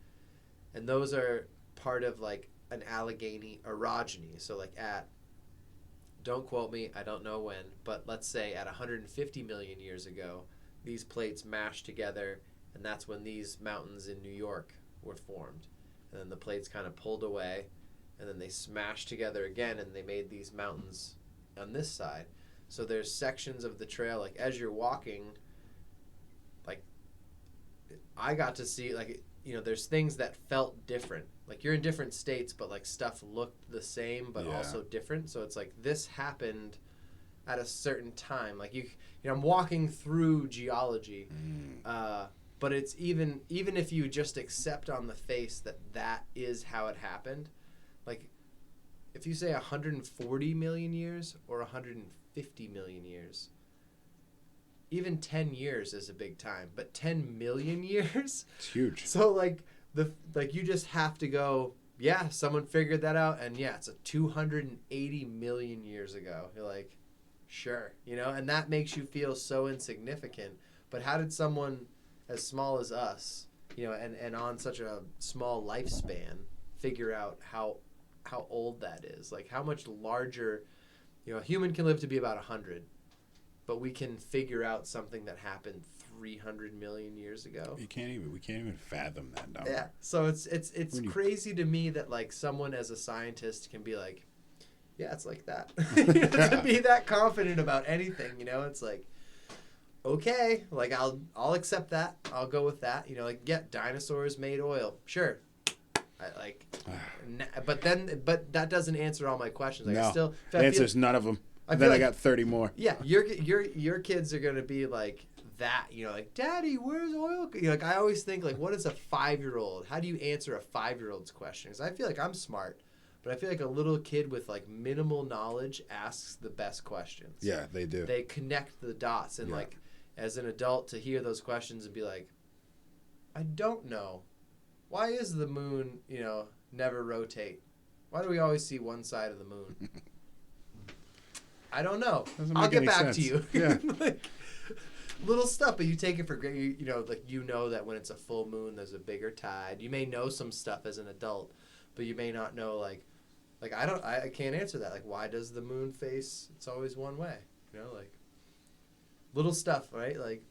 and those are part of like an Allegheny orogeny. So like don't quote me, I don't know when, but let's say at 150 million years ago, these plates mashed together, and that's when these mountains in New York were formed. And then the plates kind of pulled away, and then they smashed together again, and they made these mountains on this side. So there's sections of the trail, like as you're walking, like I got to see, like, you know, there's things that felt different. Like you're in different states, but like stuff looked the same, but also different. So it's like this happened at a certain time. Like you know, I'm walking through geology, but it's even if you just accept on the face that is how it happened. Like if you say 140 million years or 150 million years, even 10 years is a big time, but 10 million years? It's huge. So like you just have to go, yeah, someone figured that out, and yeah, it's a 280 million years ago. You're like, sure, you know, and that makes you feel so insignificant. But how did someone as small as us, you know, and on such a small lifespan, figure out how old that is? Like how much larger, you know, a human can live to be about 100, but we can figure out something that happened 300 million years ago. We can't even fathom that number. Yeah. So it's crazy to me that like someone as a scientist can be like, yeah, it's like that. To be that confident about anything, you know, it's like, okay, like I'll accept that. I'll go with that. You know, like, yeah, dinosaurs made oil. Sure. But that doesn't answer all my questions. Like, no, I still it answers none of them. Then I got 30 more. Yeah, your kids are gonna be like that. You know, like, Daddy, where's oil? You know, like I always think, like, what is a 5-year-old? How do you answer a 5-year-old's question? Because I feel like I'm smart, but I feel like a little kid with like minimal knowledge asks the best questions. Yeah, they do. They connect the dots, and like as an adult to hear those questions and be like, I don't know. Why is the moon, you know, never rotate? Why do we always see one side of the moon? I don't know. I'll get back to you. Yeah. Like, little stuff, but you take it for granted. You know, like, you know that when it's a full moon, there's a bigger tide. You may know some stuff as an adult, but you may not know, like I can't answer that. Like, why does the moon face? It's always one way. You know, like little stuff, right? Like,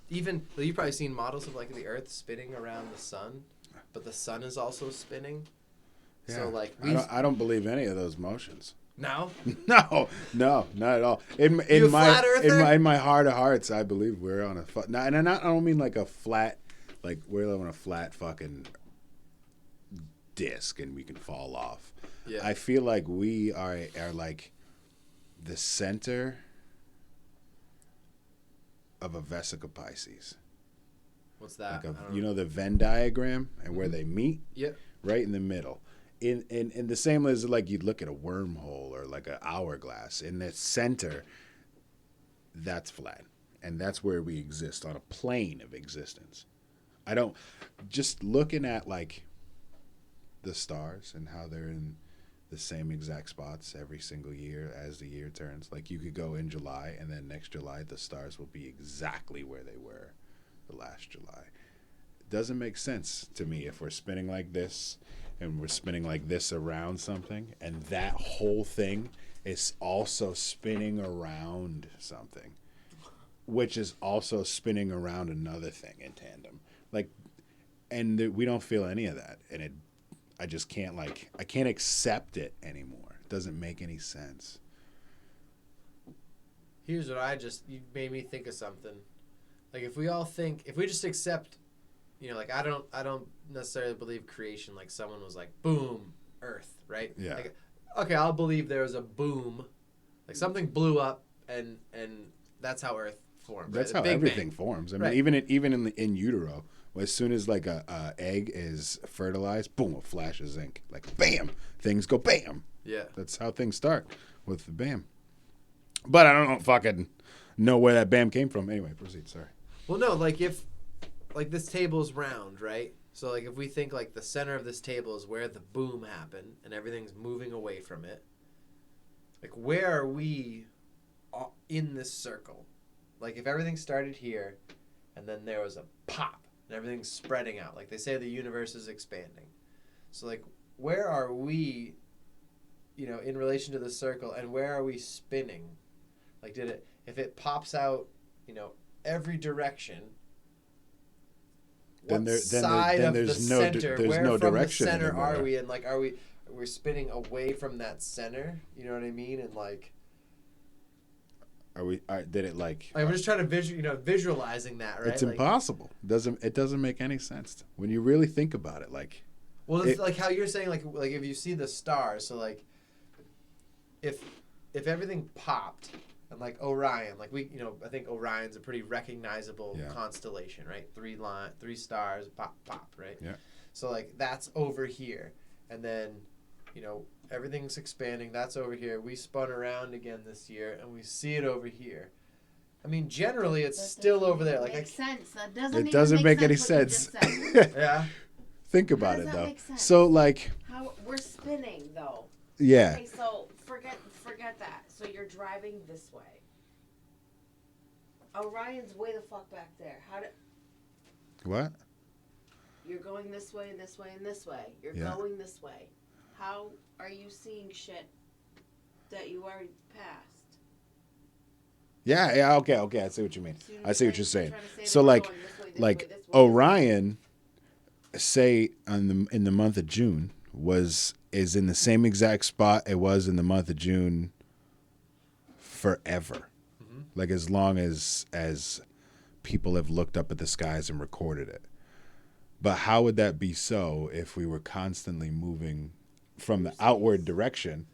even you've probably seen models of like the Earth spinning around the sun, but the sun is also spinning. Yeah. So like I don't believe any of those motions. No? No, not at all. In my heart of hearts, I believe we're on a I don't mean like a flat, like we're on a flat fucking disc and we can fall off. Yeah. I feel like we are like the center of a vesica Pisces. What's that? Like you know the Venn diagram and where they meet? Yep. Right in the middle. In the same as like you'd look at a wormhole or like an hourglass. In the center, that's flat. And that's where we exist, on a plane of existence. Just looking at like the stars and how they're in the same exact spots every single year as the year turns. Like you could go in July and then next July the stars will be exactly where they were the last July. It doesn't make sense to me if we're spinning like this and we're spinning like this around something and that whole thing is also spinning around something, which is also spinning around another thing in tandem. Like, and we don't feel any of that. And I just can't I can't accept it anymore. It doesn't make any sense. Here's what you made me think of something. Like if we just accept, you know, like I don't necessarily believe creation. Like someone was like, boom, Earth, right? Yeah. Like, okay, I'll believe there was a boom, like something blew up and that's how Earth formed. That's right? how Big everything Bang. forms. I mean, Right. even in utero, as soon as like a egg is fertilized, boom, a flash of zinc. Like bam, things go bam. Yeah. That's how things start with the bam. But I don't fucking know where that bam came from. Anyway, proceed. Sorry. Well, no, like like this table's round, right? So like if we think like the center of this table is where the boom happened and everything's moving away from it, like where are we in this circle? Like if everything started here and then there was a pop and everything's spreading out, like they say the universe is expanding. So like where are we, in relation to the circle, and where are we spinning? Like if it pops out, every direction, Then what side of the center, there's where no from direction the center anymore. are we? And like, we're spinning away from that center? You know what I mean? And like, did it like? I'm just trying to visualizing that, right? It's like, impossible. It doesn't make any sense when you really think about it. Like, well, it's like how you're saying, like if you see the stars, so like, if everything popped. And like Orion, like I think Orion's a pretty recognizable constellation, right? Three stars, pop, right? Yeah. So like that's over here, and then, everything's expanding. That's over here. We spun around again this year, and we see it over here. I mean, generally, it's still over there. Like makes sense. That doesn't. It doesn't make any what you just sense. said. Yeah. Think about How it does that though. make sense? So like, How we're spinning though. yeah. Okay, so forget that. So you're driving this way. Orion's way the fuck back there. What? You're going this way and this way and this way. You're Yeah. going this way. How are you seeing shit that you already passed? Yeah. Okay. I see what you mean. I see what you're saying. Trying to say So that we're like, going this way, this like way, this way, Orion, say in the month of June is in the same exact spot it was in the month of June forever. Mm-hmm. Like as long as people have looked up at the skies and recorded it. But how would that be so if we were constantly moving from the outward direction?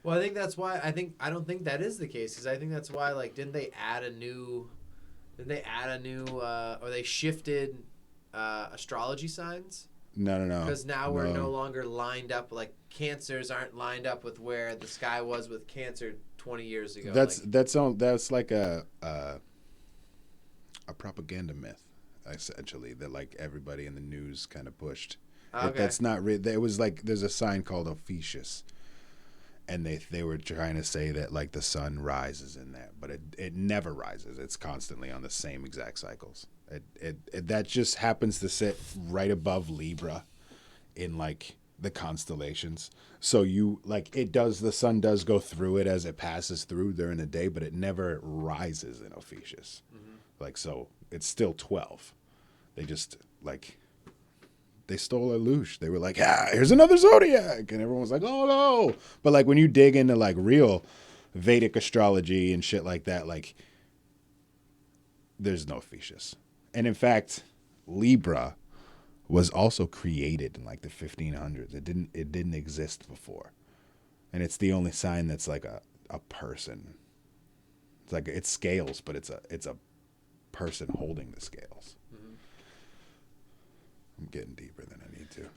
Well, I think that's why I don't think that is the case, because I think that's why, like, didn't they add a new or they shifted astrology signs? No. Because now we're no longer lined up, like Cancers aren't lined up with where the sky was with Cancer 20 years ago. That's like a propaganda myth, essentially, that like everybody in the news kind of pushed. Okay. That's not it was like there's a sign called Ophiuchus, and they were trying to say that like the sun rises in that, but it never rises. It's constantly on the same exact cycles. It that just happens to sit right above Libra in like the constellations. So the sun does go through it as it passes through during the day, but it never rises in Ophiuchus. Mm-hmm. Like, so it's still 12. They just they stole a louche. They were like, here's another zodiac. And everyone was like, oh no. But like when you dig into like real Vedic astrology and shit like that, like there's no Ophiuchus. And in fact, Libra was also created in like the 1500s. It didn't exist before. And it's the only sign that's like a person. It's like it's scales, but it's a person holding the scales. Mm-hmm. I'm getting deeper than I need to.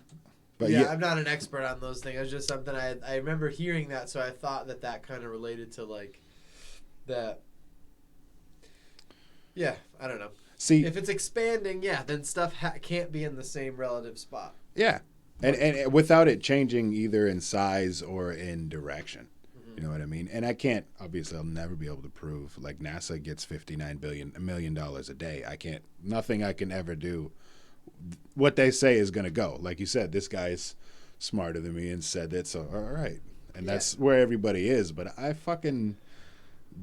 But yeah, I'm not an expert on those things. It's just something I remember hearing that, so I thought that kind of related to like that. Yeah, I don't know. See, if it's expanding, then stuff can't be in the same relative spot. Yeah, and without it changing either in size or in direction. Mm-hmm. You know what I mean? And obviously I'll never be able to prove, like NASA gets $59 million a day. Nothing I can ever do. What they say is going to go. Like you said, this guy's smarter than me and said that, so all right. And that's where everybody is, but I fucking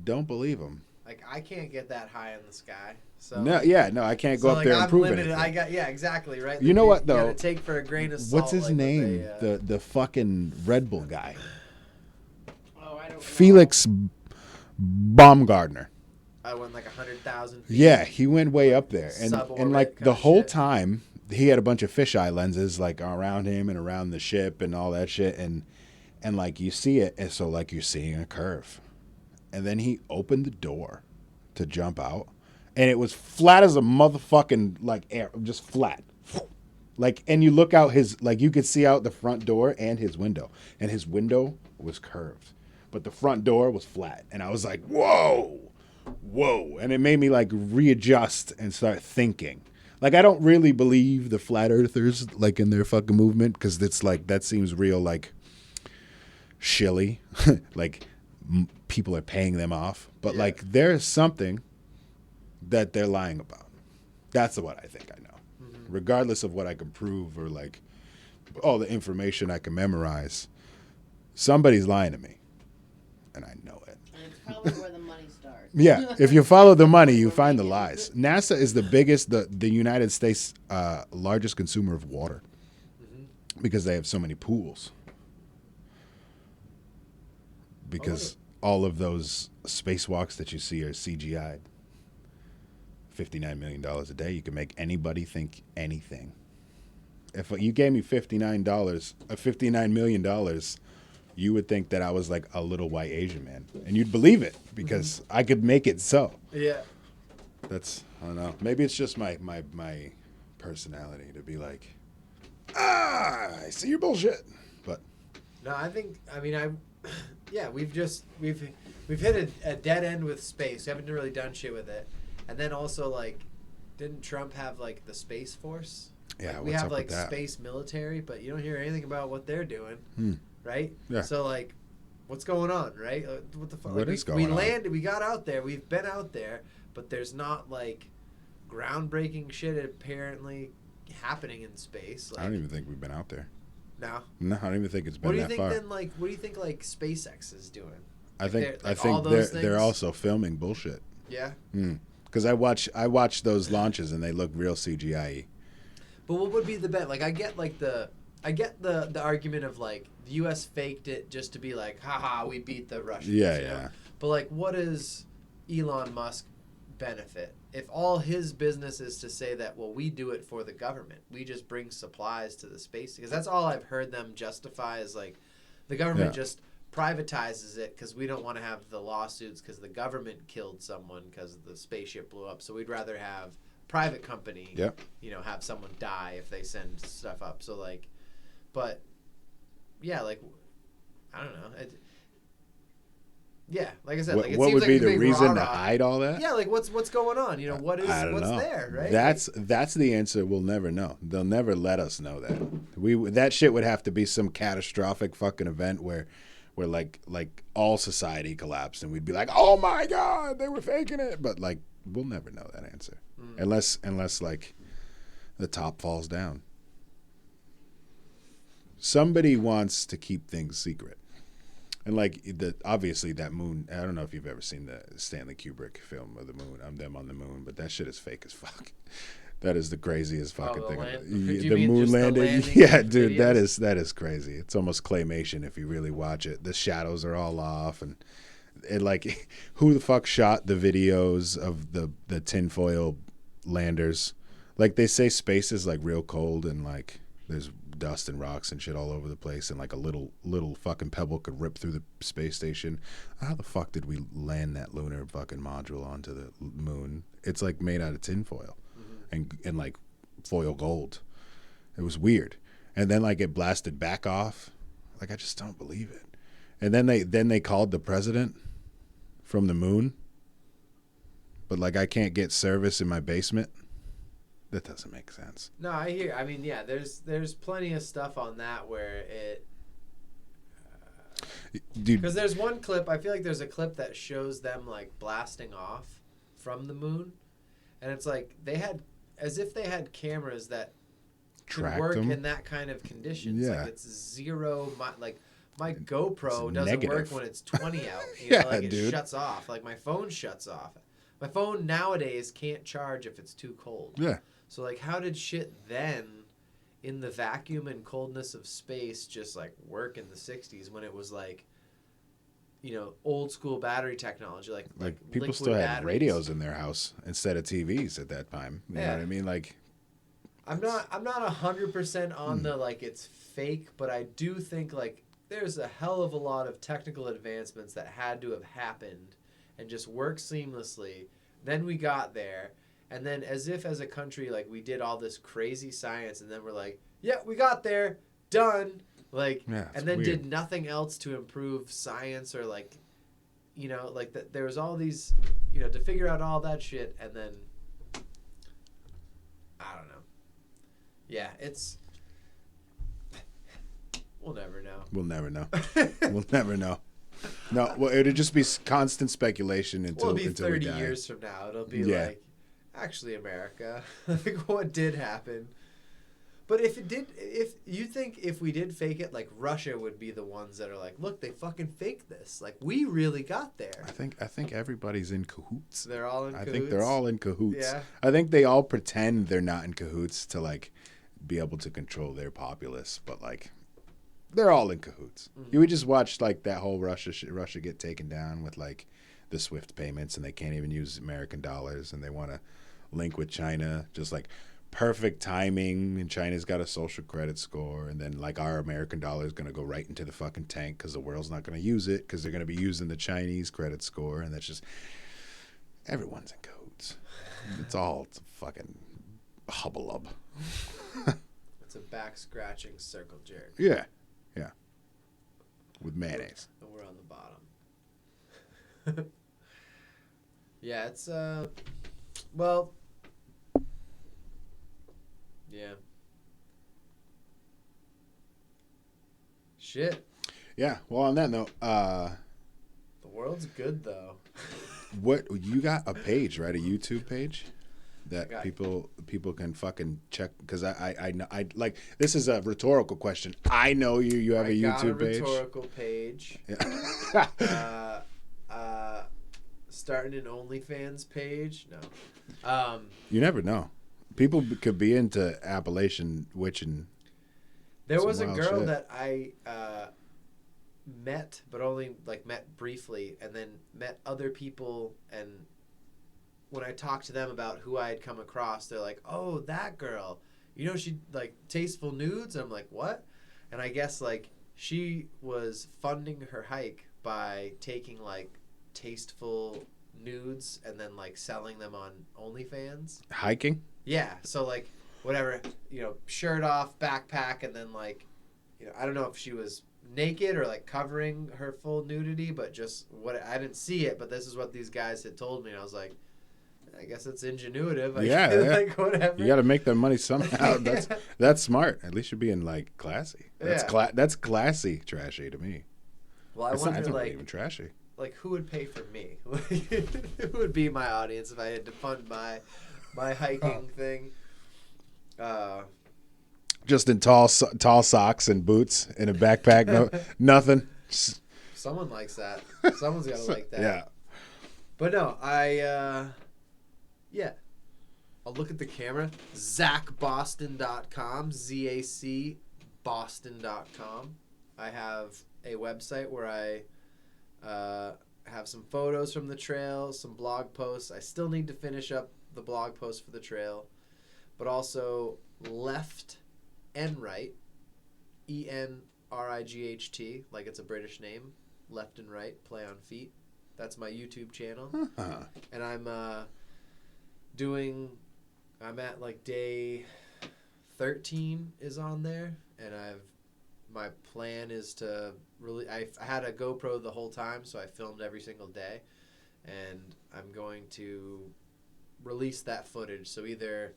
don't believe him. Like, I can't get that high in the sky. So no, I can't go up there and I'm prove limited. anything. Exactly, right? You know what, though? You gotta take for a grain of salt. What's his name? The fucking Red Bull guy. Oh, I don't know. Felix Baumgartner. I went like 100,000 feet. Yeah, he went way up there. And like the whole shit. time, he had a bunch of fisheye lenses like around him and around the ship and all that shit. And like you see it, and so like you're seeing a curve. And then he opened the door to jump out, and it was flat as a motherfucking like air, just flat. Like, and you look out you could see out the front door and his window was curved, but the front door was flat. And I was like, whoa. And it made me like readjust and start thinking, Like, I don't really believe the flat earthers, like, in their fucking movement, because it's like, that seems real, like, shilly. Like, people are paying them off. But, like, there's something that they're lying about. That's what I think I know. Mm-hmm. Regardless of what I can prove or, like, all the information I can memorize, somebody's lying to me. And I know it. And it's probably where the money starts. Yeah, if you follow the money, you find the lies. NASA is the biggest, the United States' largest consumer of water because they have so many pools. Because all of those spacewalks that you see are CGI'd. $59 million a day, you can make anybody think anything. If you gave me $59 million, you would think that I was like a little white Asian man, and you'd believe it because I could make it so. Yeah. That's, I don't know. Maybe it's just my personality to be like, I see your bullshit. But no, we've hit a dead end with space. We haven't really done shit with it. And then also, like, didn't Trump have like the Space Force? Yeah, like, we what's have up like with that? space military, but you don't hear anything about what they're doing, right? Yeah. So like, what's going on, right? What the fuck? What like, is going on? We landed, we got out there, we've been out there, but there's not like groundbreaking shit apparently happening in space. Like, I don't even think we've been out there. No. No, I don't even think it's been that far. What do you think like SpaceX is doing? I think all those they're things? also filming bullshit. Yeah. Because I watch those launches and they look real CGI-y. But what would be the bet? Like, I get the argument of like the U.S. faked it just to be like, haha, we beat the Russians. Yeah, you know? yeah. But like, what does Elon Musk benefit if all his business is to say that, well, we do it for the government, we just bring supplies to the space? Because that's all I've heard them justify is like the government just privatizes it because we don't want to have the lawsuits because the government killed someone because the spaceship blew up, so we'd rather have private company have someone die if they send stuff up. So like, but yeah, like, I don't know. Like I said, like, it what seems would like be a the big reason to rah-rah. hide all that? Yeah, like what's going on? You know, what's know. there, right? That's the answer we'll never know. They'll never let us know that. That shit would have to be some catastrophic fucking event where like all society collapsed and we'd be like, oh my God, they were faking it. But like, we'll never know that answer unless like the top falls down. Somebody wants to keep things secret. And like obviously that moon, I don't know if you've ever seen the Stanley Kubrick film of the moon. Them on the moon, but that shit is fake as fuck. That is the craziest fucking thing. The moon landing. Yeah, dude, videos? that is crazy. It's almost claymation if you really watch it. The shadows are all off, and like, who the fuck shot the videos of the tinfoil landers? Like, they say space is like real cold and like there's dust and rocks and shit all over the place, and like a little fucking pebble could rip through the space station. How the fuck did we land that lunar fucking module onto the moon? It's like made out of tinfoil and like foil gold. It was weird. And then like it blasted back off. Like, I just don't believe it. And then they called the president from the moon. But like, I can't get service in my basement. That doesn't make sense. No, I hear. I mean, yeah, there's plenty of stuff on that where it. Dude, because there's one clip. I feel like there's a clip that shows them like blasting off from the moon, and it's like they had, as if they had cameras that could work them in that kind of conditions. Yeah. Like, it's zero. My GoPro doesn't negative. work when it's 20 out. Yeah, like it dude. shuts off. Like, my phone shuts off. My phone nowadays can't charge if it's too cold. Yeah. So, like, how did shit then, in the vacuum and coldness of space, just, like, work in the 60s when it was, like, you know, old school battery technology? Like people still had radios in their house instead of TVs at that time. You know what I mean? Like, I'm not 100% on the, like, it's fake, but I do think, like, there's a hell of a lot of technical advancements that had to have happened and just work seamlessly. Then we got there. And then as if as a country, like, we did all this crazy science, and then we're like, yeah, we got there, done. Like, and then did nothing else to improve science or, like, you know, like, there was all these, you know, to figure out all that shit, and then, I Yeah, it's. We'll never know. We'll never know. We'll never know. No, well, it'll just be constant speculation until It'll be until we 30 die. years from now. It'll be Yeah. like, actually, America, like what did happen? But if you think if we did fake it, like Russia would be the ones that are like, look, they fucking faked this. Like we really got there. I think everybody's in cahoots. They're all in I cahoots. think they're all in cahoots. Yeah. I think they all pretend they're not in cahoots to like be able to control their populace, but like they're all in cahoots. Mhm. You would just watch like that whole Russia get taken down with like the SWIFT payments, and they can't even use American dollars, and they want to link with China, just like perfect timing, and China's got a social credit score, and then like our American dollar is going to go right into the fucking tank because the world's not going to use it because they're going to be using the Chinese credit score, and that's just everyone's in cahoots. It's a fucking hubbub. It's a back scratching circle jerk. Yeah, with mayonnaise. And we're on the bottom. Yeah, it's well, yeah. Shit. Yeah. Well, on that note, The world's good though. what you got a page, right? A YouTube page I that got- people can fucking check, because I know, I like, this is a rhetorical question. I know you have a I got YouTube page. rhetorical page. Yeah. Starting an OnlyFans page. No. You never know. People could be into Appalachian witching. There Some was a wild girl shit. that I met, but only like met briefly, and then met other people. And when I talked to them about who I had come across, they're like, "Oh, that girl. You know, she like tasteful nudes." And I'm like, "What?" And I guess like she was funding her hike by taking like tasteful nudes and then like selling them on OnlyFans. Hiking? Yeah, so like whatever, shirt off, backpack, and then like, I don't know if she was naked or like covering her full nudity, but just I didn't see it, but this is what these guys had told me, and I was like, I guess it's ingenuitive. Yeah, like whatever. You got to make their money somehow. Yeah. That's smart. At least you're being like classy. That's Yeah. that's classy, trashy to me. Well, I It's wonder not like even trashy. who would pay for me? Who would be my audience if I had to fund my hiking thing? Just in tall socks and boots in a backpack. No, nothing. Just- Someone likes that. Someone's gotta like that. Yeah. But no, yeah. I'll look at the camera. ZacBoston.com. ZAC Boston.com. I have a website where I have some photos from the trail, some blog posts. I still need to finish up the blog post for the trail. But also Left Enright. ENRIGHT, like it's a British name. Left and Right, play on feet. That's my YouTube channel. Huh. And I'm at like day 13 is on there, and my plan is to really, I had a GoPro the whole time, so I filmed every single day, and I'm going to release that footage. So either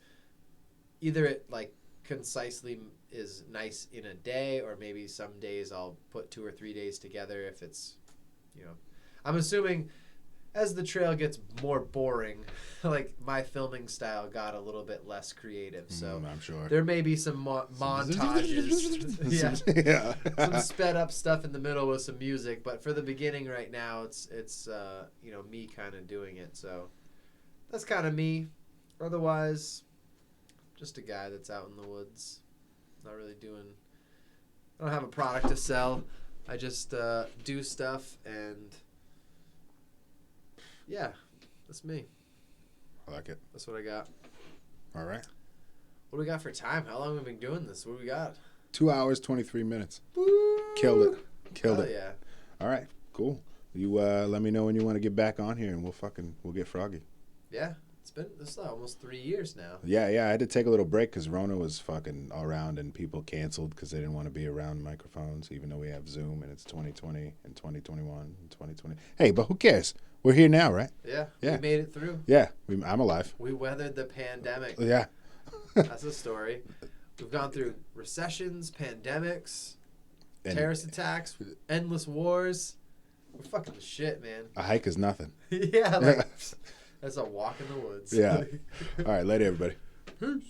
it like concisely is nice in a day, or maybe some days I'll put 2 or 3 days together if it's, I'm assuming as the trail gets more boring, like my filming style got a little bit less creative. So I'm sure. there may be some montages. Yeah. Yeah. Some sped up stuff in the middle with some music, but for the beginning right now it's me kind of doing it. So that's kind of me. Otherwise, just a guy that's out in the woods, not really doing. I don't have a product to sell. I just do stuff, and yeah, that's me. I like it. That's what I got. All right. What do we got for time? How long have we been doing this? What do we got? 2 hours, 23 minutes. Woo! Killed it. Killed Hell it. yeah. All right. Cool. You let me know when you want to get back on here, and we'll get froggy. Yeah. This is almost 3 years now. Yeah. I had to take a little break because Rona was fucking all around, and people canceled because they didn't want to be around microphones, even though we have Zoom, and it's 2020 and 2021 and 2020. Hey, but who cares? We're here now, right? Yeah. Yeah. We made it through. Yeah. I'm alive. We weathered the pandemic. Yeah. That's a story. We've gone through recessions, pandemics, And terrorist attacks, endless wars. We're fucking the shit, man. a hike is nothing. Yeah, like that's a walk in the woods. Yeah. All right, later, everybody. Peace.